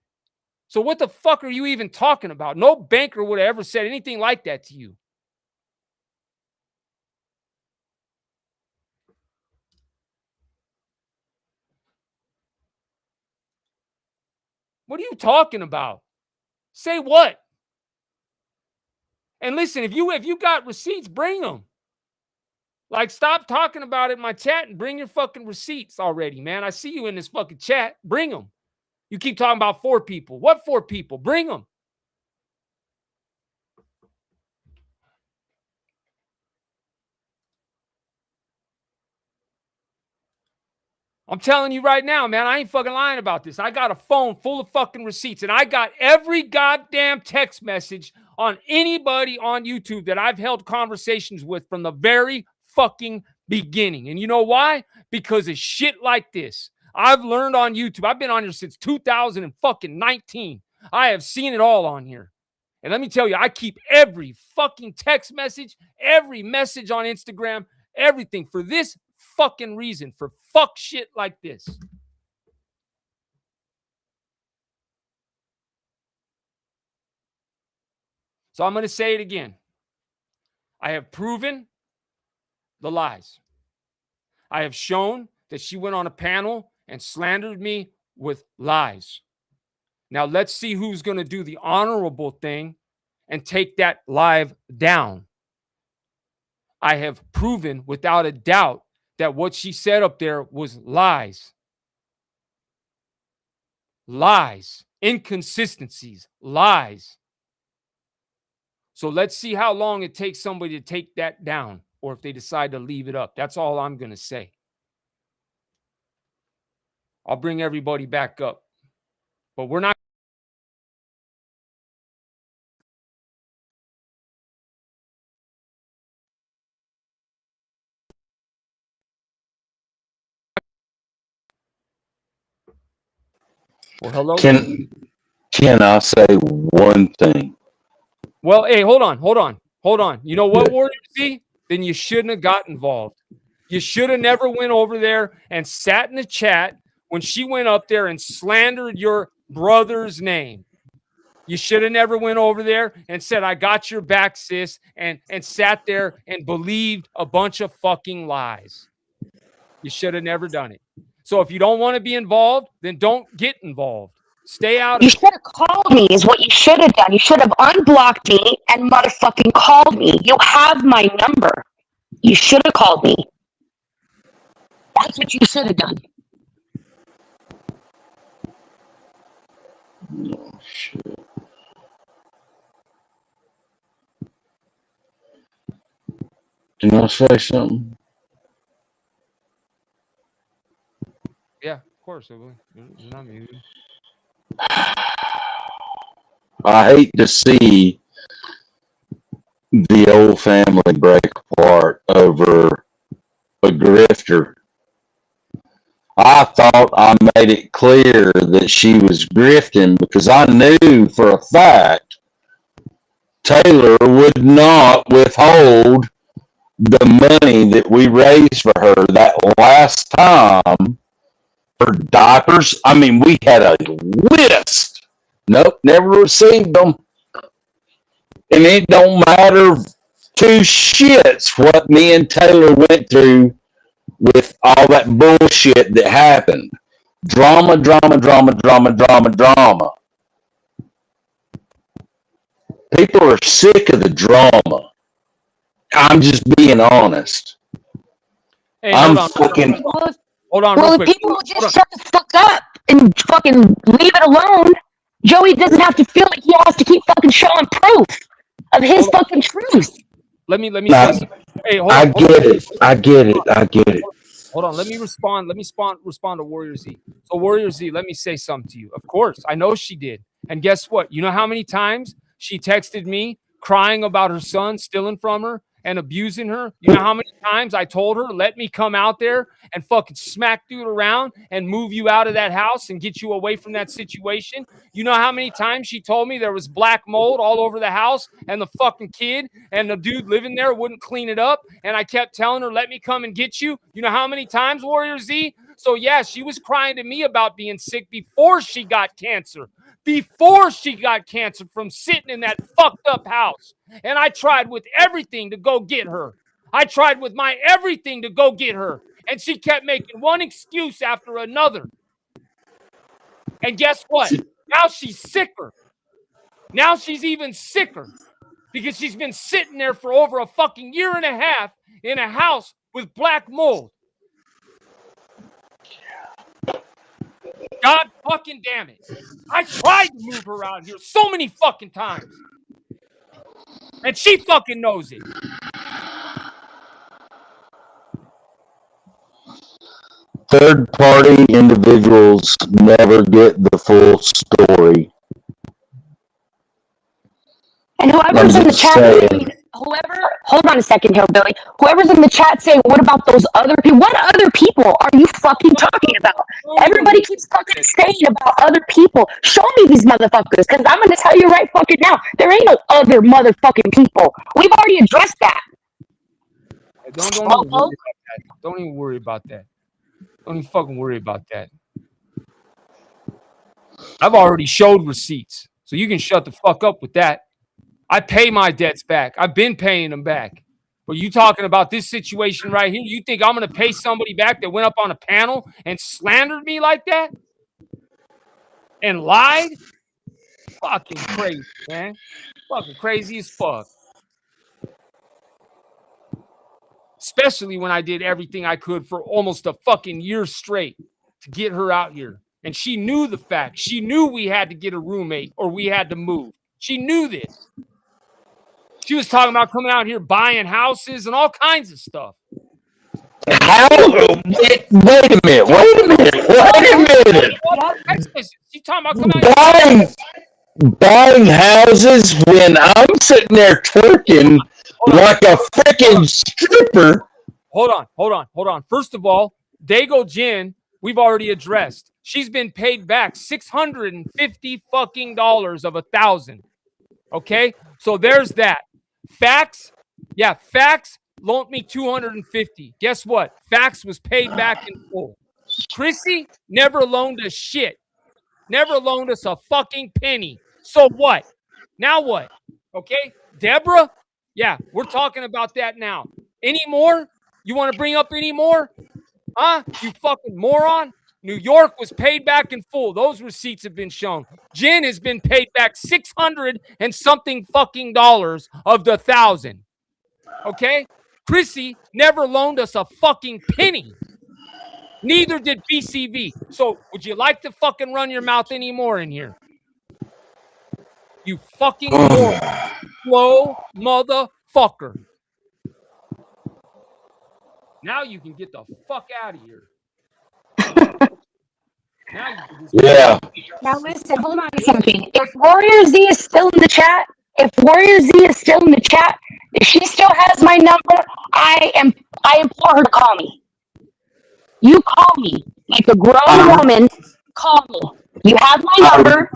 So what the fuck are you even talking about? No banker would have ever said anything like that to you. What are you talking about? Say what? And listen, if you got receipts, bring them. Like, stop talking about it in my chat and bring your fucking receipts already, man. I see you in this fucking chat. Bring them. You keep talking about 4 people. What 4 people? Bring them. I'm telling you right now, man, I ain't fucking lying about this. I got a phone full of fucking receipts, and I got every goddamn text message on anybody on YouTube that I've held conversations with from the very fucking beginning. And you know why? Because of shit like this. I've learned on YouTube. I've been on here since 2019. I have seen it all on here. And let me tell you, I keep every fucking text message, every message on Instagram, everything for this fucking reason, for fuck shit like this. So I'm going to say it again. I have proven the lies. I have shown that she went on a panel and slandered me with lies. Now let's see who's going to do the honorable thing and take that live down. I have proven without a doubt that what she said up there was lies. Lies, inconsistencies, lies. So let's see how long it takes somebody to take that down, or if they decide to leave it up. That's all I'm going to say. I'll bring everybody back up, but we're not. Well, hello. Can I say one thing? Well, hey, hold on. You know what, Warrior Z? Then you shouldn't have got involved. You should have never went over there and sat in the chat when she went up there and slandered your brother's name. You should have never went over there and said, I got your back, sis, and sat there and believed a bunch of fucking lies. You should have never done it. So if you don't want to be involved, then don't get involved. Stay out of You it. should have called me is what you should have done. You should have unblocked me and motherfucking called me. You have my number. You should have called me. That's what you should have done. Oh, shit. Can I say something? Yeah, of course. You're not muted. I hate to see the old family break apart over a grifter. I thought I made it clear that she was grifting because I knew for a fact Taylor would not withhold the money that we raised for her that last time for diapers. I mean, we had a list. Nope, never received them. And it don't matter 2 shits what me and Taylor went through with all that bullshit that happened. Drama. People are sick of the drama. I'm just being honest. Hey, I'm hold on. fucking. Hold on, Well, real if quick. people will just shut the fuck up and fucking leave it alone, Joey doesn't have to feel like he has to keep fucking showing proof of his fucking truth. Let me Nah, say something. Hey, hold I on. get it. I get it. Hold on. Let me respond to Warrior Z. So Warrior Z, let me say something to you. Of course, I know she did. And guess what? You know how many times she texted me crying about her son stealing from her and abusing her? You know how many times I told her, let me come out there and fucking smack dude around and move you out of that house and get you away from that situation? You know how many times she told me there was black mold all over the house and the fucking kid and the dude living there wouldn't clean it up? And I kept telling her, let me come and get you. You know how many times, Warrior Z? So yeah, she was crying to me about being sick before she got cancer. Before she got cancer from sitting in that fucked up house. And I tried with everything to go get her. I tried with my everything to go get her. And she kept making one excuse after another. And guess what? Now she's sicker. Now she's even sicker because she's been sitting there for over a fucking year and a half in a house with black mold. God fucking damn it. I tried to move her out here so many fucking times. And she fucking knows it. Third-party individuals never get the full story. And whoever's in the chat saying, hold on a second, Hillbilly. Whoever's in the chat saying, what about those other people? What other people are you fucking talking about? Everybody keeps fucking saying about other people. Show me these motherfuckers, because I'm going to tell you right fucking now, there ain't no other motherfucking people. We've already addressed that. Don't even worry about that. Don't even fucking worry about that. I've already showed receipts, so you can shut the fuck up with that. I pay my debts back. I've been paying them back. But you talking about this situation right here? You think I'm going to pay somebody back that went up on a panel and slandered me like that? And lied? Fucking crazy, man. Fucking crazy as fuck. Especially when I did everything I could for almost a fucking year straight to get her out here. And she knew the fact. She knew we had to get a roommate or we had to move. She knew this. She was talking about coming out here buying houses and all kinds of stuff. How? Wait a minute. She's talking about coming out buying houses when I'm sitting there twerking like a freaking stripper. Hold on. First of all, Dago Jin, we've already addressed. She's been paid back $650 fucking dollars of 1,000. Okay, so there's that. Fax, Fax loaned me $250. Guess what? Fax was paid back in full. Chrissy never loaned us shit. Never loaned us a fucking penny. So what? Now what? Okay, Deborah. Yeah, we're talking about that now. Any more? You want to bring up any more? Huh? You fucking moron. New York was paid back in full. Those receipts have been shown. Jen has been paid back 600 and something fucking dollars of the 1,000. Okay? Chrissy never loaned us a fucking penny. Neither did BCV. So would you like to fucking run your mouth anymore in here? You fucking slow motherfucker. Now you can get the fuck out of here. Yeah. Now listen, hold on a second. If Warrior Z is still in the chat, if she still has my number, I implore her to call me. You call me like a grown woman. Call me. You have my number.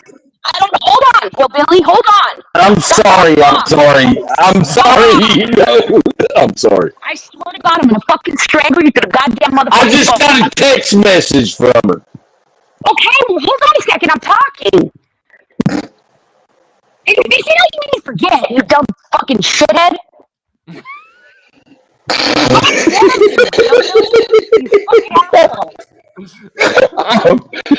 Hold on, Hillbilly. Hold on. I'm sorry. I'm sorry. I swear to God, I'm gonna fucking strangle you to the goddamn motherfucker. I just got a text message from her. Okay, well, hold on a second. I'm talking. You know you need to forget, you dumb fucking shithead.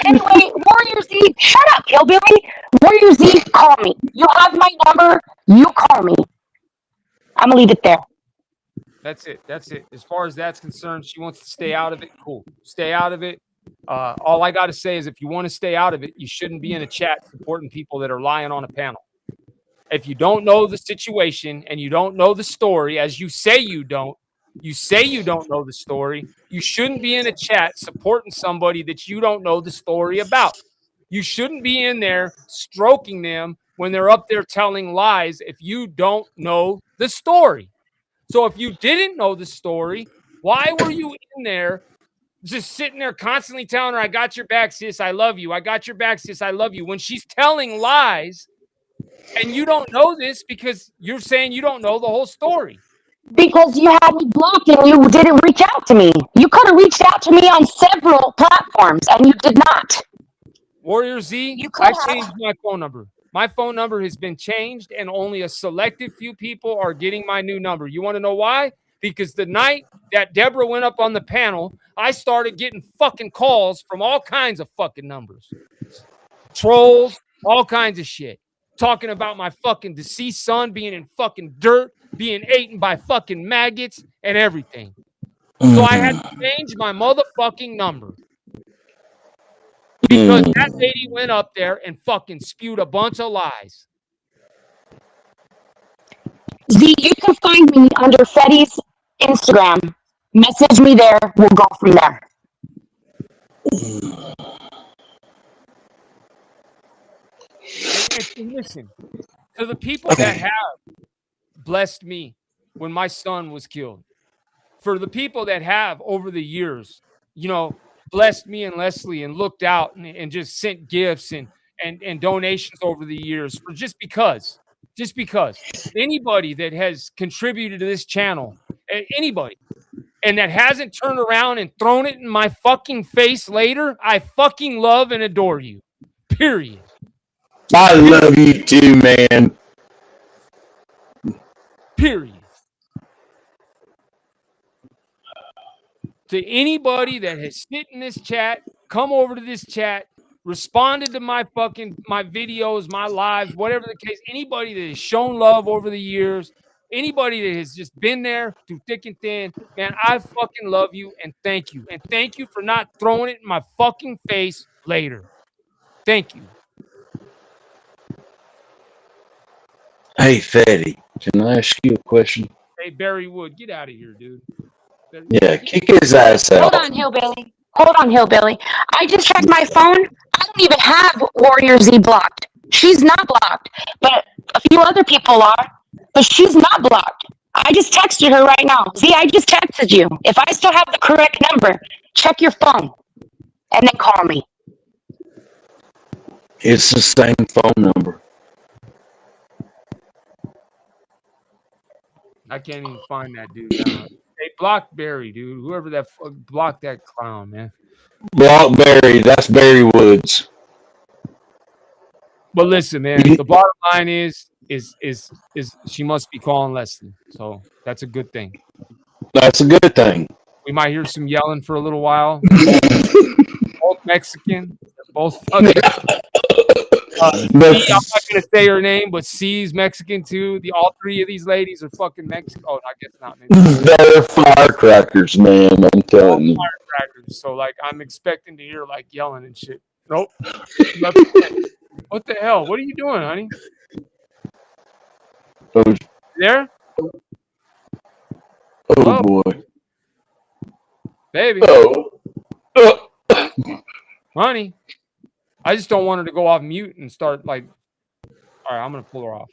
Anyway, Warrior Z, shut up, Hillbilly. Warrior Z, call me. You have my number. You call me. I'm gonna leave it there. That's it. As far as that's concerned, she wants to stay out of it. Cool. Stay out of it. All I got to say is if you want to stay out of it, you shouldn't be in a chat supporting people that are lying on a panel. If you don't know the situation and you don't know the story, as you say you don't know the story, you shouldn't be in a chat supporting somebody that you don't know the story about. You shouldn't be in there stroking them when they're up there telling lies if you don't know the story. So if you didn't know the story, why were you in there just sitting there constantly telling her, I got your back, sis, I love you. I got your back, sis, I love you. When she's telling lies and you don't know this because you're saying you don't know the whole story. Because you had me blocked and you didn't reach out to me. You could have reached out to me on several platforms and you did not. Warrior Z, You could I have. changed my phone number. My phone number has been changed and only a selective few people are getting my new number. You want to know why? Because the night that Deborah went up on the panel, I started getting fucking calls from all kinds of fucking numbers. Trolls, all kinds of shit. Talking about my fucking deceased son being in fucking dirt, being eaten by fucking maggots and everything. So I had to change my motherfucking number. Because that lady went up there and fucking spewed a bunch of lies. Z, you can find me under Fetty's Instagram. Message me there. We'll go from there. And listen, to the people that have blessed me when my son was killed, for the people that have over the years, you know, blessed me and Leslie and looked out and just sent gifts and donations over the years for just because anybody that has contributed to this channel, anybody, and that hasn't turned around and thrown it in my fucking face later, I fucking love and adore you. Period. I love you too, man. Period. To anybody that has sit in this chat, come over to this chat, responded to my videos, my lives, whatever the case, anybody that has shown love over the years, anybody that has just been there through thick and thin, man, I fucking love you and thank you. And thank you for not throwing it in my fucking face later. Thank you. Hey, Fetty, can I ask you a question? Hey, Barry Wood, get out of here, dude. Yeah, kick his ass out. Hold on, Hillbilly. Hold on, Hillbilly. I just checked my phone. I don't even have Warrior Z blocked. She's not blocked, but a few other people are, but she's not blocked. I just texted her right now. Z, I just texted you. If I still have the correct number, check your phone and then call me. It's the same phone number. I can't even find that dude now. Hey, block Barry, dude. Whoever that block that clown, man. Block Barry. That's Barry Woods. But listen, man. The bottom line is she must be calling Leslie, so that's a good thing. That's a good thing. We might hear some yelling for a little while. Both Mexican, both fucking. I'm not going to say her name, but C's Mexican too. All three of these ladies are fucking Mexican. Oh, I guess not. Maybe. They're firecrackers, man. I'm telling you. Firecrackers. So, like, I'm expecting to hear like yelling and shit. Nope. What the hell? What are you doing, honey? Oh, there? Oh boy. Baby. Oh. Honey. I just don't want her to go off mute and start like, all right, I'm going to pull her off.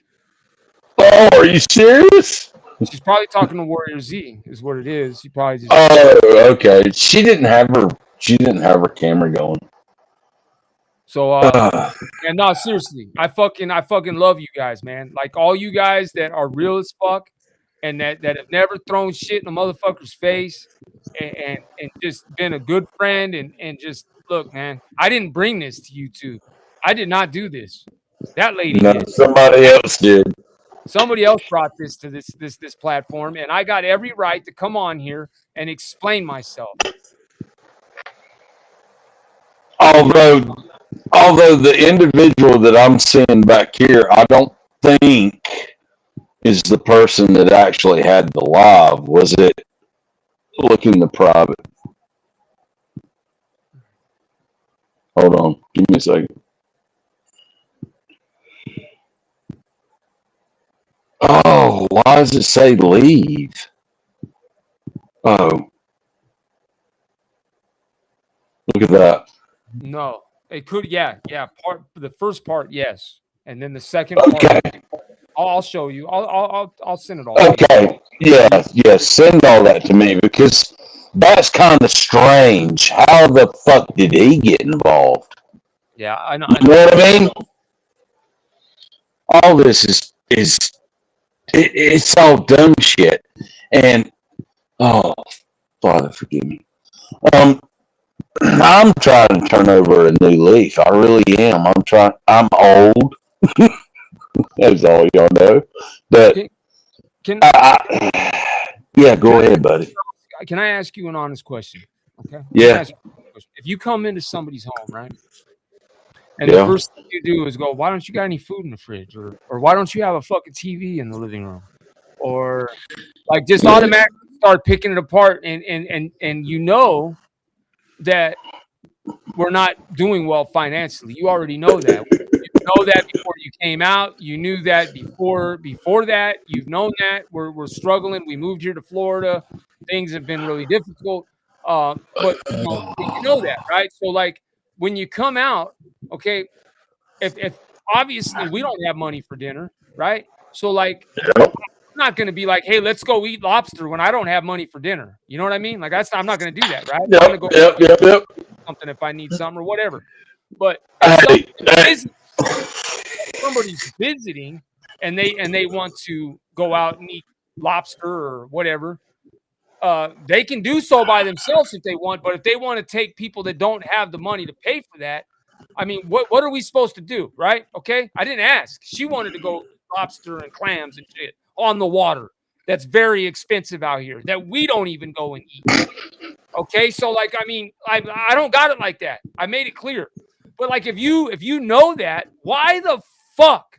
Oh, are you serious? She's probably talking to Warrior Z is what it is. She probably just. Oh, okay. She didn't have her camera going. So, and no, seriously, I fucking love you guys, man. Like all you guys that are real as fuck and that have never thrown shit in a motherfucker's face and just been a good friend and just look, man, I didn't bring this to YouTube. I did not do this. That lady did. Somebody else did. Somebody else brought this to this platform, and I got every right to come on here and explain myself. Although the individual that I'm seeing back here, I don't think is the person that actually had the live. Was it? Look in the private. Hold on. Give me a second. Oh, why does it say leave? Oh. Look at that. No. It could, yeah. The first part, yes. And then the second part, I'll show you. I'll send it all. Okay. Yeah, send all that to me because that's kind of strange. How the fuck did he get involved? Yeah, I know. You know what I mean? All this it's all dumb shit. And oh, Father, forgive me. Um, I'm trying to turn over a new leaf. I really am. I'm trying. I'm old. That's all y'all know. But Can yeah, can go ahead, buddy. I ask you an honest question? Okay. Let me Yeah, ask you a question. If you come into somebody's home, right, and the yeah. first thing you do is go, "Why don't you got any food in the fridge?" or "Why don't you have a fucking TV in the living room?" Or like just automatically start picking it apart, and you know that we're not doing well financially. You already know that. You know that before you came out. You knew that before that. You've known that we're struggling. We moved here to Florida. Things have been really difficult. But you know that, right? So like when you come out, okay, if obviously we don't have money for dinner, right? So like I'm not going to be like, hey, let's go eat lobster when I don't have money for dinner. You know what I mean? Like I'm not going to do that, right? I'm going to Yep, go yep, yep, yep. something if I need something or whatever. But if Hey, hey, somebody's visiting and they want to go out and eat lobster or whatever, they can do so by themselves if they want. But if they want to take people that don't have the money to pay for that, I mean, what are we supposed to do, right? Okay, I didn't ask. She wanted to go eat lobster and clams and shit on the water. That's very expensive out here. That we don't even go and eat. Okay, so like, I mean, I don't got it like that. I made it clear. But like, if you know that, why the fuck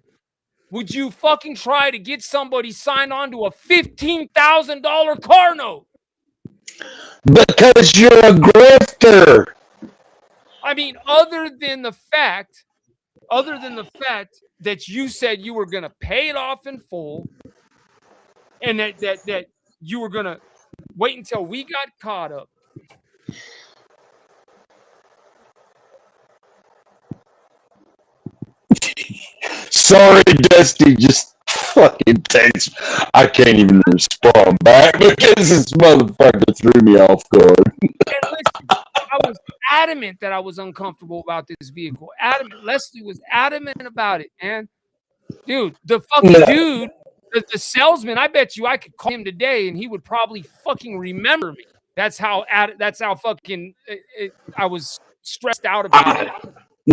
would you fucking try to get somebody signed on to a $15,000 car note? because you're a grifter. I mean, other than the fact that you said you were going to pay it off in full, and that you were going to wait until we got caught up. Sorry, Dusty. Just fucking text. I can't even respond back because this motherfucker threw me off guard. And listen, I was adamant that I was uncomfortable about this vehicle. Adamant. Leslie was adamant about it, man. Dude, the fucking No, dude, the salesman, I bet you I could call him today and he would probably fucking remember me. That's how fucking I was stressed out about it.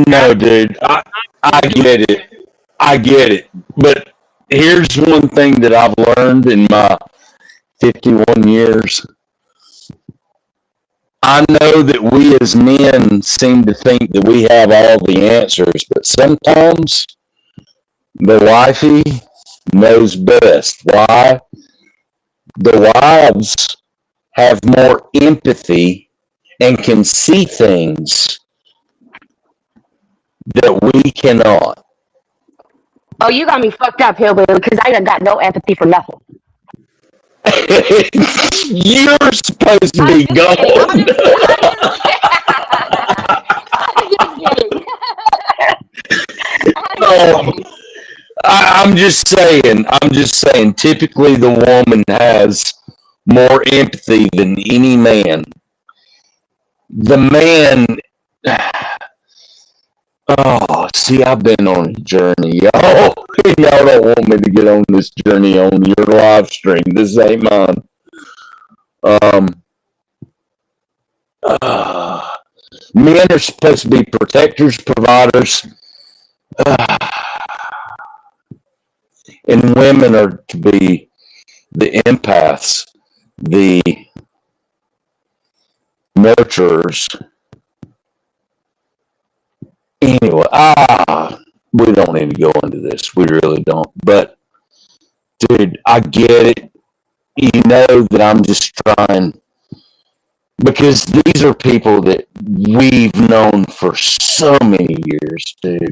no, Adamant. dude. I get it. I get it. But here's one thing that I've learned in my 51 years. I know that we as men seem to think that we have all the answers, but sometimes the wifey knows best. Why? The wives have more empathy and can see things that we cannot. Oh, you got me fucked up, Hillbilly, because I done got no empathy for nothing. You're supposed to be gone. I'm just kidding. I'm just No, kidding. I'm just saying. I'm just saying. Typically, the woman has more empathy than any man. The man. Oh, see, I've been on a journey, y'all. Y'all don't want me to get on this journey on your live stream. This ain't mine. Um, uh, Men are supposed to be protectors, providers, and women are to be the empaths, the nurturers. Anyway, we don't need to go into this. We really don't. But, dude, I get it. You know that I'm just trying because these are people that we've known for so many years, dude.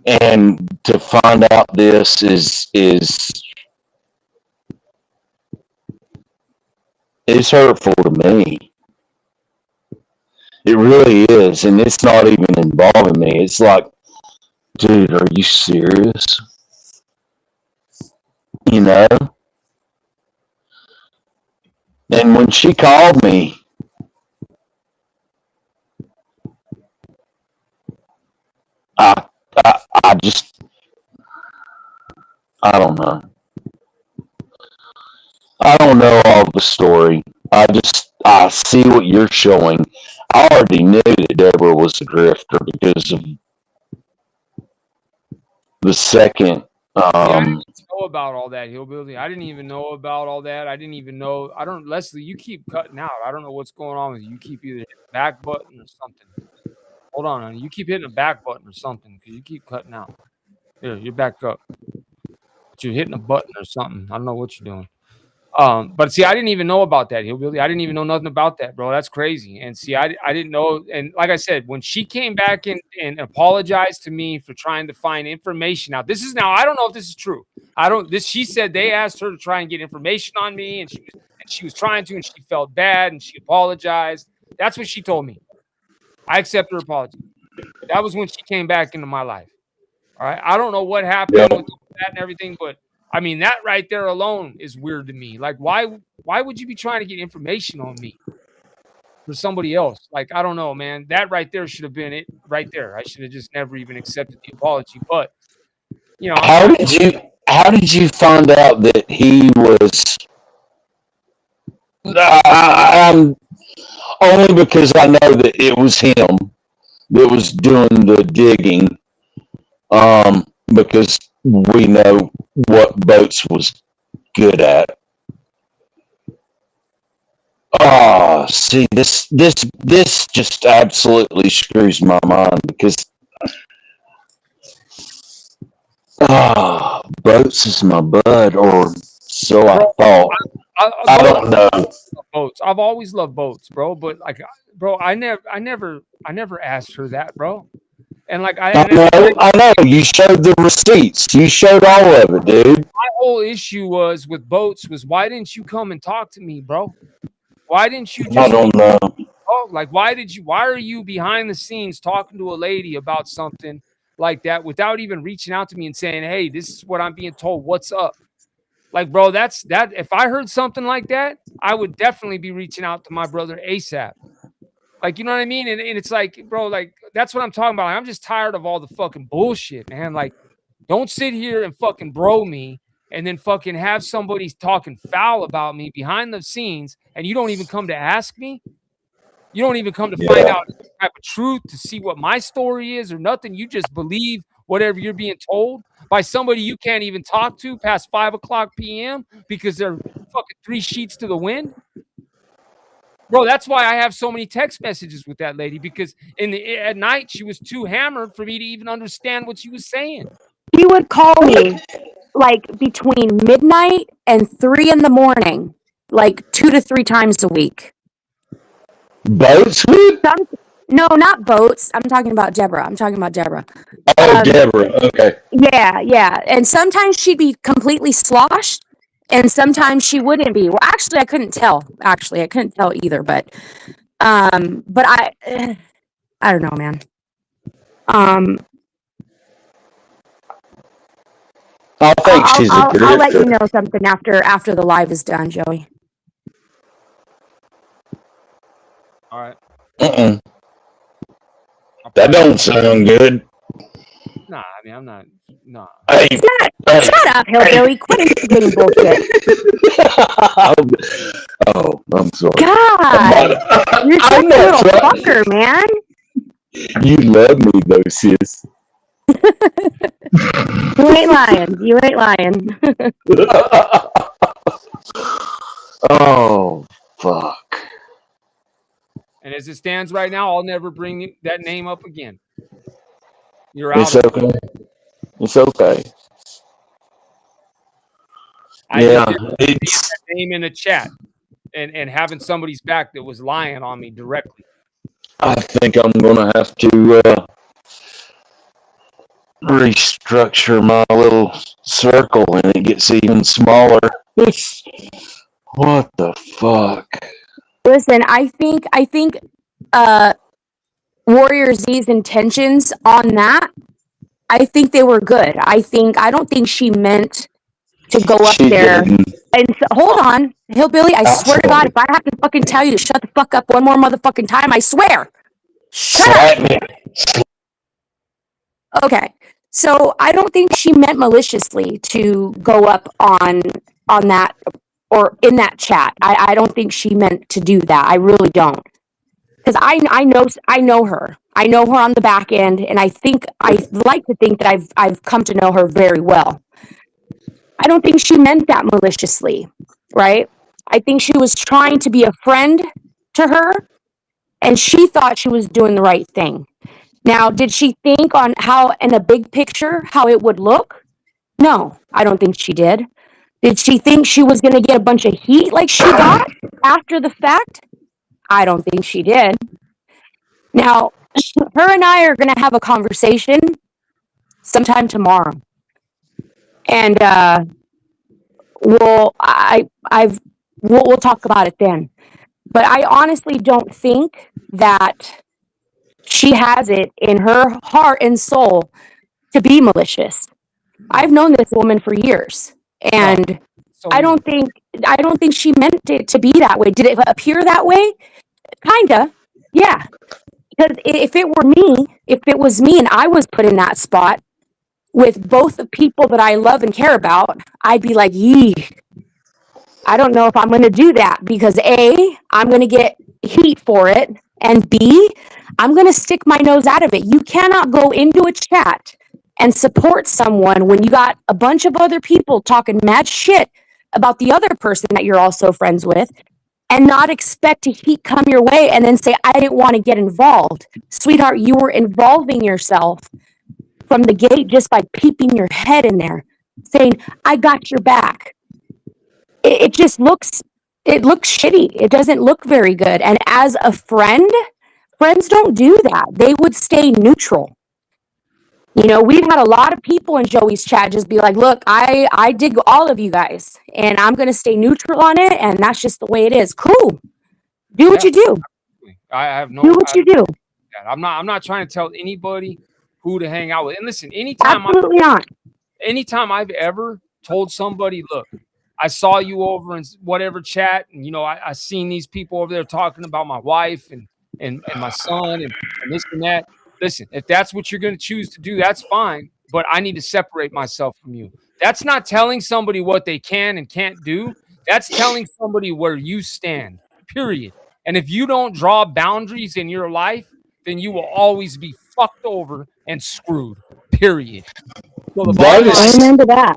And to find out this is hurtful to me. It really is, and it's not even involving me. It's like, dude, are you serious? You know? And when she called me, I, I just, I don't know. I don't know all the story. I see what you're showing. I already knew that Deborah was a grifter because of the second. See, I didn't know about all that, Hillbilly. I didn't even know about all that. I didn't even know. I don't, Leslie, you keep cutting out. I don't know what's going on with you. You keep either hitting the back button or something. Hold on, honey. You keep hitting the back button or something because you keep cutting out. Here, you're back up. But you're hitting a button or something. I don't know what you're doing. But see, I didn't even know about that, Hillbilly. I didn't even know nothing about that, bro. That's crazy. And see, I didn't know. And like I said, when she came back and apologized to me for trying to find information. Now, I don't know if this is true. She said they asked her to try and get information on me, and she was trying to, and she felt bad, and she apologized. That's what she told me. I accept her apology. That was when she came back into my life. All right. I don't know what happened with that and everything, but I mean, that right there alone is weird to me. Like, why would you be trying to get information on me for somebody else? Like, I don't know, man. That right there should have been it right there. I should have just never even accepted the apology. But, you know, How did you find out that he was? I'm only because I know that it was him that was doing the digging. Because we know what Boats was good at. Oh, see, this just absolutely screws my mind because Boats is my bud, or so I thought. I don't know. Boats. I've always loved Boats, bro. But like, bro, I never asked her that, bro. And like, I know. You showed the receipts. You showed all of it, dude. my whole issue was with Boats was why didn't you come and talk to me, bro? Why didn't you I just don't know. like why are you behind the scenes talking to a lady about something like that without even reaching out to me and saying, "Hey, this is what I'm being told. What's up?" Like, bro, that's that if I heard something like that, I would definitely be reaching out to my brother ASAP. Like, you know what I mean? And it's like, bro, like that's what I'm talking about. Like, I'm just tired of all the fucking bullshit, man. Like, don't sit here and fucking bro me and then fucking have somebody talking foul about me behind the scenes and you don't even come to ask me. You don't even come to find out any type of truth to see what my story is or nothing. You just believe whatever you're being told by somebody you can't even talk to past 5:00 p.m. because they're fucking 3 sheets to the wind. Bro, that's why I have so many text messages with that lady because at night she was too hammered for me to even understand what she was saying. He would call me like between midnight and 3 in the morning, like 2 to 3 times a week. Boats would? No, not Boats. I'm talking about Deborah. Oh, Deborah. Okay. Yeah. And sometimes she'd be completely sloshed, and sometimes she wouldn't be. Well, actually, I couldn't tell. I couldn't tell either. But I don't know, man. I think she's a grifter. I'll let you know something after the live is done, Joey. All right. That don't sound good. Nah, I mean, I'm not. Nah. Hey, Shut up, Hillbilly. Quit instigating bullshit. Oh, I'm sorry. God, you're such a little fucker, man. You love me though, sis. You ain't lying. Oh, fuck. And as it stands right now, I'll never bring that name up again. You're out. It's okay. It's okay. I just didn't see that name in the chat and having somebody's back that was lying on me directly. I think I'm gonna have to restructure my little circle and it gets even smaller. What the fuck? Listen, I think Warrior Z's intentions on that, I think they were good. I don't think she meant to go up She there. didn't. And so, hold on, Hillbilly, I swear to God, Absolutely. if I have to fucking tell you to shut the fuck up one more motherfucking time, I swear. Shut up. Slap me. Okay. So I don't think she meant maliciously to go up on that or in that chat. I don't think she meant to do that. I really don't. Because I know her. I know her on the back end, and I like to think that I've come to know her very well. I don't think she meant that maliciously, right? I think she was trying to be a friend to her, and she thought she was doing the right thing. Now, did she think on how, in a big picture, how it would look? No, I don't think she did. Did she think she was going to get a bunch of heat like she got after the fact? I don't think she did. Now, her and I are going to have a conversation sometime tomorrow. And we'll talk about it then. But I honestly don't think that she has it in her heart and soul to be malicious. I've known this woman for years, and So I don't think she meant it to be that way. Did it appear that way? Kinda, yeah. Because if it was me and I was put in that spot with both the people that I love and care about, I'd be like, yee, I don't know if I'm going to do that because A, I'm going to get heat for it, and B, I'm going to stick my nose out of it. You cannot go into a chat and support someone when you got a bunch of other people talking mad shit about the other person that you're also friends with and not expect to heat come your way and then say, I didn't want to get involved. Sweetheart, you were involving yourself from the gate just by peeping your head in there, saying, I got your back. It just looks shitty. It doesn't look very good. And as a friend, friends don't do that. They would stay neutral. You know, we've had a lot of people in Joey's chat just be like, look, I dig all of you guys and I'm going to stay neutral on it. And that's just the way it is. Cool. Do what you do. I have no. Do what you do. I'm not trying to tell anybody who to hang out with. And listen, Absolutely not. anytime I've ever told somebody, look, I saw you over in whatever chat, and you know, I seen these people over there talking about my wife and my son and this and that. Listen, if that's what you're going to choose to do, that's fine. But I need to separate myself from you. That's not telling somebody what they can and can't do. That's telling somebody where you stand, period. And if you don't draw boundaries in your life, then you will always be fucked over and screwed, period. So the bottom line, Amen to that.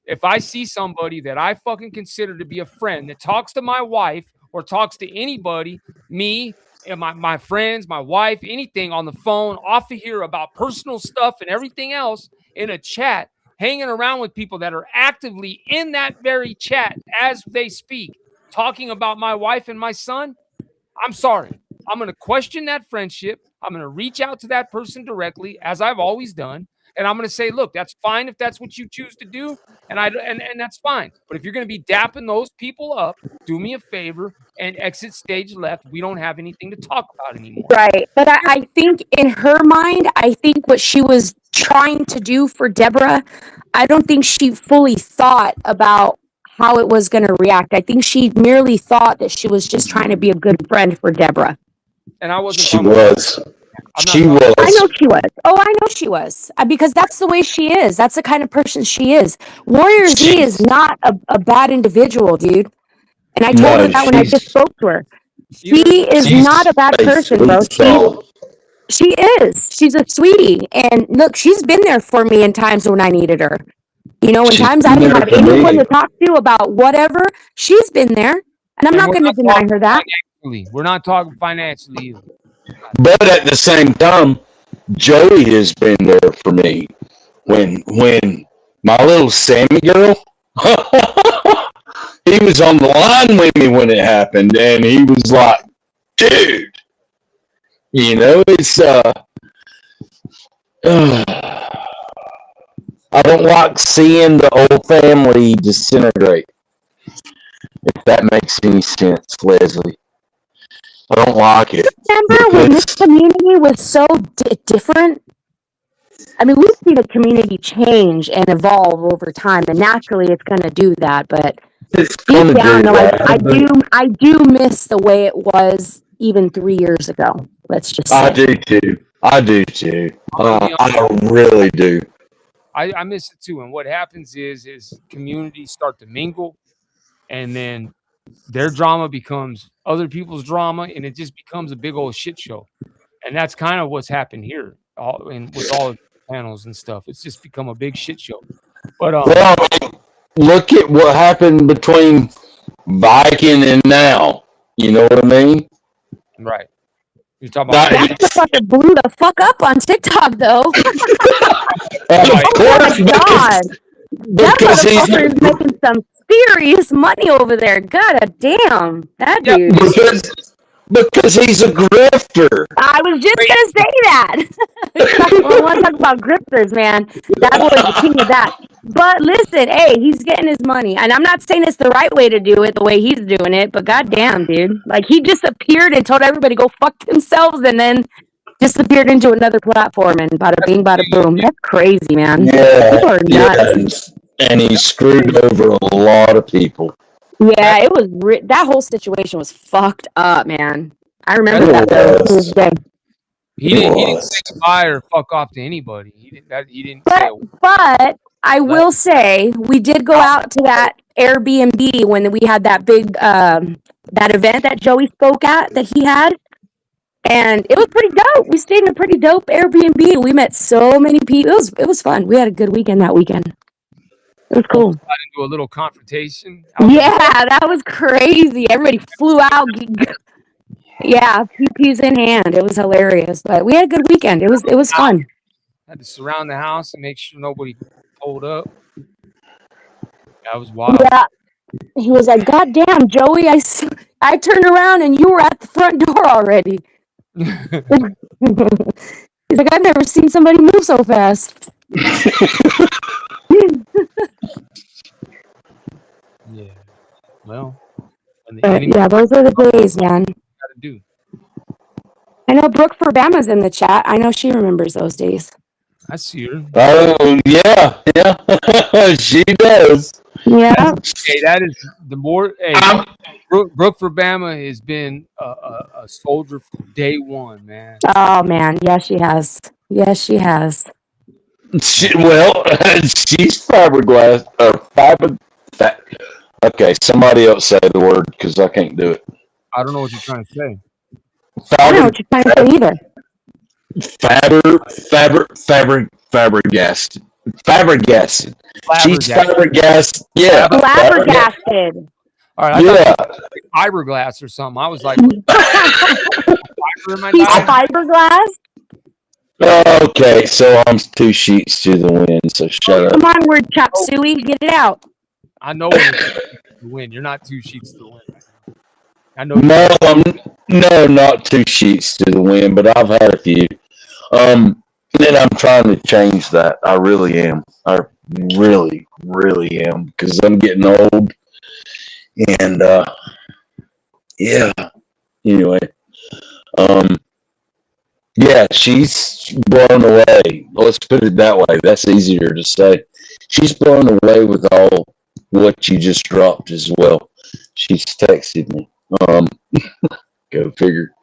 if I see somebody that I fucking consider to be a friend that talks to my wife or talks to anybody, me and my friends, my wife, anything on the phone, off of here about personal stuff and everything else in a chat, hanging around with people that are actively in that very chat as they speak, talking about my wife and my son, I'm sorry. I'm going to question that friendship. I'm going to reach out to that person directly, as I've always done. And I'm going to say, look, that's fine if that's what you choose to do. And that's fine. But if you're going to be dapping those people up, do me a favor and exit stage left. We don't have anything to talk about anymore. Right. But I think in her mind, I think what she was trying to do for Deborah, I don't think she fully thought about how it was going to react. I think she merely thought that she was just trying to be a good friend for Deborah. And I wasn't She talking about was. I'm She not talking I know was. she was. Oh, I know she was. Because that's the way she is. That's the kind of person she is. Warrior Z is not a bad individual, dude. And I told her No, that when I just spoke to her. She is she's not a bad a person, bro. sweet soul. She is. She's a sweetie. And look, she's been there for me in times when I needed her. You know, in She's times I been didn't there have for anyone me. to talk to about whatever, she's been there. And I'm and not going to deny her that. financially. We're not talking financially either. But at the same time, Joey has been there for me. When my little Sammy girl, he was on the line with me when it happened, and he was like, "Dude, you know, it's I don't like seeing the old family disintegrate. If that makes any sense, Leslie, I don't like it Remember when this because community was so different? I mean, we've seen a community change and evolve over time, and naturally, it's going to do that. But It's deep gonna down, do though, that. I do miss the way it was even 3 years ago. Let's just I say. do too. I do too. I'm gonna be I really do. I miss it too. And what happens is communities start to mingle, and then their drama becomes other people's drama, and it just becomes a big old shit show. And that's kind of what's happened here, all and with all of the panels and stuff. It's just become a big shit show. But Well, look at what happened between Viking and now. You know what I mean? right. You're talking about That, That's the fucker blew the fuck up on TikTok, though. and of Oh course, my god, that because he's motherfucker is making some serious money over there. God damn, that yeah, dude. because he's a grifter. I was just gonna say that. I want to talk about grifters, man. That boy is the king of that. But listen, hey, he's getting his money, and I'm not saying it's the right way to do it, the way he's doing it. But goddamn, dude, like he disappeared and told everybody to go fuck themselves, and then disappeared into another platform, and bada bing, bada boom. That's crazy, man. Yeah, People are nuts. yes. And he screwed over a lot of people. Yeah, it was that whole situation was fucked up, man. I remember It that though. To was. this day. he didn't say goodbye or fuck off to anybody. He didn't say But I will say we did go out to that Airbnb when we had that big that event that Joey spoke at that he had. And it was pretty dope. We stayed in a pretty dope Airbnb. We met so many people. It was fun. We had a good weekend that weekend. It was cool. got into a little confrontation. Yeah, that was crazy. Everybody flew out. Yeah, PP's in hand. It was hilarious. But we had a good weekend. It was fun. Had to surround the house and make sure nobody pulled up. That was wild. Yeah. He was like, "God damn, Joey, I turned around and you were at the front door already." He's like, "I've never seen somebody move so fast." Yeah. Well, when the But enemy yeah, those are the days, man. got to do. I know Brooke for Bama's in the chat. I know she remembers those days. I see her. Oh, yeah. She does. Yeah. Hey, that is the more. Hey, Brooke for Bama has been a soldier from day one, man. Oh man, yeah, she has. Yes, she has. She's fiberglass or fiber. Okay, somebody else say the word because I can't do it. I don't know what you're trying to say. I don't know what you're trying to say either. Fabergasted. She's Flabbergasted. fabergasted. Yeah. Flabbergasted. All right, I thought it was like fiberglass or something. I was like, fiber in my He's diet? fiberglass. Okay, so I'm 2 sheets to the wind. So shut up. Come on, word chop suey, get it out. I know when you're 2 sheets to the wind. You're not 2 sheets to the wind right now. I know. No, not 2 sheets to the wind, but I've had a few. And I'm trying to change that. I really am. I really, really am because I'm getting old. And yeah. Anyway, yeah, she's blown away. Let's put it that way. That's easier to say. She's blown away with all what you just dropped as well. She's texted me. Go figure.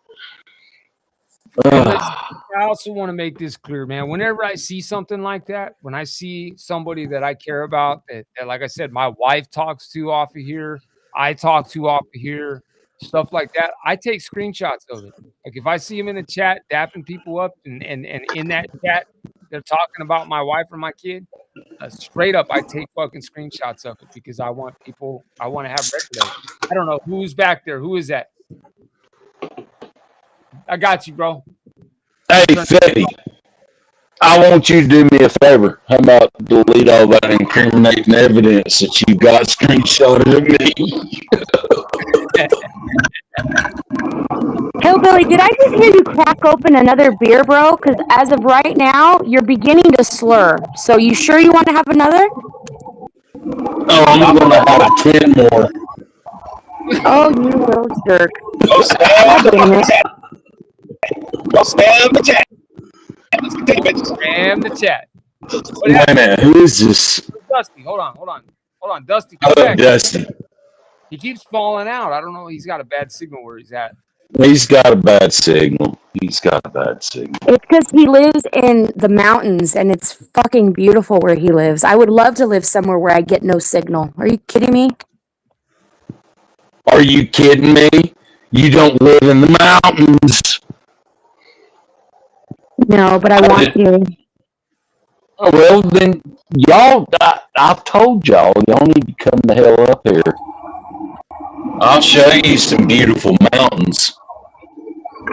I also want to make this clear, man. Whenever I see something like that, when I see somebody that I care about, that like I said, my wife talks to off of here, I talk to off of here, stuff like that, I take screenshots of it. Like if I see them in the chat, dapping people up, and in that chat, they're talking about my wife or my kid, straight up, I take fucking screenshots of it because I want to have record. I don't know who's back there. Who is that? I got you, bro. Hey, Fetty, I want you to do me a favor. How about delete all that incriminating evidence that you got screenshotted of me? Hillbilly, did I just hear you crack open another beer, bro? Because as of right now, you're beginning to slur. So you sure you want to have another? Oh, I'm going to have 10 more. Oh, you little jerk. Go God damn it. spam the chat. Spam the chat. Wait a minute. Who is this? Dusty, hold on. Dusty, come Oh, back. Dusty. He keeps falling out. I don't know. He's got a bad signal where he's at. He's got a bad signal. He's got a bad signal. It's because he lives in the mountains and it's fucking beautiful where he lives. I would love to live somewhere where I get no signal. Are you kidding me? Are you kidding me? You don't live in the mountains. No, but I want to. Well, then, y'all, I've told y'all need to come the hell up here. I'll show you some beautiful mountains.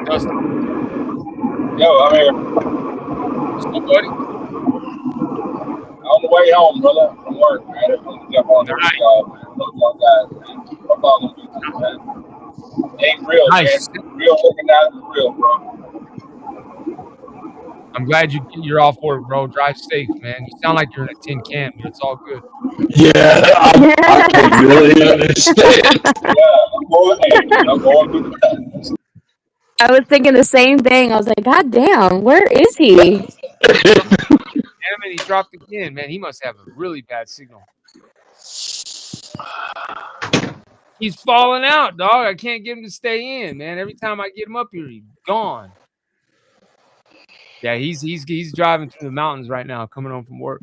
Dusty, Yo, I'm here. somebody. On the way home, brother, from work, man. I just want to jump on this call, man. Love y'all guys, man. I'm on YouTube, man. Ain't real, Nice. man. Real organized and real, bro. I'm glad you're off work, bro. Drive safe, man. You sound like you're in a tin can, but it's all good. Yeah, I can really understand. Yeah, I'm going through the time. I was thinking the same thing. I was like, God damn, where is he? Damn it, he dropped again, man. He must have a really bad signal. He's falling out, dog. I can't get him to stay in, man. Every time I get him up here, he's gone. Yeah, he's driving through the mountains right now, coming home from work.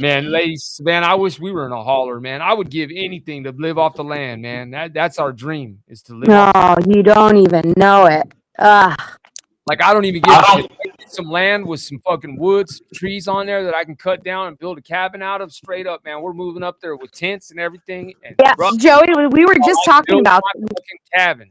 Man, ladies, man, I wish we were in a hauler, man. I would give anything to live off the land, man. That's our dream, is to live off. No, you don't even know it. Like, I don't even give a shit. Get some land with some fucking woods, trees on there that I can cut down and build a cabin out of. Straight up, man. We're moving up there with tents and everything. And Yeah, Joey, we were just talking about my fucking cabin.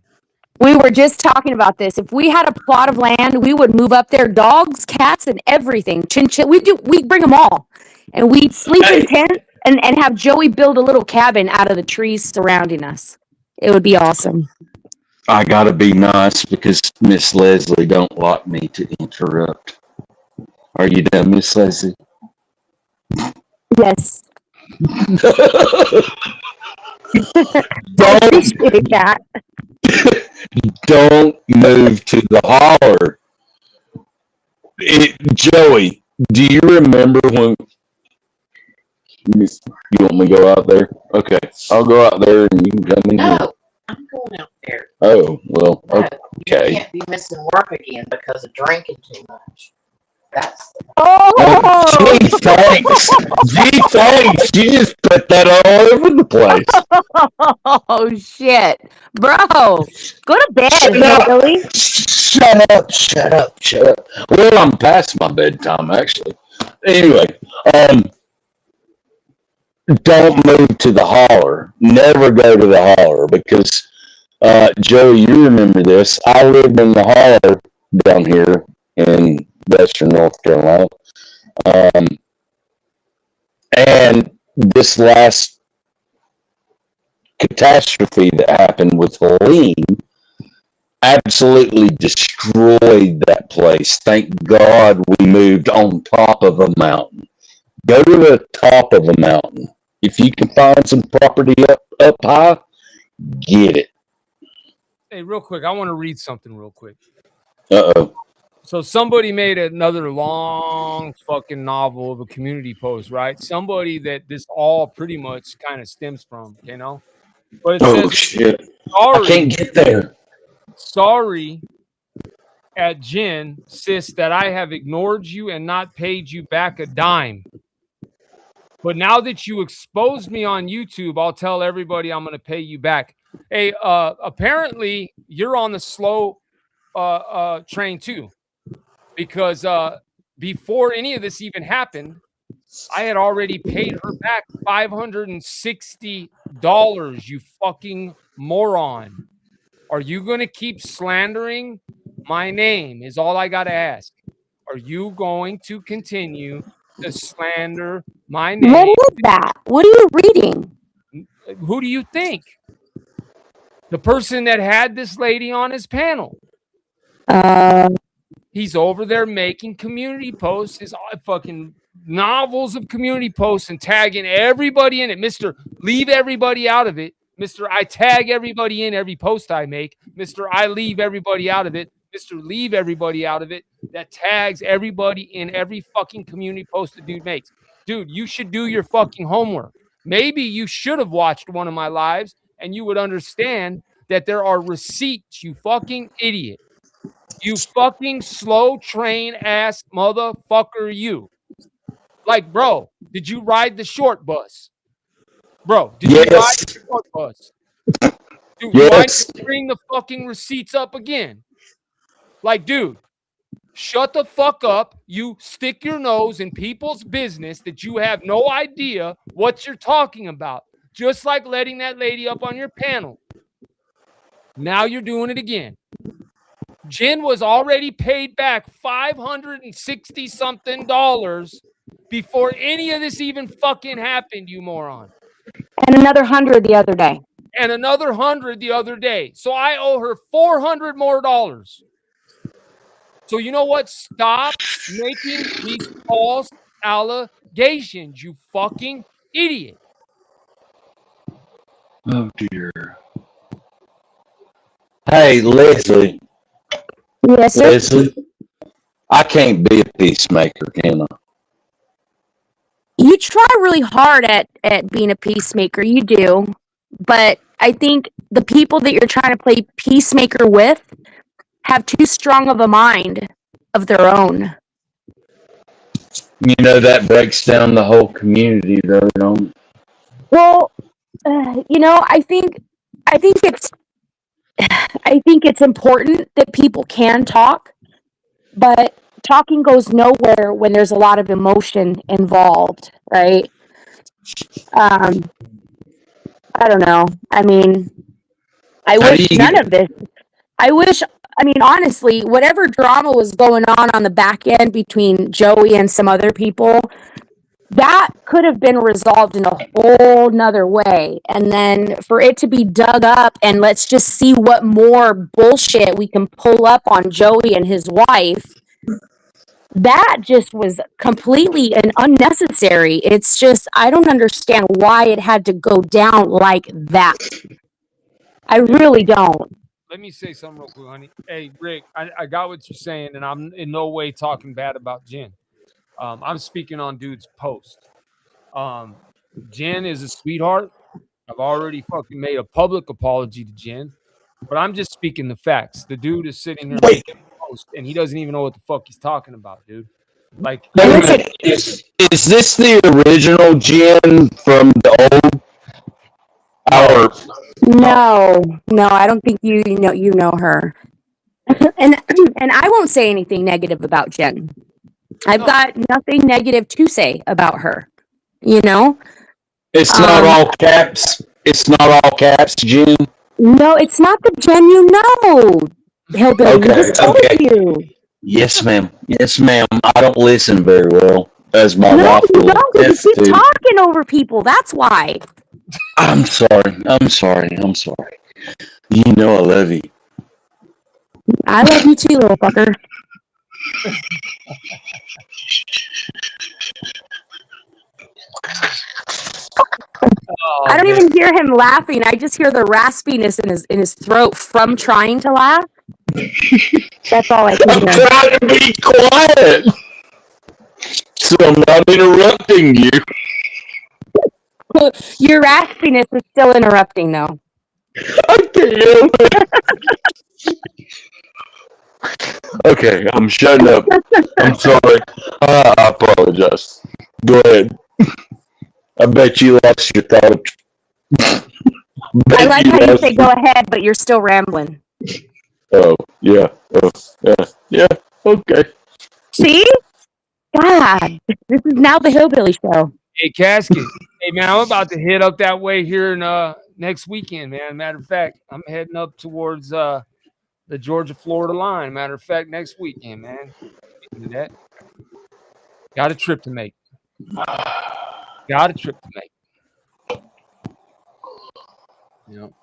We were just talking about this. If we had a plot of land, we would move up there, dogs, cats, and everything. Chinchilla, we bring them all, and we'd sleep in tents and have Joey build a little cabin out of the trees surrounding us. It would be awesome. I gotta be nice because Miss Leslie don't like me to interrupt. Are you done, Miss Leslie? Yes. Don't move to the holler. Joey, do you remember when? You want me to go out there? Okay, I'll go out there and you can come in here. No, I'm going out there. Oh, well, No, okay. you can't be missing work again because of drinking too much. That's Oh, Gee, thanks. Gee, thanks. You just put that all over the place. oh shit, bro, go to bed, Joey. Shut up. Well, I'm past my bedtime, actually. Anyway, don't move to the holler. Never go to the holler because, Joey, you remember this. I lived in the holler down here in Western North Carolina. And this last catastrophe that happened with Helene absolutely destroyed that place. Thank God we moved on top of a mountain. Go to the top of a mountain. If you can find some property up high, get it. Hey, real quick, I want to read something real quick. Uh-oh. So somebody made another long fucking novel of a community post, right? Somebody that this all pretty much kind of stems from, you know? But it says, Shit. sorry, I can't get there. Sorry at Jen, sis, that I have ignored you and not paid you back a dime. But now that you exposed me on YouTube, I'll tell everybody I'm going to pay you back. Hey, apparently you're on the slow train too. Because before any of this even happened, I had already paid her back $560, you fucking moron. Are you going to keep slandering my name is all I got to ask. Are you going to continue to slander my name? What is that? What are you reading? Who do you think? The person that had this lady on his panel. He's over there making community posts, his fucking novels of community posts and tagging everybody in it. Mr. Leave everybody out of it. Mr. I tag everybody in every post I make. Mr. I leave everybody out of it. Mr. Leave Everybody Out of It, that tags everybody in every fucking community post the dude makes. Dude, you should do your fucking homework. Maybe you should have watched one of my lives and you would understand that there are receipts, you fucking idiot. You fucking slow train ass motherfucker, you. Like, bro, did you ride the short bus? Bro, did you ride Yes. the short bus? Dude, why Yes. did you bring the fucking receipts up again? Like, dude, shut the fuck up. You stick your nose in people's business that you have no idea what you're talking about. Just like letting that lady up on your panel. Now you're doing it again. Jen was already paid back $560 something before any of this even fucking happened, you moron. And another 100 the other day. And another 100 the other day. So I owe her $400 more. So you know what? Stop making these false allegations, you fucking idiot. Oh dear. Hey, Leslie. Yes, sir. Leslie, I can't be a peacemaker, can I? You try really hard at being a peacemaker. You do. But I think the people that you're trying to play peacemaker with have too strong of a mind of their own. You know, that breaks down the whole community, though, don't it? Well, I think it's important that people can talk, but talking goes nowhere when there's a lot of emotion involved, right? I don't know. I mean, I How do wish you none get? of this. Honestly, whatever drama was going on the back end between Joey and some other people, that could have been resolved in a whole nother way. And then for it to be dug up and let's just see what more bullshit we can pull up on Joey and his wife, that just was completely and unnecessary. It's just, I don't understand why it had to go down like that. I really don't. Let me say something real quick, honey. Hey, Rick, I got what you're saying, and I'm in no way talking bad about Jen. I'm speaking on dude's post. Jen is a sweetheart. I've already fucking made a public apology to Jen, but I'm just speaking the facts. The dude is sitting here Wait, making a post, and he doesn't even know what the fuck he's talking about, dude. Like, wait a Listen, minute. Is this the original Jen from the old? no, Or no, I don't think you know her. and I won't say anything negative about Jen. I've no. got nothing negative to say about her. You know? it's not Um, all caps? It's not all caps, Jen? no, it's not the Jen you know, Hillbilly. We Okay, just told okay. you. Yes, ma'am. Yes, ma'am. I don't listen very well, as my No, wife you will don't, because attest you keep to. talking over people. That's why. I'm sorry. I'm sorry. I'm sorry. You know I love you. I love you too, little fucker. Oh, I don't man. even hear him laughing. I just hear the raspiness in his throat from trying to laugh. That's all I can I'm hear. trying to be quiet, so I'm not interrupting you. Your raspiness is still interrupting, though. I can't help it. Okay, I'm shutting up. I'm sorry. I apologize. Go ahead. I bet you lost your thought. I Bet like you how you lost. say go ahead, but you're still rambling. Oh yeah. Yeah. Okay. See? God, this is now the Hillbilly Show. Hey, Casket. Hey, man, I'm about to head up that way here in next weekend, man. Matter of fact, I'm heading up towards the Georgia-Florida line. Matter of fact, next weekend, man. Do that. Got a trip to make. Got a trip to make. You know.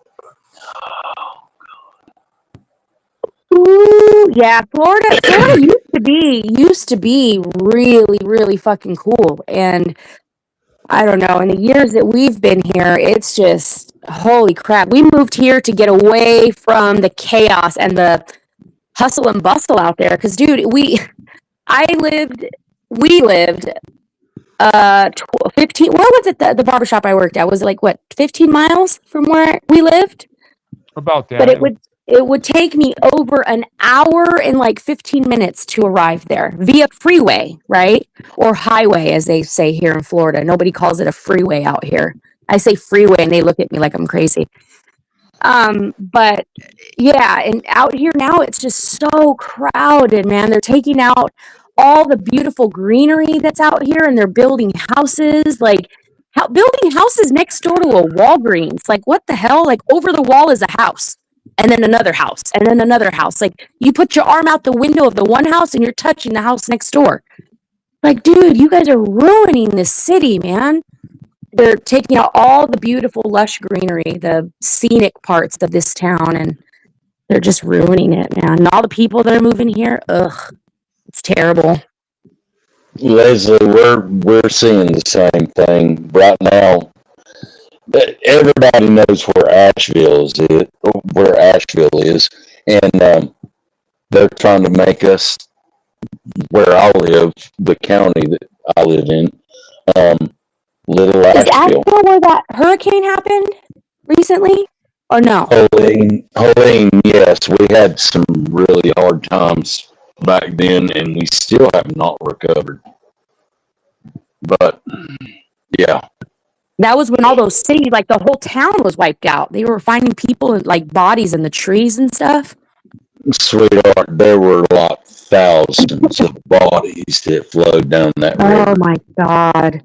Ooh, yeah, Florida used to be really, really fucking cool. And I don't know, in the years that we've been here, it's just holy crap. We moved here to get away from the chaos and the hustle and bustle out there. Because, dude, we lived 15, where was it, the barbershop I worked at? Was it like, what, 15 miles from where we lived? About But that. it would take me over an hour and like 15 minutes to arrive there via freeway, right? Or highway, as they say here in Florida. Nobody calls it a freeway out here. I say freeway and they look at me like I'm crazy. But yeah, and out here now it's just so crowded, man. They're taking out all the beautiful greenery that's out here and they're building houses, like building houses next door to a Walgreens. Like, what the hell? Like, over the wall is a house and then another house and then another house. Like, you put your arm out the window of the one house and you're touching the house next door. Like, dude, you guys are ruining this city, man. They're taking out all the beautiful lush greenery, the scenic parts of this town, and they're just ruining it, man. And all the people that are moving here, ugh, it's terrible. Leslie, we're seeing the same thing right now. Everybody knows where Asheville is, and they're trying to make us where I live, the county that I live in, Little Is Asheville. Asheville where that hurricane happened recently, or no? Helene, yes, we had some really hard times back then, and we still have not recovered. But yeah, That was when all those cities, like the whole town was wiped out. They were finding people and like bodies in the trees and stuff. sweetheart, there were like thousands of bodies that flowed down that river. Oh my God.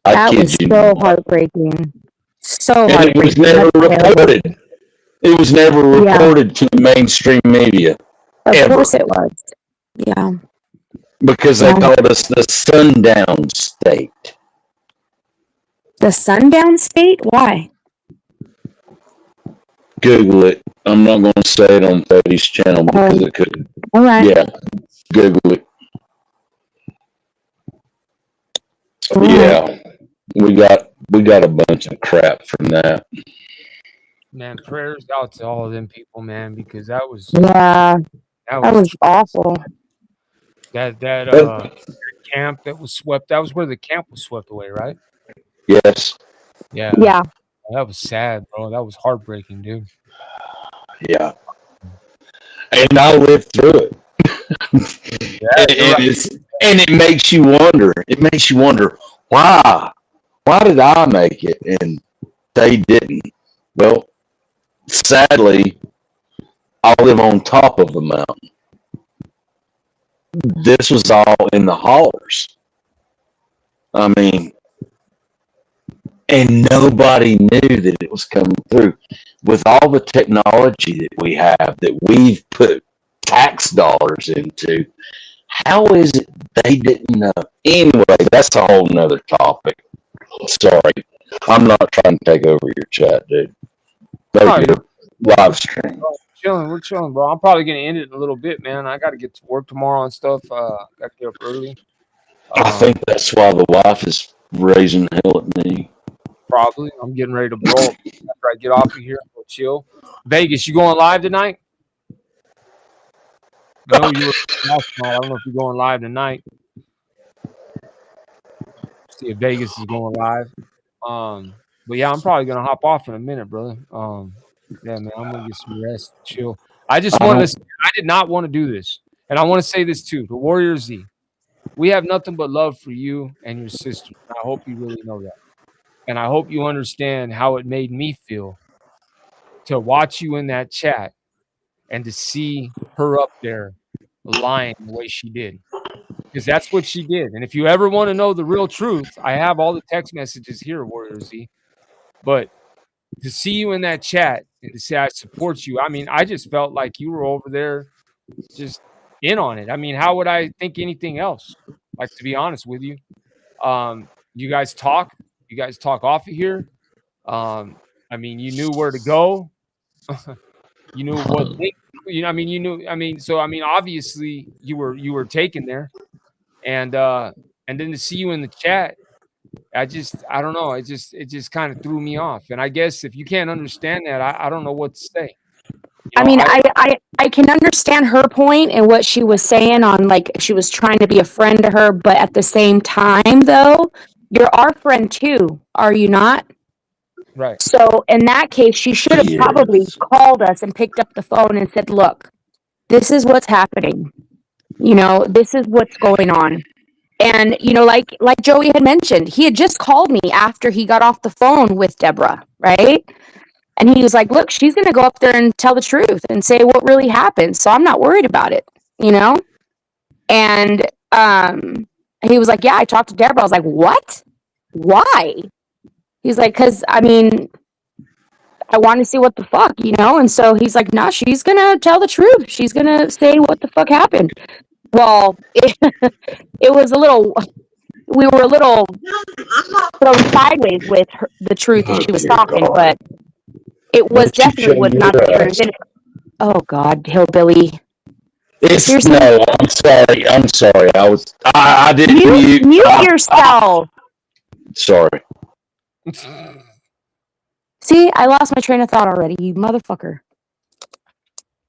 I That kid was you so not. heartbreaking. So And it was heartbreaking. never That's terrible. reported. It was never Yeah, reported to the mainstream media of ever course it was. Yeah. because they Yeah. called us the sundown state. The sundown state? Why? Google it. I'm not going to say it on Teddy's channel because Oh, it could. all right. Yeah, Google it. All right. Yeah, we got a bunch of crap from that. Man, prayers out to all of them people, man, because that was Yeah, that was awful. that camp that was swept. That was where the camp was swept away, right? Yes. Yeah. Yeah. That was sad, bro. That was heartbreaking, dude. Yeah. And I lived through it. Yeah, And it makes you wonder. It makes you wonder why. Why did I make it and they didn't? Well, sadly, I live on top of the mountain. This was all in the hollers. I mean, and nobody knew that it was coming through. With all the technology that we have, that we've put tax dollars into, how is it they didn't know? Anyway, that's a whole nother topic. Sorry. I'm not trying to take over your chat, dude. No, Your live stream. we're chilling, bro. I'm probably gonna end it in a little bit, man. I gotta get to work tomorrow and stuff. Gotta get up early. I think that's why the wife is raising hell at me. Probably. I'm getting ready to roll after I get off of here. We'll chill. Vegas, you going live tonight? I know you were last night. I don't know if you're going live tonight. See if Vegas is going live. But yeah, I'm probably gonna hop off in a minute, brother. Yeah, man, I'm gonna get some rest, chill. I just wanted to. I did not want to do this, and I want to say this too. The Warrior Z, we have nothing but love for you and your sister. I hope you really know that, and I hope you understand how it made me feel to watch you in that chat and to see her up there lying the way she did. Because that's what she did. And if you ever want to know the real truth, I have all the text messages here, Warrior Z. But to see you in that chat and to say I support you, I mean, I just felt like you were over there just in on it. I mean, how would I think anything else? Like, to be honest with you, you guys talk off of here. I mean, you knew where to go. You knew what link, I mean, you knew, I mean, so, I mean, obviously you were taken there. And then to see you in the chat, I don't know. It just kind of threw me off. And I guess if you can't understand that, I don't know what to say. I mean, I can understand her point and what she was saying on, like, she was trying to be a friend to her, but at the same time, though, you're our friend too, are you not? Right. So in that case, she should have probably Yes. called us and picked up the phone and said, "Look, this is what's happening. This is what's going on." And like Joey had mentioned, he had just called me after he got off the phone with Deborah, right? And he was like, "Look, she's going to go up there and tell the truth and say what really happened. So I'm not worried about it, you know?" And he was like, "Yeah, I talked to Deborah." I was like, "What? Why?" He's like, "'Cause I mean, I want to see what the fuck, And so he's like, "No, she's going to tell the truth. She's going to say what the fuck happened." Well, it was we were a little thrown sideways with the truth that she was talking, but it was Don't you definitely shame was not the your truth. ass. And, oh God, hillbilly. It's Seriously? no. I'm sorry. I'm sorry. I didn't mute. Mute yourself. Sorry. See, I lost my train of thought already, you motherfucker.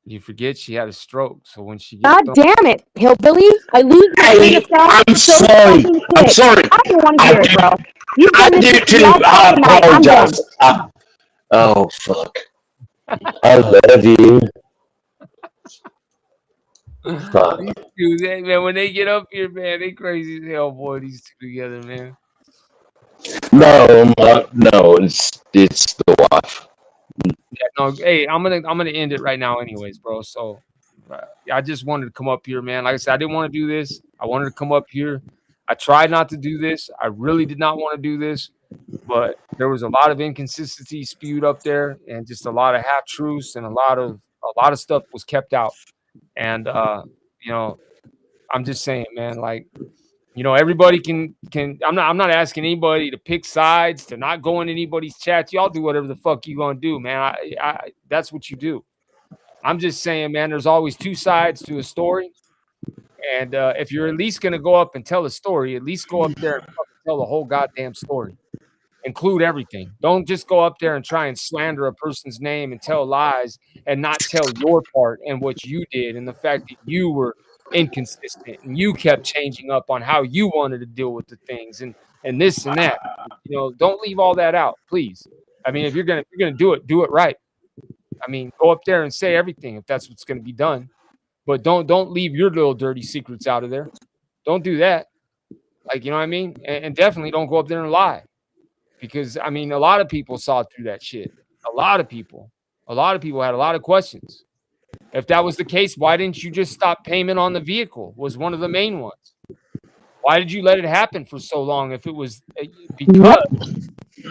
You forget she had a stroke, so when she God gets damn it, hillbilly. I lose my train of Hey, thought I'm so sorry. fucking I'm quick. sorry. I don't want to I hear it, do. bro. You've I done this do with me too. all I fucking night. I'm done. apologize. Oh fuck. I love you. Fuck. these two, man, when they get up here, man, they crazy as hell, boy. These two together, man. No, no. It's the wife. Yeah, no, hey, I'm gonna end it right now, anyways, bro. So, I just wanted to come up here, man. Like I said, I didn't want to do this. I wanted to come up here. I tried not to do this. I really did not want to do this, but there was a lot of inconsistency spewed up there, and just a lot of half truths, and a lot of stuff was kept out. And you know, I'm just saying, man, like, everybody can I'm not asking anybody to pick sides, to not go in anybody's chats. Y'all do whatever the fuck you gonna do, man. I that's what you do. I'm just saying, man, there's always two sides to a story. And if you're at least gonna go up and tell a story, at least go up there and fucking tell the whole goddamn story. Include everything. Don't just go up there and try and slander a person's name and tell lies and not tell your part and what you did and the fact that you were inconsistent and you kept changing up on how you wanted to deal with the things and this and that. Don't leave all that out, please. I mean, if you're gonna do it right. I mean, go up there and say everything if that's what's gonna be done. But don't leave your little dirty secrets out of there. Don't do that. Like, you know what I mean? And definitely don't go up there and lie. Because I mean, a lot of people saw through that shit. A lot of people had a lot of questions. If that was the case, why didn't you just stop payment on the vehicle? Was one of the main ones. Why did you let it happen for so long? If it was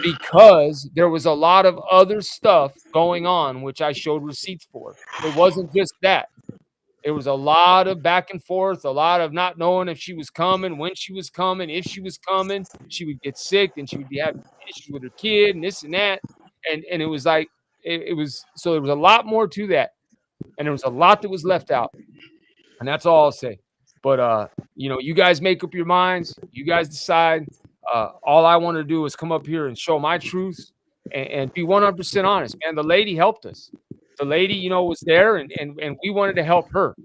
because there was a lot of other stuff going on, which I showed receipts for. It wasn't just that. There was a lot of back and forth, a lot of not knowing if she was coming, when she was coming, if she was coming. She would get sick, and she would be having issues with her kid, and this and that. And it was like it was so there was a lot more to that, and there was a lot that was left out, and that's all I'll say. But you guys make up your minds. You guys decide. All I want to do is come up here and show my truths and be 100% honest, man. The lady helped us. The lady, was there, and we wanted to help her.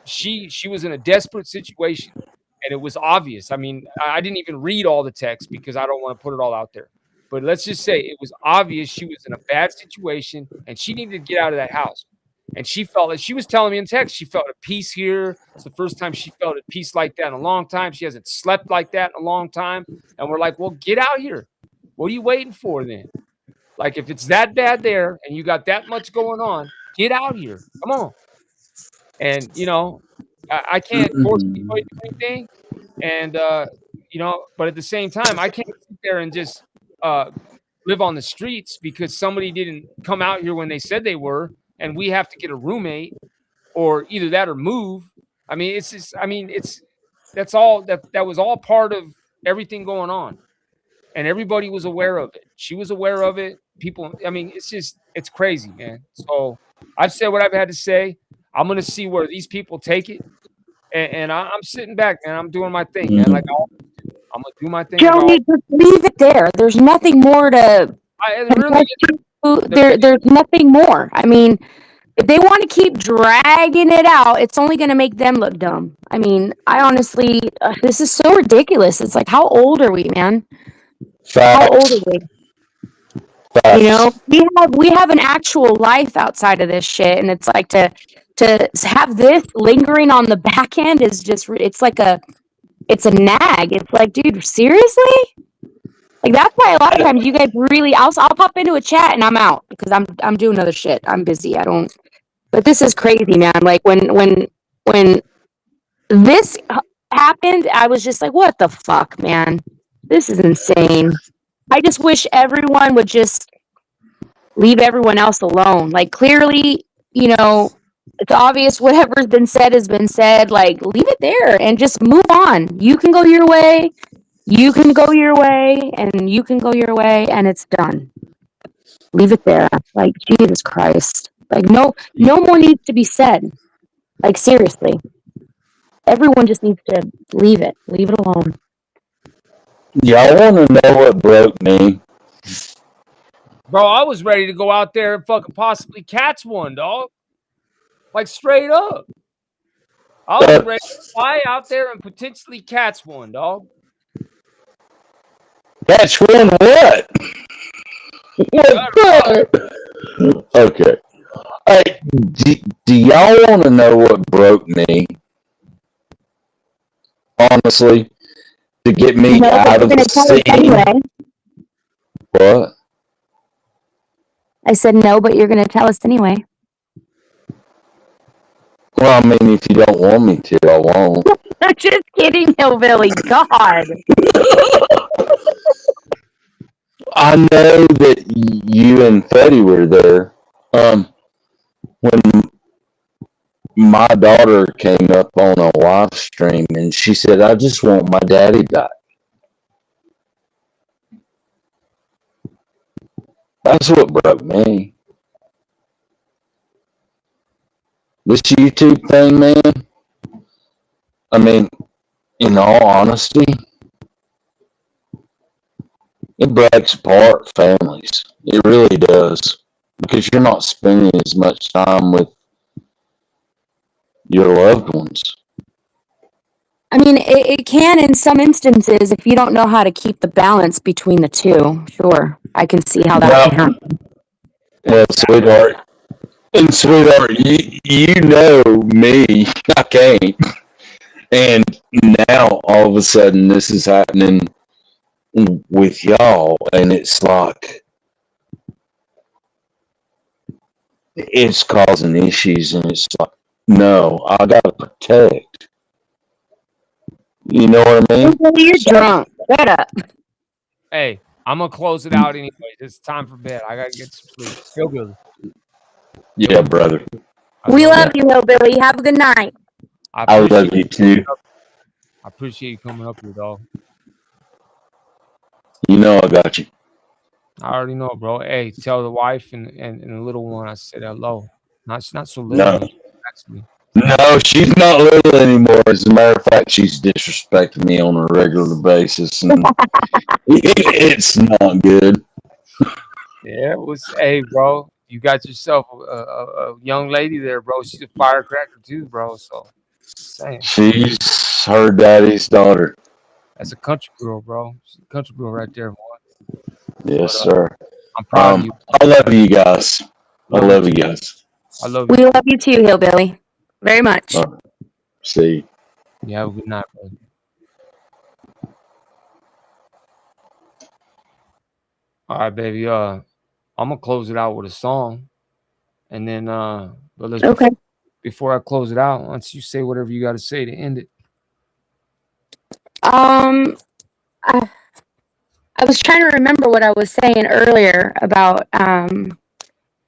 She was in a desperate situation, and it was obvious. I mean, I didn't even read all the text because I don't want to put it all out there. But let's just say it was obvious she was in a bad situation, and she needed to get out of that house. And she felt like she was telling me in text, she felt at peace here. It's the first time she felt at peace like that in a long time. She hasn't slept like that in a long time. And we're like, well, get out here. What are you waiting for then? Like, if it's that bad there and you got that much going on, get out here. Come on. And, I can't force anybody to do anything. And, but at the same time, I can't sit there and just live on the streets because somebody didn't come out here when they said they were. And we have to get a roommate or either that or move. I mean, that's all that was all part of everything going on. And everybody was aware of it. She was aware of it. People, I mean, it's crazy, man. So I've said what I've had to say. I'm going to see where these people take it. And I'm sitting back, and I'm doing my thing, man. Like, I'm going to do my thing. Joey, just leave it there. There's nothing more to. There's nothing more. I mean, if they want to keep dragging it out, it's only going to make them look dumb. I mean, I honestly, this is so ridiculous. It's like, how old are we, man? How old are Facts. we? You know, Facts. we have an actual life outside of this shit, and it's like to have this lingering on the back end is just it's like it's a nag. It's like, dude, seriously? Like that's why a lot of times you guys really I'll pop into a chat and I'm out because I'm doing other shit. I'm busy. I don't. But this is crazy, man. Like when this happened, I was just like, what the fuck, man? This is insane. I just wish everyone would just leave everyone else alone. Like clearly, you know, it's obvious whatever's been said has been said. Like leave it there and just move on. You can go your way. You can go your way, and you can go your way, and it's done. Leave it there. Like Jesus Christ. Like no more needs to be said. Like seriously. Everyone just needs to leave it. Leave it alone. Y'all want to know what broke me? Bro, I was ready to go out there and fucking possibly catch one, dog. Like straight up. I was ready to fly out there and potentially catch one, dog. Catch one what? What? Okay. Hey, do y'all want to know what broke me? Honestly, to get me No, but out you're of the gonna tell us scene. anyway. What? I said no, but you're gonna tell us anyway. Well, I mean, if you don't want me to, I won't. I'm just kidding, hillbilly. God. I know that you and Fetty were there. When my daughter came up on a live stream and she said, I just want my daddy back. That's what broke me. This YouTube thing, man. I mean, in all honesty, it breaks apart families. It really does. Because you're not spending as much time with your loved ones. I mean, it can in some instances if you don't know how to keep the balance between the two. Sure, I can see how that can happen. Well, sweetheart, and sweetheart, you know me. I can't. And now all of a sudden this is happening with y'all, and it's like it's causing issues, and it's like, no, I gotta protect. You know what I mean? You're drunk. Shut up. Hey, I'm gonna close it out anyway. It's time for bed. I gotta get some sleep. Feel good. Yeah, brother. We love you, hillbilly. Have a good night. I love you too. I appreciate you coming up here, dog. You know I got you. I already know, bro. Hey, tell the wife and the little one I said hello. She's not so little anymore, actually. No, she's not little anymore. As a matter of fact, she's disrespecting me on a regular basis, and it's not good. Yeah, it was. Hey, bro, you got yourself a young lady there, bro. She's a firecracker too, bro. So, saying She's her daddy's daughter. that's a country girl, bro. She's a country girl right there, boy. Yes, sir. I'm proud of you. I love you guys. I love you guys. I love you. We love you too, hillbilly. Very much. See. You have a good night, bro. All right, baby. I'm gonna close it out with a song, and then but let's Okay. before I close it out, why don't you say whatever you got to say to end it? I was trying to remember what I was saying earlier about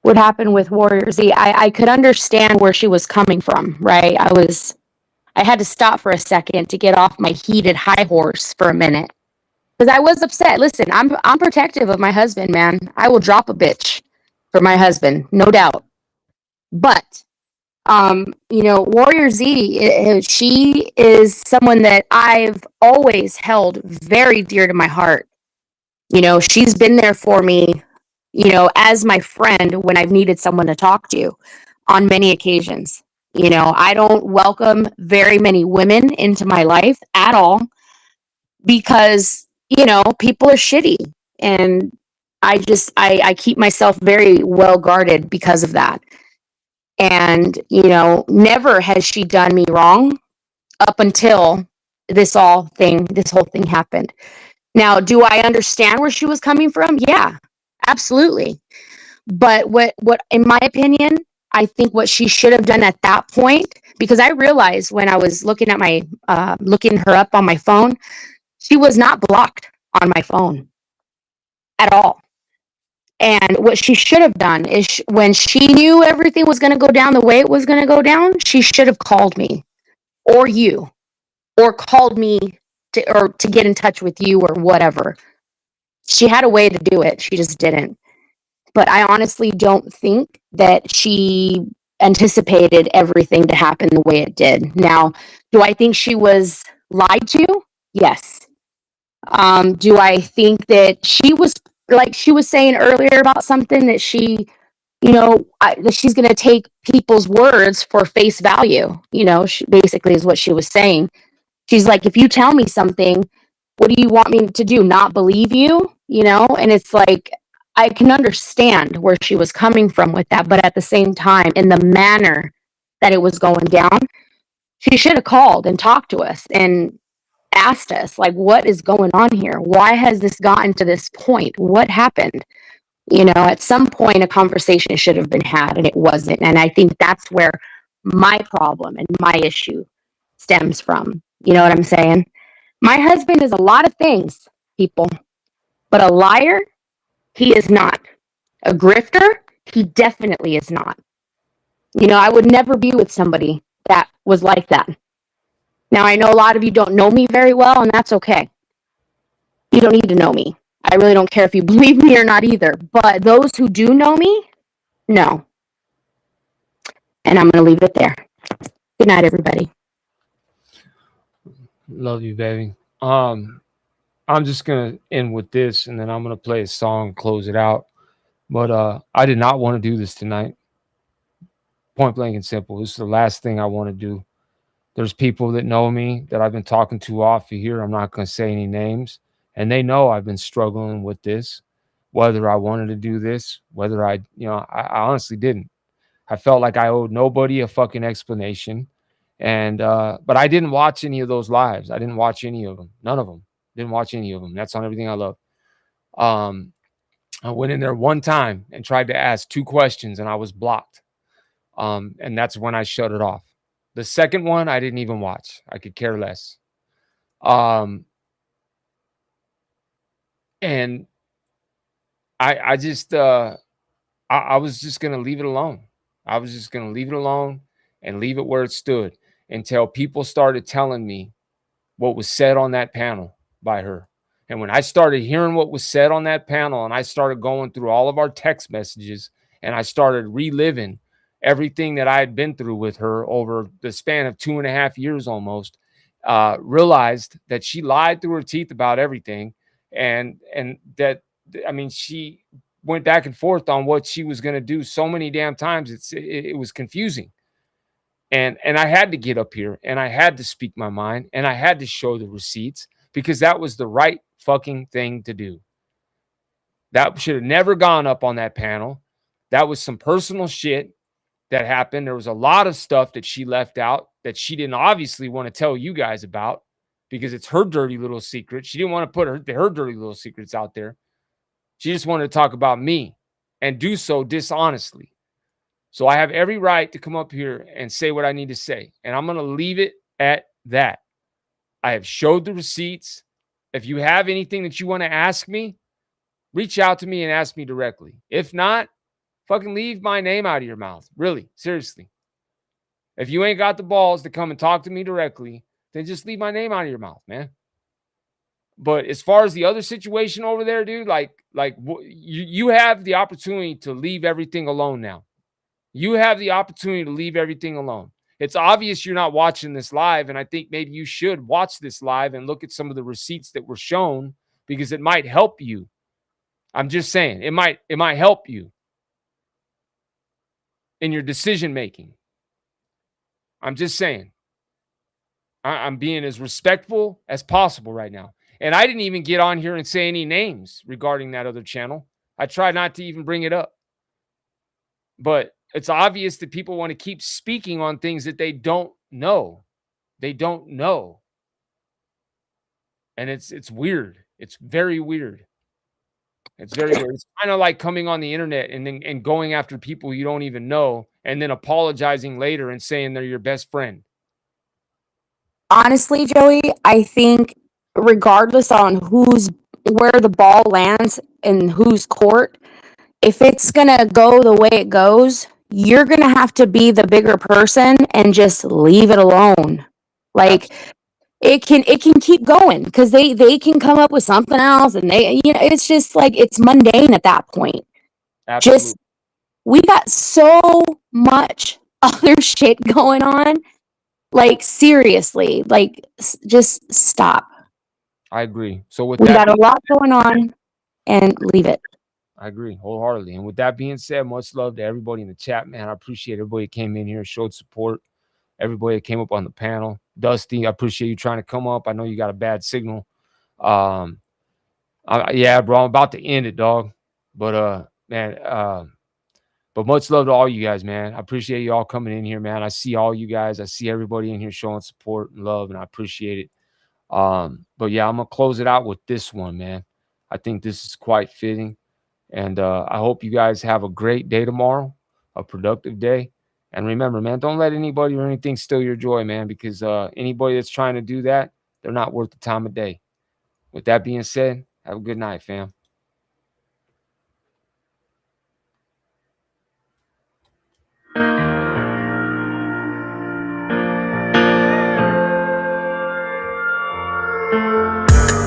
what happened with Warrior Z. I could understand where she was coming from, right? I had to stop for a second to get off my heated high horse for a minute. Because I was upset. Listen, I'm protective of my husband, man. I will drop a bitch for my husband, no doubt. But you know, Warrior Z, she is someone that I've always held very dear to my heart. You know, she's been there for me, you know, as my friend when I've needed someone to talk to. on many occasions. You know, I don't welcome very many women into my life at all because, you know, people are shitty. And I keep myself very well guarded because of that. And, you know, never has she done me wrong up until this whole thing happened. Now, do I understand where she was coming from? Yeah, absolutely. But what in my opinion, I think what she should have done at that point, because I realized when I was looking at my looking her up on my phone, she was not blocked on my phone at all. And what she should have done is when she knew everything was going to go down the way it was going to go down, she should have called me or you or called me to get in touch with you or whatever. She had a way to do it. She just didn't. But I honestly don't think that she anticipated everything to happen the way it did. Now, do I think she was lied to? Yes. Do I think that she was, like she was saying earlier about something that she, you know, that she's going to take people's words for face value? You know, she basically is what she was saying. She's like, if you tell me something, what do you want me to do? Not believe you? You know? And it's like, I can understand where she was coming from with that, but at the same time, in the manner that it was going down, she should have called and talked to us and asked us, like, what is going on here? Why has this gotten to this point? What happened? You know, at some point, a conversation should have been had, and it wasn't. And I think that's where my problem and my issue stems from. You know what I'm saying? My husband is a lot of things, people, but a liar, he is not. A grifter, he definitely is not. You know, I would never be with somebody that was like that. Now, I know a lot of you don't know me very well, and that's okay. You don't need to know me. I really don't care if you believe me or not either. But those who do know me, no. And I'm going to leave it there. Good night, everybody. Love you, baby. I'm just gonna end with this, and then I'm gonna play a song, close it out. But I did not want to do this tonight. Point blank and simple. This is the last thing I want to do. There's people that know me that I've been talking to off of here. I'm not gonna say any names, and they know I've been struggling with this. Whether I wanted to do this, whether I honestly didn't. I felt like I owed nobody a fucking explanation. And but I didn't watch any of those lives. I didn't watch any of them. None of them. Didn't watch any of them. That's on everything I love. I went in there one time and tried to ask 2 questions and I was blocked. And that's when I shut it off. The second one I didn't even watch. I could care less. And I just I was just gonna leave it alone. I was just gonna leave it alone and leave it where it stood until people started telling me what was said on that panel by her. And when I started hearing what was said on that panel and I started going through all of our text messages and I started reliving everything that I had been through with her over the span of 2.5 years almost, realized that she lied through her teeth about everything. And that, I mean, she went back and forth on what she was going to do so many damn times. It was confusing. And I had to get up here and I had to speak my mind and I had to show the receipts because that was the right fucking thing to do. That should have never gone up on that panel. That was some personal shit that happened. There was a lot of stuff that she left out that she didn't obviously want to tell you guys about because it's her dirty little secret. She didn't want to put her dirty little secrets out there. She just wanted to talk about me and do so dishonestly. So I have every right to come up here and say what I need to say. And I'm going to leave it at that. I have showed the receipts. If you have anything that you want to ask me, reach out to me and ask me directly. If not, fucking leave my name out of your mouth. Really, seriously. If you ain't got the balls to come and talk to me directly, then just leave my name out of your mouth, man. But as far as the other situation over there, dude, you have the opportunity to leave everything alone now. You have the opportunity to leave everything alone. It's obvious you're not watching this live, and I think maybe you should watch this live and look at some of the receipts that were shown because it might help you. I'm just saying, it might help you. in your decision making. I'm just saying. I'm being as respectful as possible right now. And I didn't even get on here and say any names regarding that other channel. I try not to even bring it up. But it's obvious that people want to keep speaking on things that they don't know. They don't know. And it's weird. It's very weird. It's very weird. It's kind of like coming on the internet and going after people you don't even know and then apologizing later and saying they're your best friend. Honestly, Joey, I think regardless on where the ball lands in whose court, if it's gonna go the way it goes, you're gonna have to be the bigger person and just leave it alone. Like it can keep going because they can come up with something else and it's just like it's mundane at that point. Absolutely. Just we got so much other shit going on. Like seriously, like just stop. I agree. So with We that, got a lot going on and leave it. I agree wholeheartedly. And with that being said, much love to everybody in the chat, man. I appreciate everybody that came in here and showed support. Everybody that came up on the panel. Dusty, I appreciate you trying to come up. I know you got a bad signal. Yeah, bro, I'm about to end it, dog. But but much love to all you guys, man. I appreciate you all coming in here, man. I see all you guys. I see everybody in here showing support and love, and I appreciate it. But yeah, I'm gonna close it out with this one, man. I think this is quite fitting. And I hope you guys have a great day tomorrow, a productive day. And remember, man, don't let anybody or anything steal your joy, man, because anybody that's trying to do that, they're not worth the time of day. With that being said, have a good night, fam.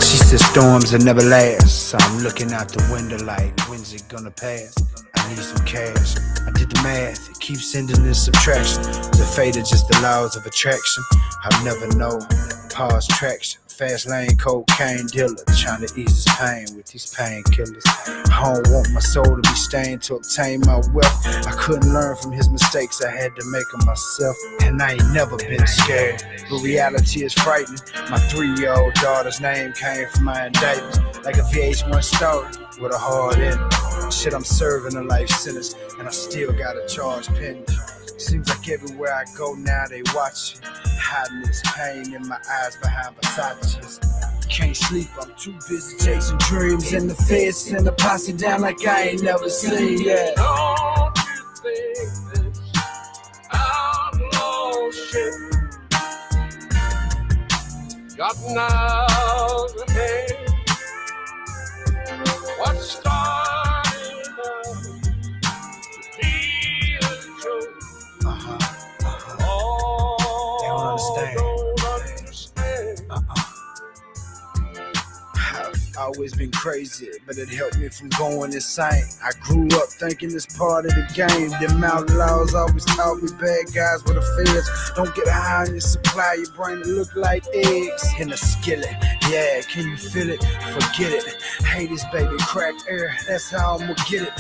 She said storms that never last, so I'm looking out the window like, when's it gonna pass? I need some cash. I did the math, it keeps sending this subtraction. The fate of just the laws of attraction. I'll never know. Pause traction. Fast lane cocaine dealer trying to ease his pain with these painkillers. I don't want my soul to be stained to obtain my wealth. I couldn't learn from his mistakes, I had to make them myself. And I ain't never been scared, but reality is frightening. My 3-year-old daughter's name came from my indictments, like a VH1 story with a hard end. Shit, I'm serving a life sentence, and I still got a charge pending. Seems like everywhere I go now they watching, hiding this pain in my eyes behind Versace's. Can't sleep, I'm too busy chasing dreams, and the feds send a posse down like I ain't never seen yet. Don't you think this outlaw shit gotten out of hand? What started out to be a joke? They don't understand. I've always been crazy, but it helped me from going insane. I grew up thinking it's part of the game. Them outlaws always taught me bad guys with the feds don't get high on your supply. Your brain will look like eggs in a skillet. Yeah, can you feel it? Forget it. Haters, baby, crack air. That's how I'ma get it.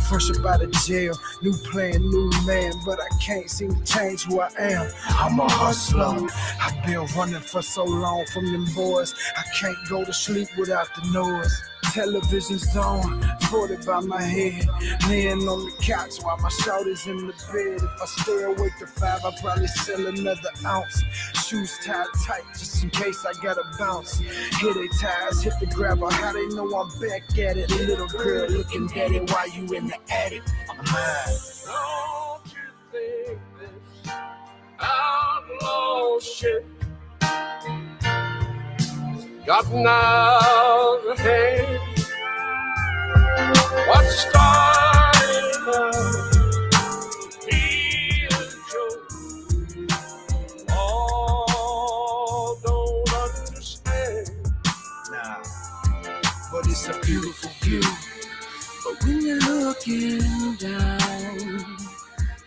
Fresh up out of jail, new plan, new man, but I can't seem to change who I am. I'm a hustler. I've been running for so long from them boys. I can't go to sleep without the noise. Television's on, 40 by my head, laying on the couch while my shoulders in the bed. If I stay awake to 5, I'll probably sell another ounce. Shoes tied tight just in case I gotta bounce. Here they ties, hit the gravel, how they know I'm back at it. Little girl looking daddy while you in the attic. I'm mad. Don't you think this outlaw shit gotten out of hand? What started out to be a joke? All don't understand. Nah, but it's a beautiful view. But when you're looking down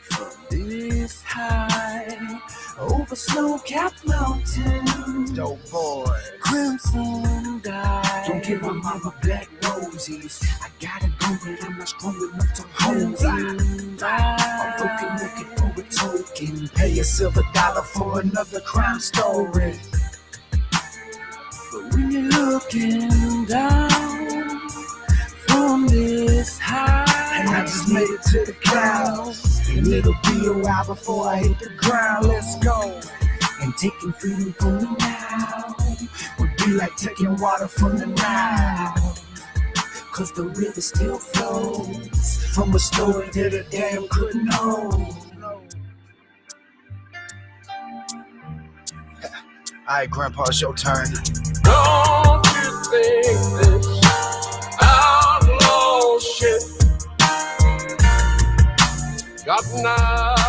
from this high over snow-capped mountains, dope boy, crimson dye, give my mama black roses. I gotta go, but I'm not strong enough to hold it. I'm looking for a token. Pay a silver dollar for another crime story. But when you're looking down from this high, and I just made it to the clouds, and it'll be a while before I hit the ground. Let's go. And taking freedom from me now would be like taking water from the Nile. Cause the river still flows from a story that a dam couldn't hold. Alright, Grandpa, it's your turn. Don't you think this outlaw shit got now?